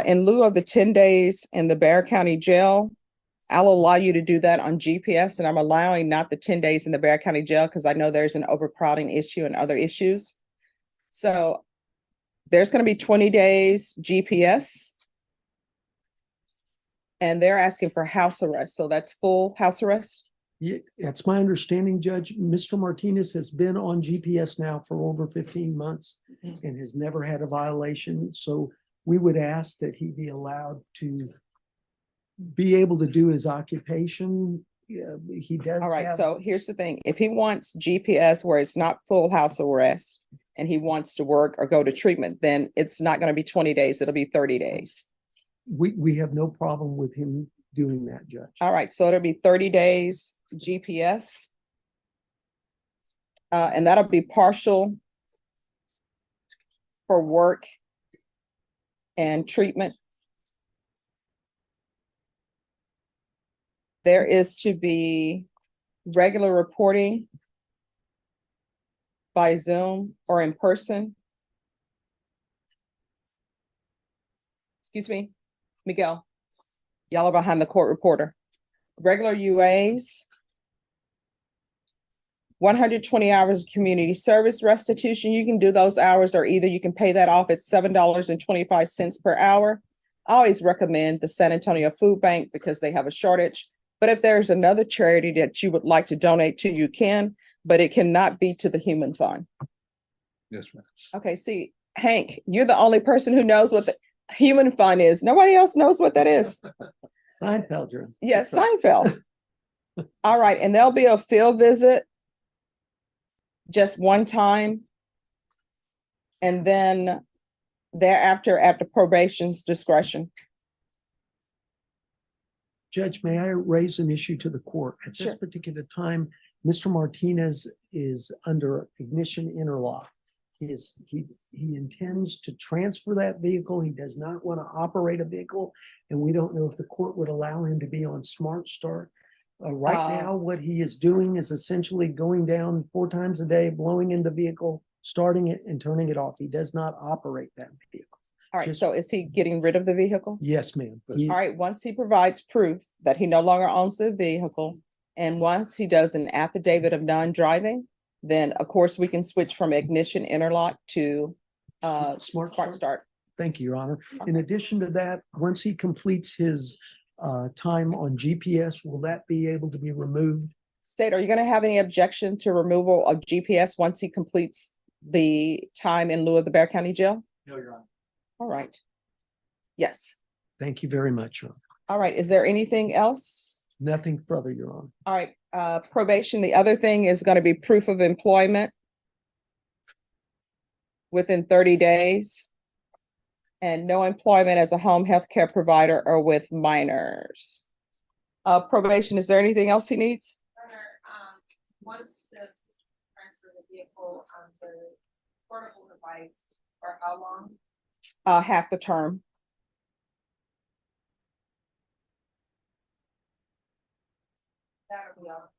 In lieu of the 10 days in the Bexar County Jail, I'll allow you to do that on GPS, and I'm allowing not the 10 days in the Bexar County Jail because I know there's an overcrowding issue and other issues. So there's going to be 20 days GPS, and they're asking for house arrest. So that's full house arrest. Yeah, that's my understanding, Judge. Mr. Martinez has been on GPS now for over 15 months and has never had a violation. So we would ask that he be allowed to be able to do his occupation. Yeah, he does. All right. have- So here's the thing. If he wants GPS where it's not full house arrest and he wants to work or go to treatment, then it's not going to be 20 days. It'll be 30 days. We have no problem with him doing that, Judge. All right. So it'll be 30 days GPS. And that'll be partial for work and treatment. There is to be regular reporting by Zoom or in person. Excuse me, Miguel. Y'all are behind the court reporter. Regular UAs. 120 hours of community service restitution. You can do those hours, or either you can pay that off at $7.25 per hour. I always recommend the San Antonio Food Bank because they have a shortage. But if there's another charity that you would like to donate to, you can, but it cannot be to the Human Fund. Yes, ma'am. Okay, see, Hank, you're the only person who knows what the Human Fund is. Nobody else knows what that is. Seinfeld, Drew. Yes, Seinfeld. All right, and there'll be a field visit just one time. And then thereafter at the probation's discretion. Judge, may I raise an issue to the court? At this Sure. particular time, Mr. Martinez is under ignition interlock. He intends to transfer that vehicle. He does not want to operate a vehicle, and we don't know if the court would allow him to be on Smart Start. Right now, what he is doing is essentially going down 4 times a day, blowing in the vehicle, starting it and turning it off. He does not operate that vehicle. All right, Just- so is he getting rid of the vehicle? Yes, ma'am. All right, once he provides proof that he no longer owns the vehicle, and once he does an affidavit of non-driving, then of course we can switch from ignition interlock to Smart Smart Start. Thank you, Your Honor. In addition to that, once he completes his time on GPS, will that be able to be removed? State, are you gonna have any objection to removal of GPS once he completes the time in lieu of the Bear County Jail? No, Your Honor. All right. Yes. Thank you very much, Your Honor. All right. Is there anything else? Nothing further, Your Honor. All right, probation. The other thing is going to be proof of employment within 30 days. And no employment as a home health care provider or with minors. Probation, is there anything else he needs? Once the transfer the vehicle, the portable device, for how long? Half the term. That'll be all.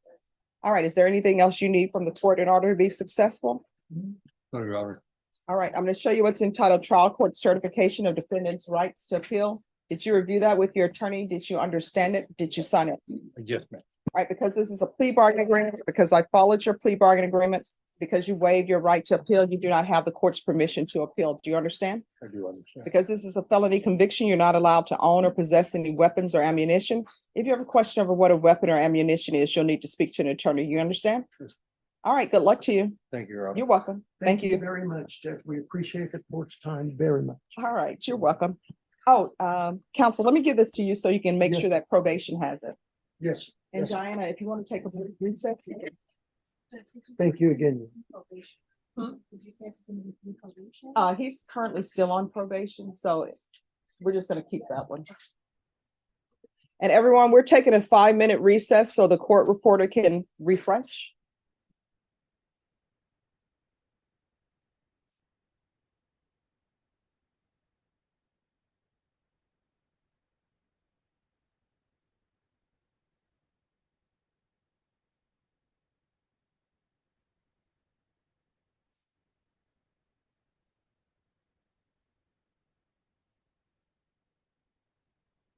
All right, is there anything else you need from the court in order to be successful? No, Your Honor. All right, I'm going to show you what's entitled Trial Court Certification of Defendants' Rights to Appeal. Did you review that with your attorney? Did you understand it? Did you sign it? Yes, ma'am. All right, because this is a plea bargaining agreement, because I followed your plea bargaining agreement, because you waived your right to appeal, you do not have the court's permission to appeal. Do you understand? I do understand. Because this is a felony conviction, you're not allowed to own or possess any weapons or ammunition. If you have a question over what a weapon or ammunition is, you'll need to speak to an attorney. You understand? Yes. All right, good luck to you. Thank you, Your Honor. You're welcome. Thank you. Very much, Judge. We appreciate the court's time very much. All right, you're welcome. Oh, counsel, let me give this to you so you can make Yeah. sure that probation has it. Yes. And Yes. Diana, if you want to take a brief recess. Thank you again. He's currently still on probation, so we're just gonna keep that one. And everyone, we're taking a 5-minute recess so the court reporter can refresh.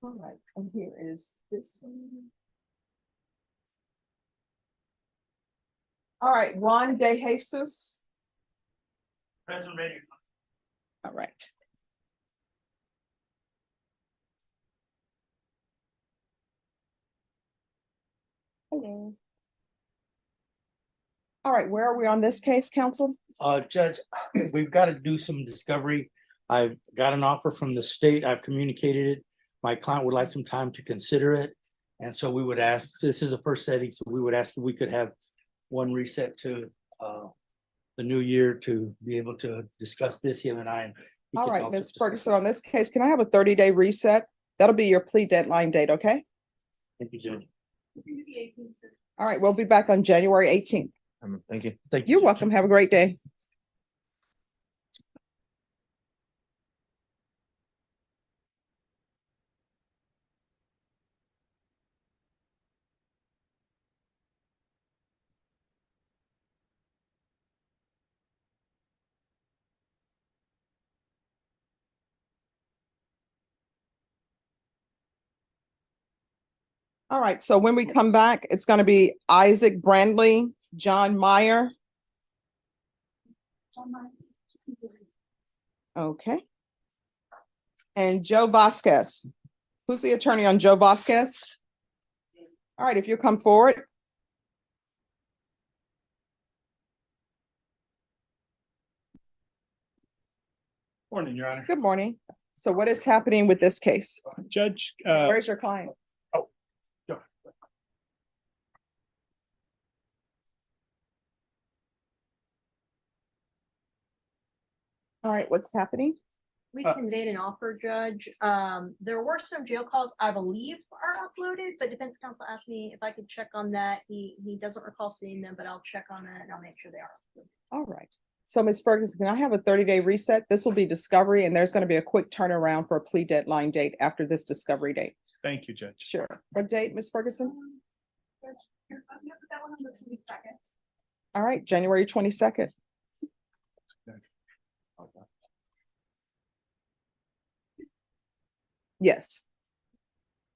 All right, and here is this one. All right, Juan De Jesus. Present ready. All right. Hello. All right, where are we on this case, counsel? Judge, we've got to do some discovery. I've got an offer from the state. I've communicated it. My client would like some time to consider it. And so we would ask, this is a first setting, so we would ask if we could have one reset to the new year to be able to discuss this, him and I. And we All could right, also Ms. discuss- Ferguson, on this case, can I have a 30-day reset? That'll be your plea deadline date, okay? Thank you, Judge. All right, we'll be back on January 18th. Thank you. Thank you. You're welcome. Have a great day. All right, so when we come back, it's going to be Isaac Brandley, John Meyer. Okay. And Joe Vasquez. Who's the attorney on Joe Vasquez? All right, if you come forward. Morning, Your Honor. Good morning. So what is happening with this case? Judge, Where's your client? All right, what's happening? We conveyed an offer, Judge. There were some jail calls I believe are uploaded, but defense counsel asked me if I could check on that. He doesn't recall seeing them, but I'll check on that and I'll make sure they are. All right. So Ms. Ferguson, can I have a 30-day reset? This will be discovery and there's going to be a quick turnaround for a plea deadline date after this discovery date. Thank you, Judge. Sure. What date, Ms. Ferguson? Judge, you're gonna put that one on the 22nd. All right, January 22nd. Yes,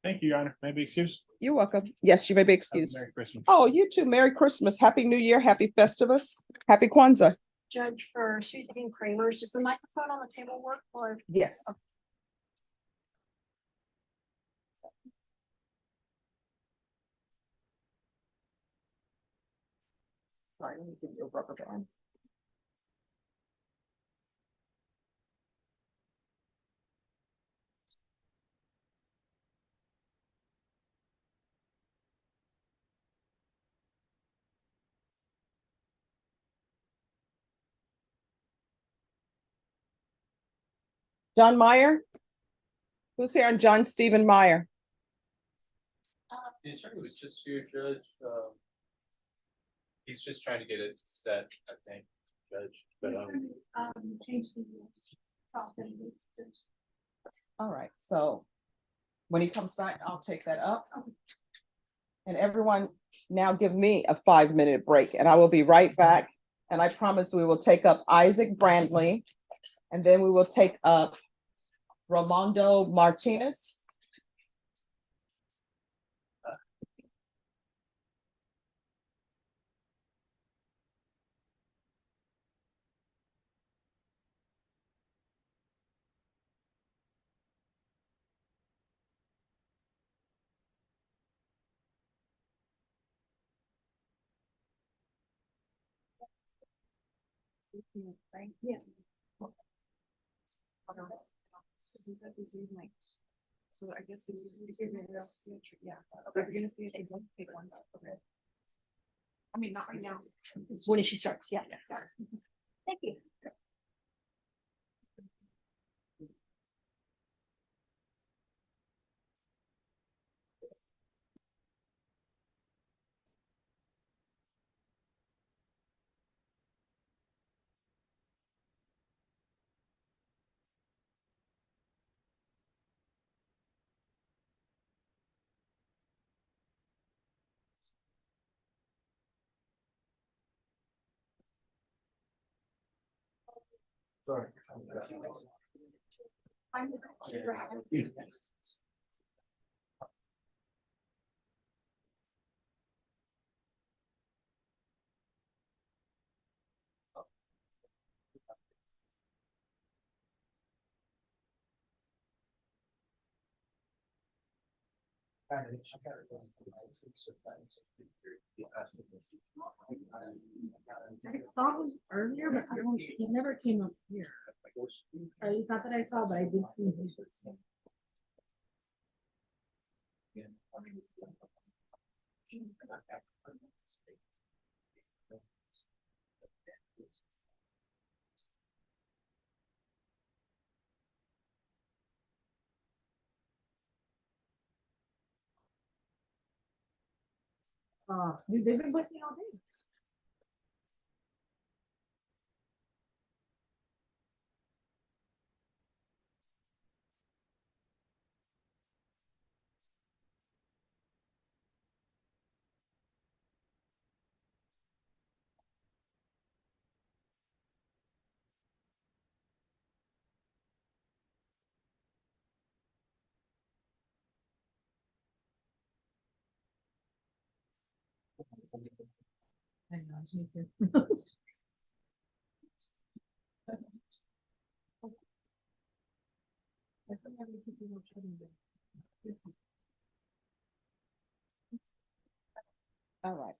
Thank you, Your Honor. May I be excused? you're welcome. Yes, you may be excused. Merry Christmas. Oh, you too. Merry Christmas. Happy New Year. Happy Festivus. Happy Kwanzaa. Judge, for Susan Kramer's, does the microphone on the table work or? Yes. Sorry, let me give you a rubber band. John Meyer? Who's here on John Stephen Meyer? The attorney was just here, Judge. He's just trying to get it set, I think, Judge, but, Change the. All right, so when he comes back, I'll take that up. And everyone now give me a 5-minute break and I will be right back. And I promise we will take up Isaac Brandley and then we will take up Ramondo Martinez. Right? Yeah. So I guess yeah. So you're gonna see take one. Okay. I mean, not right now. When she starts, yeah. Thank you. Sorry. I saw him earlier, but he never came up here. At least not that I saw, but I did see him. They've been listening all day. All right.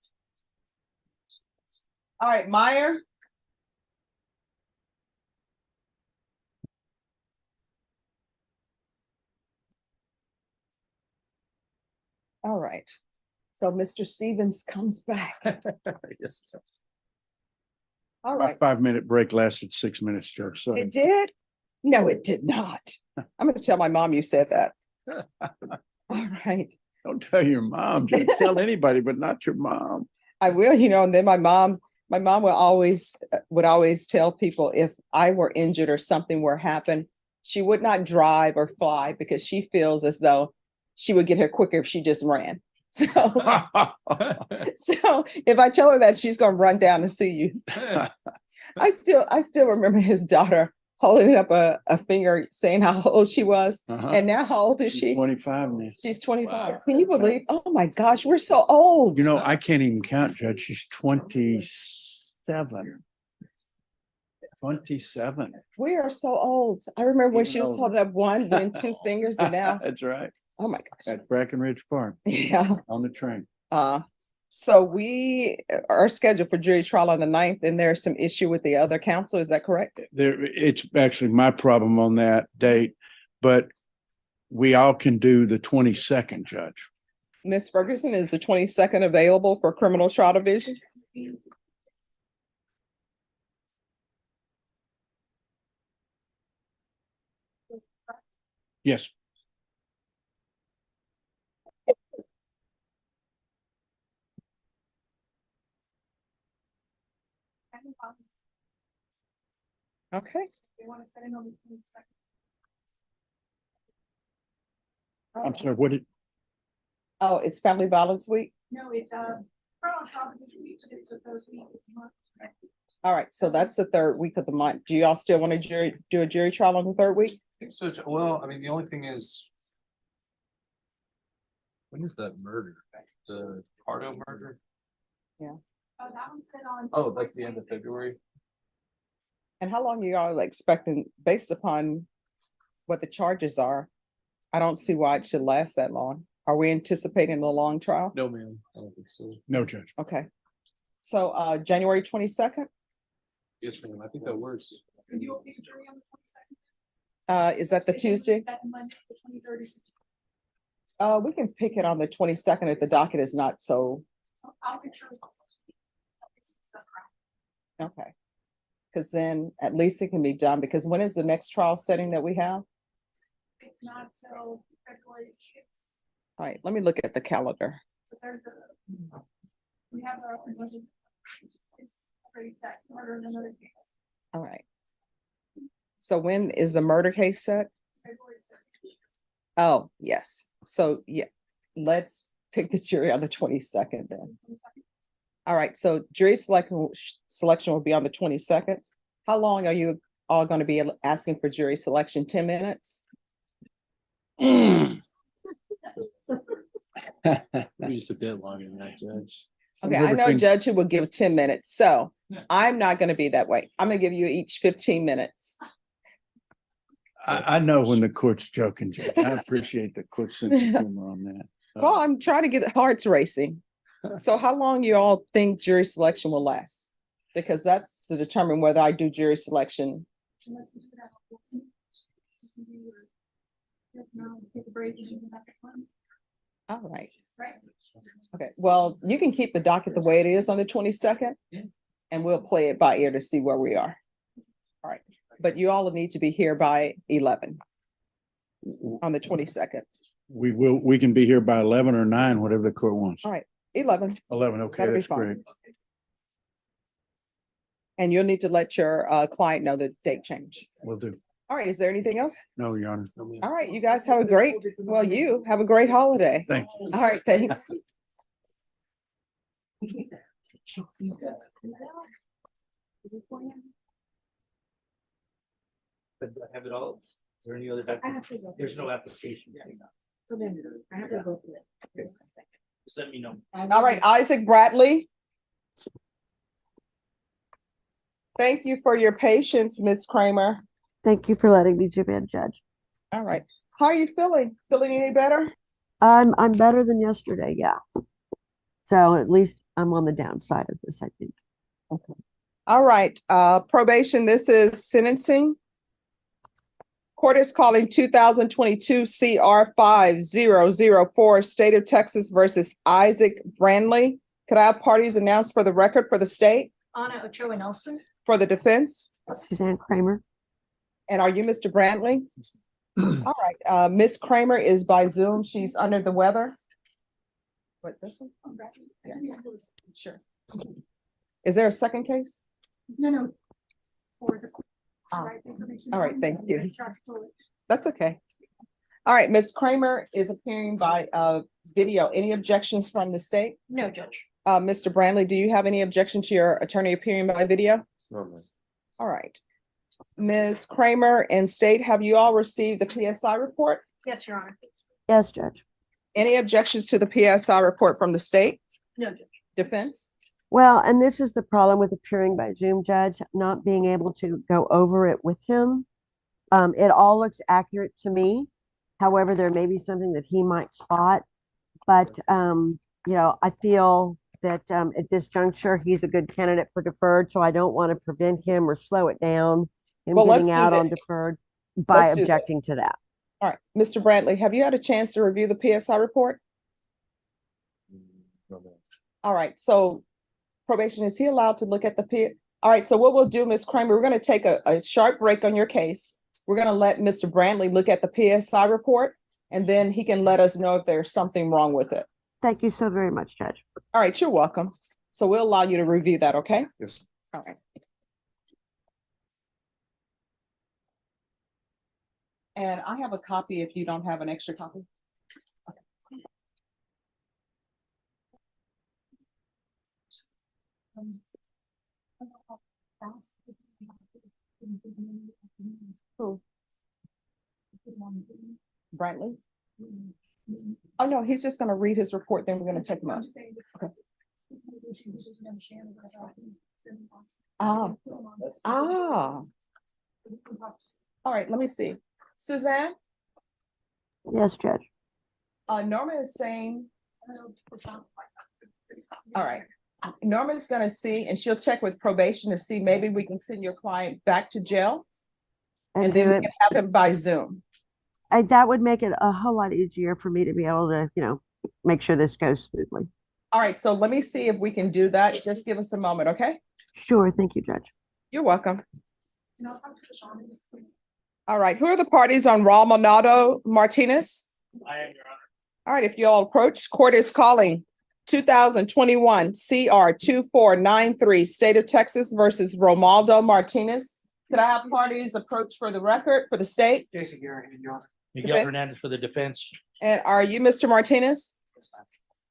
All right, Meyer. All right. So Mr. Stevens comes back. Yes. All My right. 5-minute break lasted 6 minutes, Judge. So It did? No, it did not. I'm gonna tell my mom you said that. All right. Don't tell your mom. Just tell anybody, but not your mom. I will, and then my mom would always tell people if I were injured or something were happen, she would not drive or fly because she feels as though she would get here quicker if she just ran. So, so if I tell her that, she's gonna run down and see you. I still remember his daughter holding up a finger saying how old she was. And now how old is she? 25 now. She's 25. Can you believe? Oh my gosh, we're so old. I can't even count, Judge. She's 27. 27. We are so old. I remember when Even she was older. holding up one, then two fingers, and now. That's right. Oh my gosh. At Brackenridge Park. Yeah. On the train. So we are scheduled for jury trial on the 9th, and there's some issue with the other counsel. Is that correct? It's actually my problem on that date, but we all can do the 22nd, Judge. Ms. Ferguson, is the 22nd available for criminal trial division? Yes. Okay. They want to set it on the 22nd. I'm sorry, what did? Oh, it's Family Violence Week? No, it's criminal trial division week, but it's the third week of the month. All right, so that's the third week of the month. Do y'all still want to do a jury trial on the third week? I think so. Well, I mean, the only thing is. When is that murder? The Pardo murder? Yeah. Oh, that one's set on. Oh, that's the end of February. And how long are y'all expecting, based upon what the charges are? I don't see why it should last that long. Are we anticipating a long trial? No, ma'am. I don't think so. No, Judge. Okay. So January 22nd? Yes, ma'am. I think that works. And you'll be the jury on the 22nd. Is that the Tuesday? That's Monday, the 23rd. We can pick it on the 22nd if the docket is not so, I'll make sure. okay. Because then at least it can be done, because when is the next trial setting that we have? It's not till February 6th. All right, let me look at the calendar. So there's we have our open budget. It's already set, murder and another case. All right. So when is the murder case set? February 6th. Oh, yes. So yeah, let's pick the jury on the 22nd then. All right, so jury selection will be on the 22nd. How long are you all going to be asking for jury selection? 10 minutes? Maybe just a bit longer than that, Judge. Okay, I know a judge who will give 10 minutes, so I'm not going to be that way. I'm going to give you each 15 minutes. I know when the court's joking, Judge. I appreciate the court's sense of humor on that. Well, I'm trying to get the hearts racing. So how long you all think jury selection will last? Because that's to determine whether I do jury selection. All right. Okay, well, you can keep the docket the way it is on the 22nd, and we'll play it by ear to see where we are. All right, but you all need to be here by 11 on the 22nd. We can be here by 11 or 9, whatever the court wants. All right, 11. 11, okay, That'll be that's fine. great. And you'll need to let your client know the date change. Will do. All right, is there anything else? No, Your Honor. All right, you guys have a great, well, you have a great holiday. Thank you. All right, thanks. But do I have it all? Is there any other? There's no application. Just let me know. All right, Isaac Bradley. Thank you for your patience, Ms. Kramer. Thank you for letting me jump in, Judge. All right. How are you feeling? Feeling any better? I'm better than yesterday, yeah. So at least I'm on the downside of this, I think. Okay. All right. Probation, this is sentencing. Court is calling 2022 CR 5004, State of Texas versus Isaac Brandley. Could I have parties announced for the record for the state? Anna Ochoa Nelson. For the defense? Suzanne Kramer. And are you Mr. Brantley? All right, Ms. Kramer is by Zoom. She's under the weather. What, this one? Yeah. Sure. Is there a second case? No. For the. Ah, right information. all right, thank you. That's okay. All right, Ms. Kramer is appearing by video. Any objections from the state? No, Judge. Mr. Brantley, do you have any objection to your attorney appearing by video? No, All right. Ms. Kramer and state, have you all received the PSI report? Yes, Your Honor. Yes, Judge. Any objections to the PSI report from the state? No, Judge. Defense? Well, and this is the problem with appearing by Zoom, Judge, not being able to go over it with him. It all looks accurate to me. However, there may be something that he might spot. But, you know, I feel that at this juncture, he's a good candidate for deferred, so I don't want to prevent him or slow it down him Well, let's getting do out that. on deferred by Let's do this. objecting to that. All right, Mr. Brantley, have you had a chance to review the PSI report? All right, so probation, is he allowed to look at the All right, so what we'll do, Ms. Kramer, we're going to take a sharp break on your case. We're going to let Mr. Brantley look at the PSI report, and then he can let us know if there's something wrong with it. Thank you so very much, Judge. All right, you're welcome. So we'll allow you to review that, okay? Yes. All right. And I have a copy if you don't have an extra copy. Who? Brantley? Oh, no, he's just gonna read his report, then we're gonna check him out. Okay. Ah. All right, let me see. Suzanne, Yes, Judge. Norma is saying. All right, Norma's gonna see, and she'll check with probation to see, maybe we can send your client back to jail. And then do we it- can have him by Zoom. that would make it a whole lot easier for me to be able to, you know, make sure this goes smoothly. All right, so let me see if we can do that. Just give us a moment, okay? Sure. Thank you, Judge. You're welcome. All right, who are the parties on Raul Monado Martinez? I am, Your Honor. All right, if you all approach, court is calling 2021 CR 2493, State of Texas versus Romaldo Martinez. Could I have parties approach for the record for the state? Jason Garrett, Your Honor. Miguel Defense? Hernandez for the defense. And are you Mr. Martinez?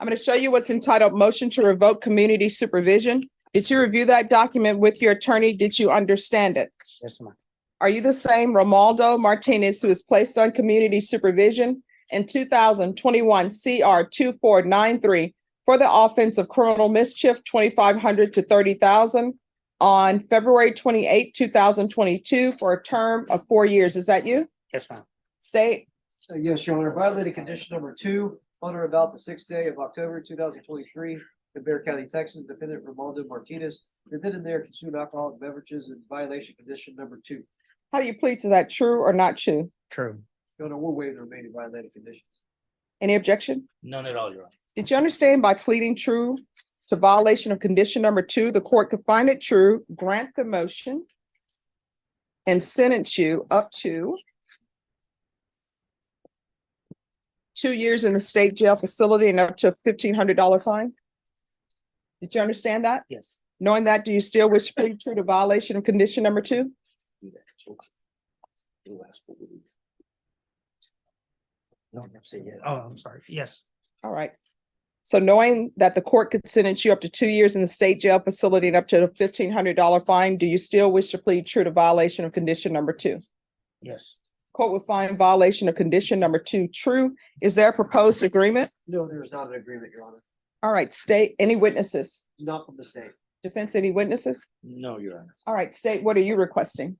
I'm going to show you what's entitled Motion to Revoke Community Supervision. Did you review that document with your attorney? Did you understand it? Yes, ma'am. Are you the same Romaldo Martinez who was placed on community supervision in 2021 CR 2493 for the offense of criminal mischief, 2,500 to 30,000 on February 28, 2022 for a term of 4 years? Is that you? Yes, ma'am. State? Yes, Your Honor. Violated condition number 2 on or about the 6th day of October 2023 in Bexar County, Texas. Defendant Romaldo Martinez defendant there consumed alcoholic beverages in violation condition number 2. How do you plead to that? True or not true? True. Your Honor, we'll waive the remaining violated conditions. Any objection? None at all, Your Honor. Did you understand by pleading true to violation of condition number 2, the court could find it true, grant the motion, and sentence you up to 2 years in the state jail facility and up to a $1,500 fine? Did you understand that? Yes. Knowing that, do you still wish to plead true to violation of condition number 2? No, I'm saying yet. Oh, I'm sorry. Yes. All right. So knowing that the court could sentence you up to 2 years in the state jail facility and up to a $1,500 fine, do you still wish to plead true to violation of condition number 2? Yes. Court will find violation of condition number 2 true. Is there a proposed agreement? No, there is not an agreement, Your Honor. All right, state, any witnesses? Not from the state. Defense, any witnesses? No, Your Honor. All right, state, what are you requesting?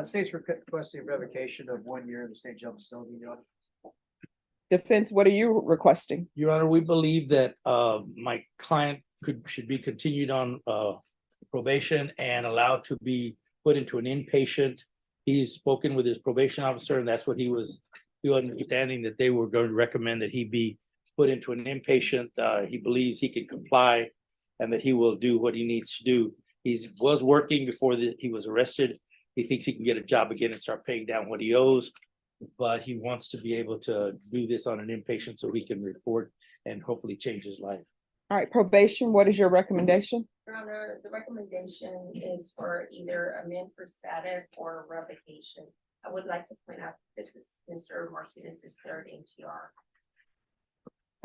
State's requesting revocation of 1 year in the state jail facility, Your Honor. Defense, what are you requesting? Your Honor, we believe that my client should be continued on probation and allowed to be put into an inpatient. He's spoken with his probation officer, and that's what he was understanding, that they were going to recommend that he be put into an inpatient. He believes he can comply and that he will do what he needs to do. He was working before he was arrested. He thinks he can get a job again and start paying down what he owes. But he wants to be able to do this on an inpatient so he can report and hopefully change his life. All right, probation, what is your recommendation? Your Honor, the recommendation is for either amend for status or revocation. I would like to point out, this is Mr. Martinez's third NTR.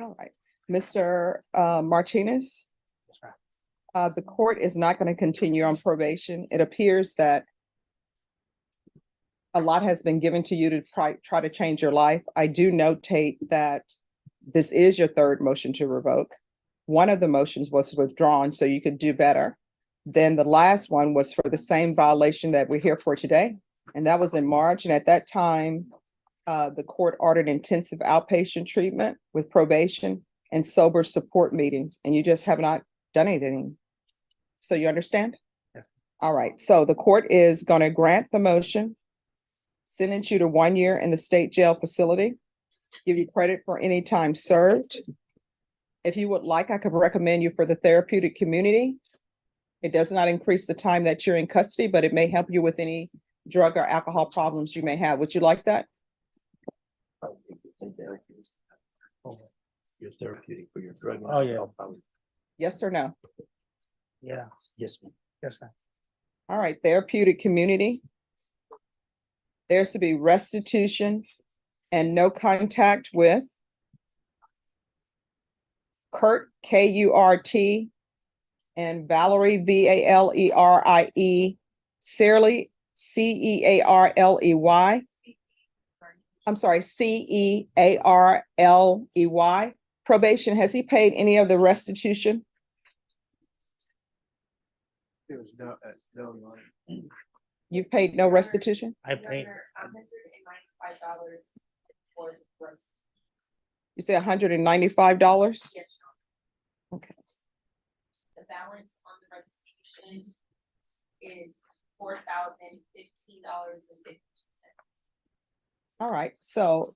All right, Mr. Martinez. The court is not going to continue on probation. It appears that a lot has been given to you to try to change your life. I do notate that this is your third motion to revoke. One of the motions was withdrawn so you could do better. Then the last one was for the same violation that we're here for today. And that was in March. And at that time, the court ordered intensive outpatient treatment with probation and sober support meetings. And you just have not done anything. So you understand? Yeah. All right. So the court is going to grant the motion, sentence you to 1 year in the state jail facility, give you credit for any time served. If you would like, I could recommend you for the therapeutic community. It does not increase the time that you're in custody, but it may help you with any drug or alcohol problems you may have. Would you like that? You're therapeutic for your drug. Oh, yeah. Yes or no? Yeah, yes, ma'am. Yes, ma'am. All right, therapeutic community. There's to be restitution and no contact with Kurt, K-U-R-T, and Valerie, V-A-L-E-R-I-E, Searley, C-E-A-R-L-E-Y. I'm sorry, C-E-A-R-L-E-Y. Probation, has he paid any of the restitution? There was no, no. You've paid no restitution? I paid. $195 for the rest. You say $195? Yes, Okay. the balance on the restitution is $4,015.52. All right, so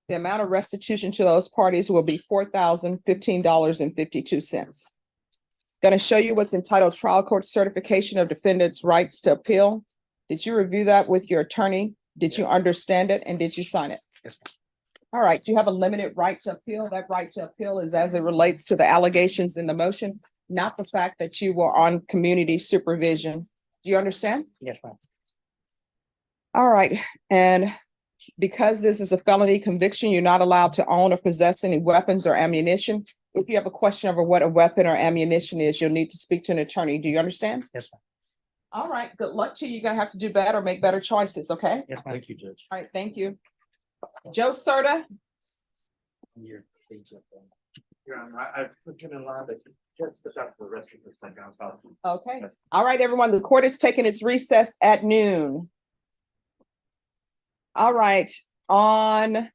the amount of restitution to those parties will be $4,015.52. Going to show you what's entitled Trial Court Certification of Defendants' Rights to Appeal. Did you review that with your attorney? Did you understand it and did you sign it? Yes. All right, do you have a limited right to appeal? That right to appeal is as it relates to the allegations in the motion, not the fact that you were on community supervision. Do you understand? Yes, ma'am. All right, and because this is a felony conviction, you're not allowed to own or possess any weapons or ammunition. If you have a question over what a weapon or ammunition is, you'll need to speak to an attorney. Do you understand? Yes, ma'am. All right, good luck to you. You're gonna have to do better, make better choices, okay? Yes, ma'am. Thank you, Judge. All right, thank you. Joe Serta, Your Honor, I've put in line, but just put that for the rest of the second. okay. All right, everyone, the court is taking its recess at noon. All right, on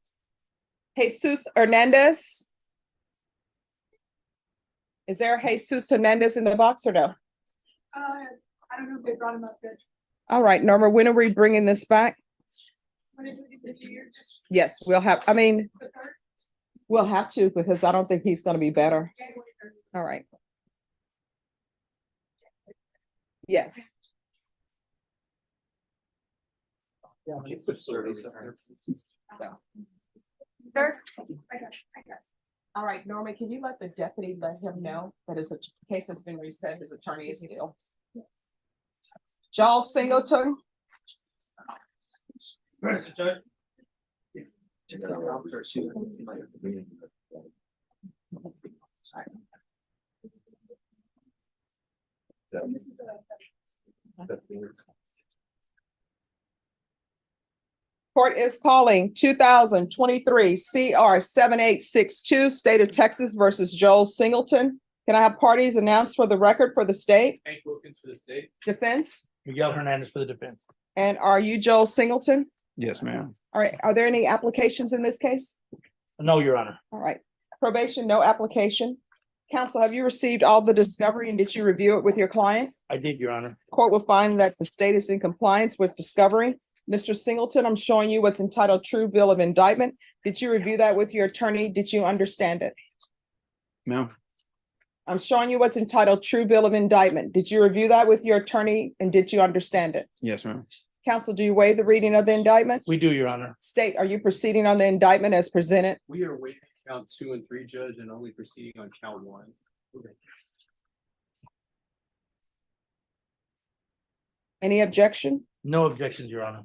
Jesus Hernandez. Is there a Jesus Hernandez in the box or no? I don't know if they brought him up yet. All right, Norma, when are we bringing this back? What did we do here? Just Yes, we'll have, I mean, the third? we'll have to because I don't think he's gonna be better. January 3rd. All right. Yes. Third? I guess. All right, Norma, can you let the deputy let him know that his case has been reset, his attorney is ill? Joel Singleton? Where's the judge? This is Court is calling 2023 CR 7862, State of Texas versus Joel Singleton. Can I have parties announced for the record for the state? Hank Wilkins for the state. Defense? Miguel Hernandez for the defense. And are you Joel Singleton? Yes, ma'am. All right, are there any applications in this case? No, Your Honor. All right, probation, no application. Counsel, have you received all the discovery and did you review it with your client? I did, Your Honor. Court will find that the state is in compliance with discovery. Mr. Singleton, I'm showing you what's entitled True Bill of Indictment. Did you review that with your attorney? Did you understand it? Ma'am, I'm showing you what's entitled True Bill of Indictment. Did you review that with your attorney and did you understand it? yes, ma'am. Counsel, do you waive the reading of the indictment? We do, Your Honor. State, are you proceeding on the indictment as presented? We are waiving count 2 and 3, Judge, and only proceeding on count 1. Any objection? No objections, Your Honor.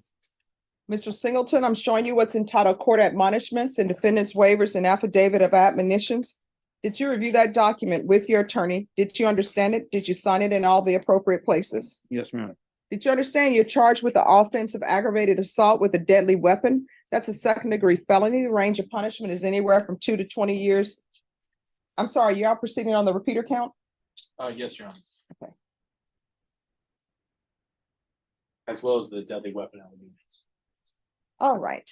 Mr. Singleton, I'm showing you what's entitled Court Admonishments and Defendants Waivers and Affidavit of Admonitions. Did you review that document with your attorney? Did you understand it? Did you sign it in all the appropriate places? Yes, ma'am. Did you understand you're charged with the offense of aggravated assault with a deadly weapon? That's a second-degree felony. The range of punishment is anywhere from 2 to 20 years. I'm sorry, you are proceeding on the repeater count? Yes, Your Honor. Okay. As well as the deadly weapon allegations. All right.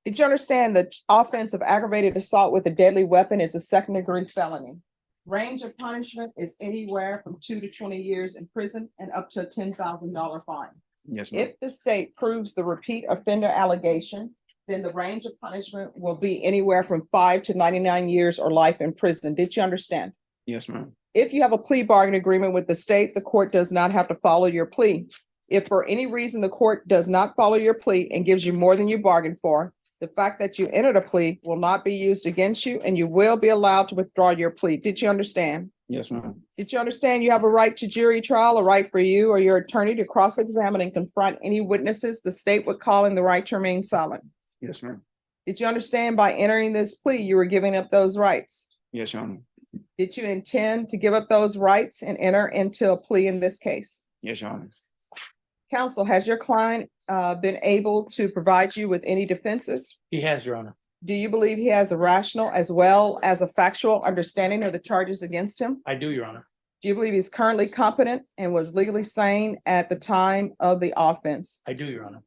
Did you understand the offense of aggravated assault with a deadly weapon is a second-degree felony? Range of punishment is anywhere from 2 to 20 years in prison and up to a $10,000 fine. Yes, ma'am. If the state proves the repeat offender allegation, then the range of punishment will be anywhere from 5 to 99 years or life in prison. Did you understand? Yes, ma'am. If you have a plea bargain agreement with the state, the court does not have to follow your plea. If for any reason the court does not follow your plea and gives you more than you bargained for, the fact that you entered a plea will not be used against you and you will be allowed to withdraw your plea. Did you understand? Yes, ma'am. Did you understand you have a right to jury trial, a right for you or your attorney to cross-examine and confront any witnesses the state would call in the right to remain silent? Yes, ma'am. Did you understand by entering this plea, you were giving up those rights? Yes, Your Honor. Did you intend to give up those rights and enter into a plea in this case? Yes, Your Honor. Counsel, has your client been able to provide you with any defenses? He has, Your Honor. Do you believe he has a rational as well as a factual understanding of the charges against him? I do, Your Honor. Do you believe he's currently competent and was legally sane at the time of the offense? I do, Your Honor.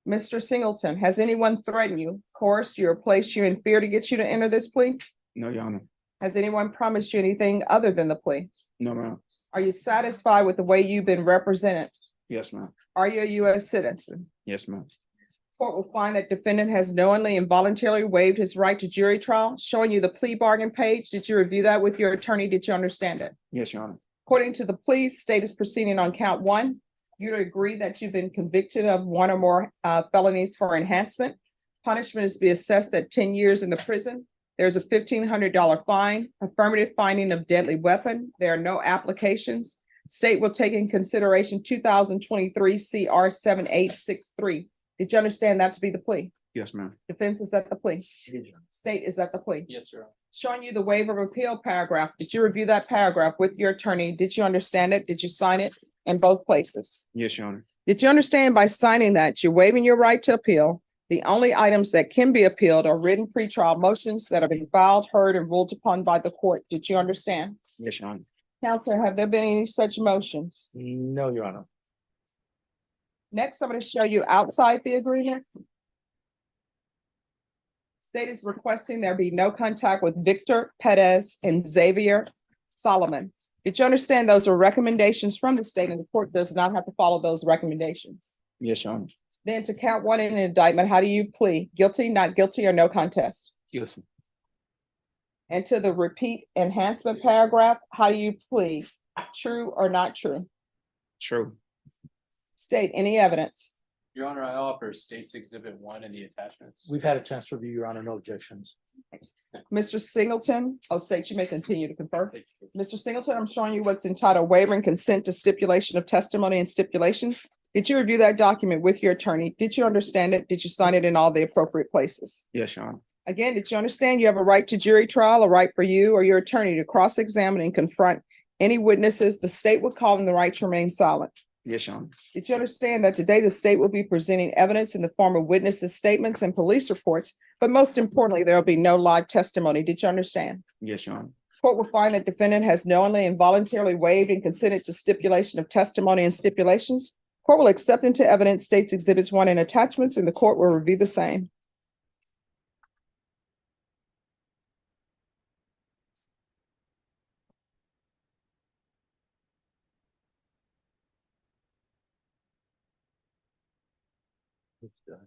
Mr. Singleton, has anyone threatened you, coerced you, or placed you in fear to get you to enter this plea? No, Your Honor. Has anyone promised you anything other than the plea? No, ma'am. Are you satisfied with the way you've been represented? Yes, ma'am. Are you a U.S. citizen? Yes, ma'am. Court will find that defendant has knowingly and voluntarily waived his right to jury trial, showing you the plea bargain page. Did you review that with your attorney? Did you understand it? Yes, Your Honor. According to the plea, state is proceeding on count 1. You agree that you've been convicted of 1 or more felonies for enhancement. Punishment is to be assessed at 10 years in the prison. There's a $1,500 fine, affirmative finding of deadly weapon. There are no applications. State will take in consideration 2023 CR 7863. Did you understand that to be the plea? Yes, ma'am. Defense is at the plea. State is at the plea. Yes, sir. Showing you the waiver of appeal paragraph. Did you review that paragraph with your attorney? Did you understand it? Did you sign it in both places? Yes, Your Honor. Did you understand by signing that you're waiving your right to appeal? The only items that can be appealed are written pretrial motions that have been filed, heard, and ruled upon by the court. Did you understand? Yes, Your Honor. Counselor, have there been any such motions? No, Your Honor. Next, I'm going to show you outside the agreement. State is requesting there be no contact with Victor Perez and Xavier Solomon. Did you understand those are recommendations from the state and the court does not have to follow those recommendations? Yes, Your Honor. Then to count 1 in an indictment, how do you plea? Guilty, not guilty, or no contest? Yes. And to the repeat enhancement paragraph, how do you plea? True or not true? True. State any evidence. Your Honor, I offer State's Exhibit 1 and the attachments. We've had a chance to review, Your Honor. No objections. Mr. Singleton, state you may continue to confer. Mr. Singleton, I'm showing you what's entitled waiver and consent to stipulation of testimony and stipulations. Did you review that document with your attorney? Did you understand it? Did you sign it in all the appropriate places? Yes, Your Honor. Again, did you understand you have a right to jury trial, a right for you or your attorney to cross-examine and confront any witnesses the state would call them the right to remain silent? Yes, Your Honor. Did you understand that today the state will be presenting evidence in the form of witnesses' statements and police reports, but most importantly, there will be no live testimony? Did you understand? Yes, Your Honor. Court will find that defendant has knowingly and voluntarily waived and consented to stipulation of testimony and stipulations. Court will accept into evidence states exhibits 1 and attachments, and the court will review the same. It's done.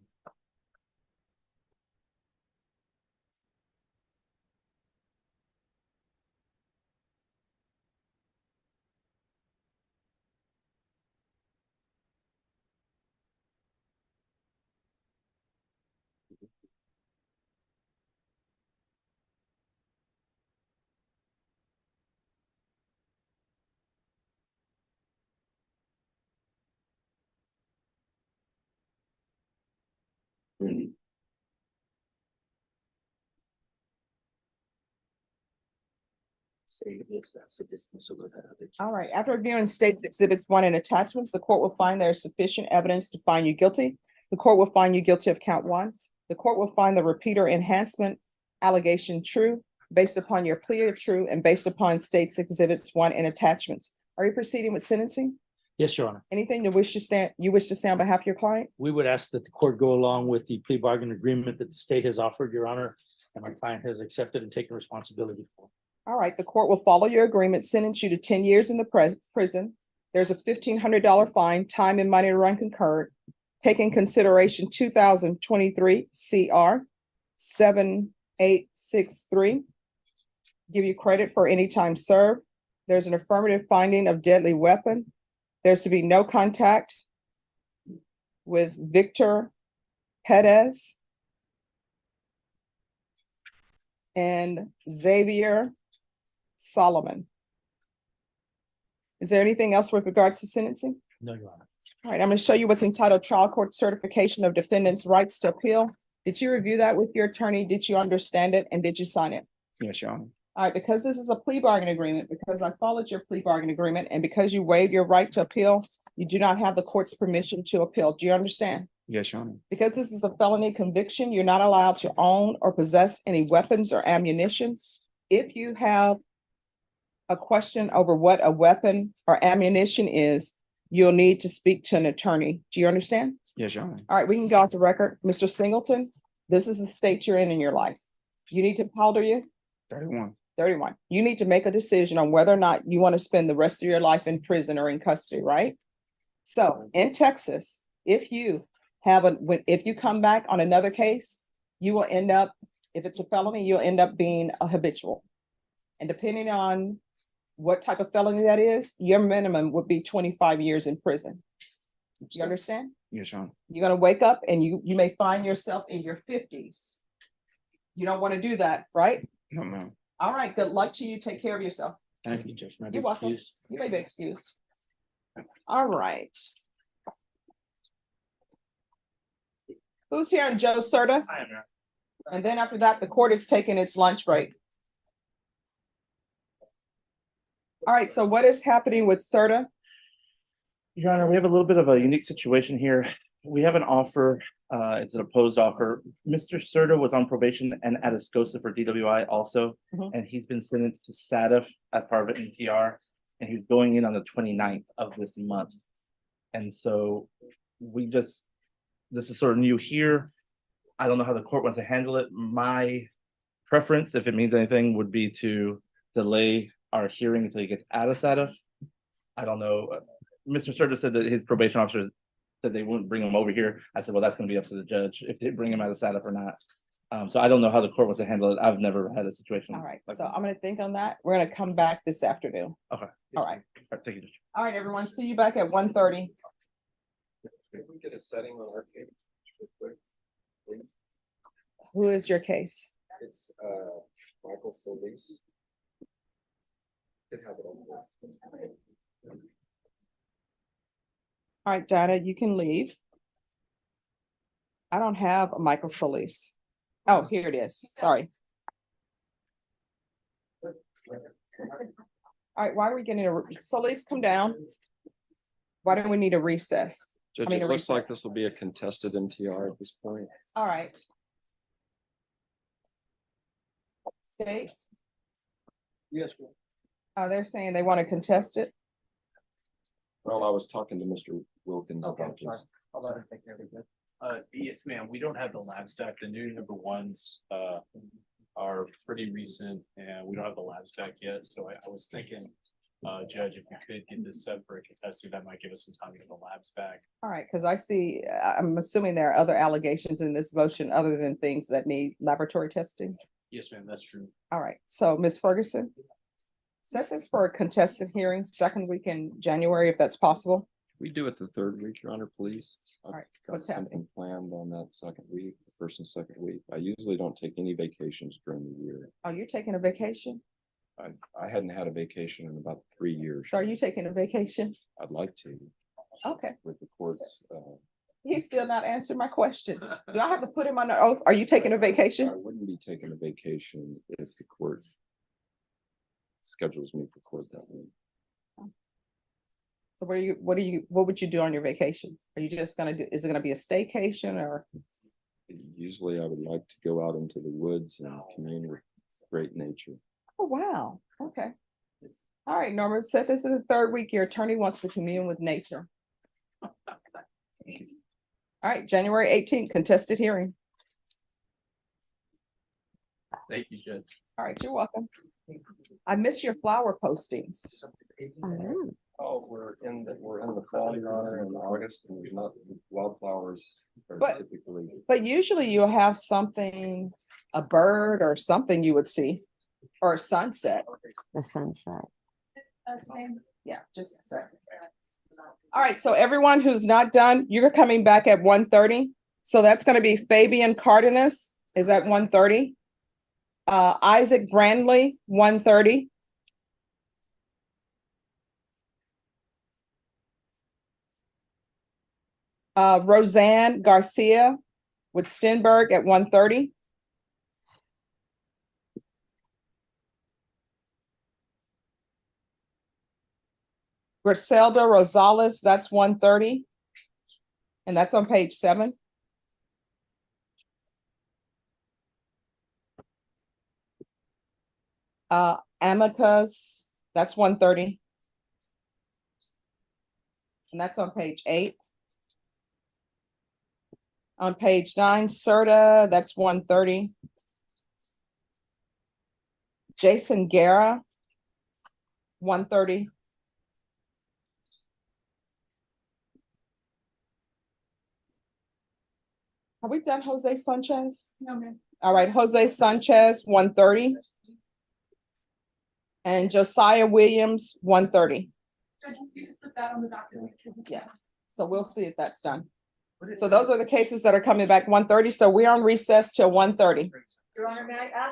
Say this, that's a dismissal of that other. All right, after reviewing state's exhibits 1 and attachments, the court will find there is sufficient evidence to find you guilty. The court will find you guilty of count 1. The court will find the repeater enhancement allegation true based upon your plea of true and based upon state's exhibits 1 and attachments. Are you proceeding with sentencing? Yes, Your Honor. Anything you wish to say on behalf of your client? We would ask that the court go along with the plea bargain agreement that the state has offered, Your Honor, and my client has accepted and taken responsibility for. All right, the court will follow your agreement, sentence you to 10 years in the prison. There's a $1,500 fine, time and money to run concurrent. Take in consideration 2023 CR 7863. Give you credit for any time served. There's an affirmative finding of deadly weapon. There's to be no contact with Victor Perez and Xavier Solomon. Is there anything else with regards to sentencing? No, Your Honor. All right, I'm going to show you what's entitled Trial Court Certification of Defendants' Rights to Appeal. Did you review that with your attorney? Did you understand it? And did you sign it? Yes, Your Honor. All right, because this is a plea bargain agreement, because I followed your plea bargain agreement, and because you waived your right to appeal, you do not have the court's permission to appeal. Do you understand? Yes, Your Honor. Because this is a felony conviction, you're not allowed to own or possess any weapons or ammunition. If you have a question over what a weapon or ammunition is, you'll need to speak to an attorney. Do you understand? Yes, Your Honor. All right, we can go off the record. Mr. Singleton, this is the state you're in your life. You need to, how old are you? 31. 31. You need to make a decision on whether or not you want to spend the rest of your life in prison or in custody, right? So in Texas, if you come back on another case, you will end up, if it's a felony, you'll end up being a habitual. And depending on what type of felony that is, your minimum would be 25 years in prison. You understand? Yes, Your Honor. You're gonna wake up and you may find yourself in your 50s. You don't want to do that, right? No, ma'am. All right, good luck to you. Take care of yourself. Thank you, Judge. May I be You're welcome. excused? You may be excused. All right. Who's here in Joe Serta? I am here. And then after that, the court is taking its lunch break. All right, so what is happening with Serta? Your Honor, we have a little bit of a unique situation here. We have an offer, it's an opposed offer. Mr. Serta was on probation and at Escosa for DWI also, and he's been sentenced to SATF as part of an NTR, and he's going in on the 29th of this month. And so this is sort of new here. I don't know how the court wants to handle it. My preference, if it means anything, would be to delay our hearing until he gets out of SATF. I don't know. Mr. Serta said that his probation officer said they wouldn't bring him over here. I said, well, that's going to be up to the judge if they bring him out of SATF or not. So I don't know how the court wants to handle it. I've never had a situation. All right, like so this. I'm gonna think on that. We're gonna come back this afternoon. Okay. All right. All right, thank you, Judge. All right, everyone. See you back at 1:30. Can we get a setting on our case? real quick, please? Who is your case? It's Michael Solis. Could have it on there. All right, Donna, you can leave. I don't have a Michael Solis. Oh, here it is. Sorry. All right, why are we getting Solis, come down. Why do we need a recess? Judge, it looks like this will be a contested MTR at this point. All right. State, Yes. they're saying they want to contest it. Well, I was talking to Mr. Wilkins Okay, about sorry. this. I'll let her take care of it. Yes, ma'am. We don't have the lab stack. The new number ones are pretty recent and we don't have the labs back yet. So I was thinking, Judge, if we could get this set for a contested, that might give us some time to get the labs back. All right, because I see, I'm assuming there are other allegations in this motion other than things that need laboratory testing. Yes, ma'am, that's true. All right, so Ms. Ferguson, set this for a contested hearing second week in January, if that's possible. We do it the third week, Your Honor, please. I've right, got what's happening? something planned on that second week, the first and second week. I usually don't take any vacations during the year. Oh, you're taking a vacation? I hadn't had a vacation in about 3 years. So are you taking a vacation? I'd like to. Okay. With the court's He's still not answering my question. Do I have to put him on the oath? Are you taking a I vacation? wouldn't be taking a vacation if the court schedules me for court that week. So what would you do on your vacations? Are you just gonna do, is it gonna be a staycation or? Usually I would like to go out into the woods and commune with great nature. Oh, wow. Okay. All right, Norma, set this in the third week. Your attorney wants to commune with nature. All right, January 18th, contested hearing. Thank you, Judge. All right, you're welcome. I miss your flower postings. Oh, we're in the fall, Your Honor, in August, and there's not wildflowers are But- typically. But usually you'll have something, a bird or something you would see, or a sunset. The sunshine. Yeah, just a second. All right, so everyone who's not done, you're coming back at 1:30. So that's gonna be Fabian Cardenas is at 1:30. Isaac Brandley, 1:30. Roseanne Garcia with Stenberg at 1:30. Griselda Rosales, that's 1:30. And that's on page 7. Amicus, that's 1:30. And that's on page 8. On page 9, Serta, that's 1:30. Jason Guerra, 1:30. Have we done Jose Sanchez? No, ma'am. All right, Jose Sanchez, 1:30. And Josiah Williams, 1:30. Judge, you just put that on the document. Yes, so we'll see if that's done. So those are the cases that are coming back 1:30. So we're on recess till 1:30. Your Honor, may I ask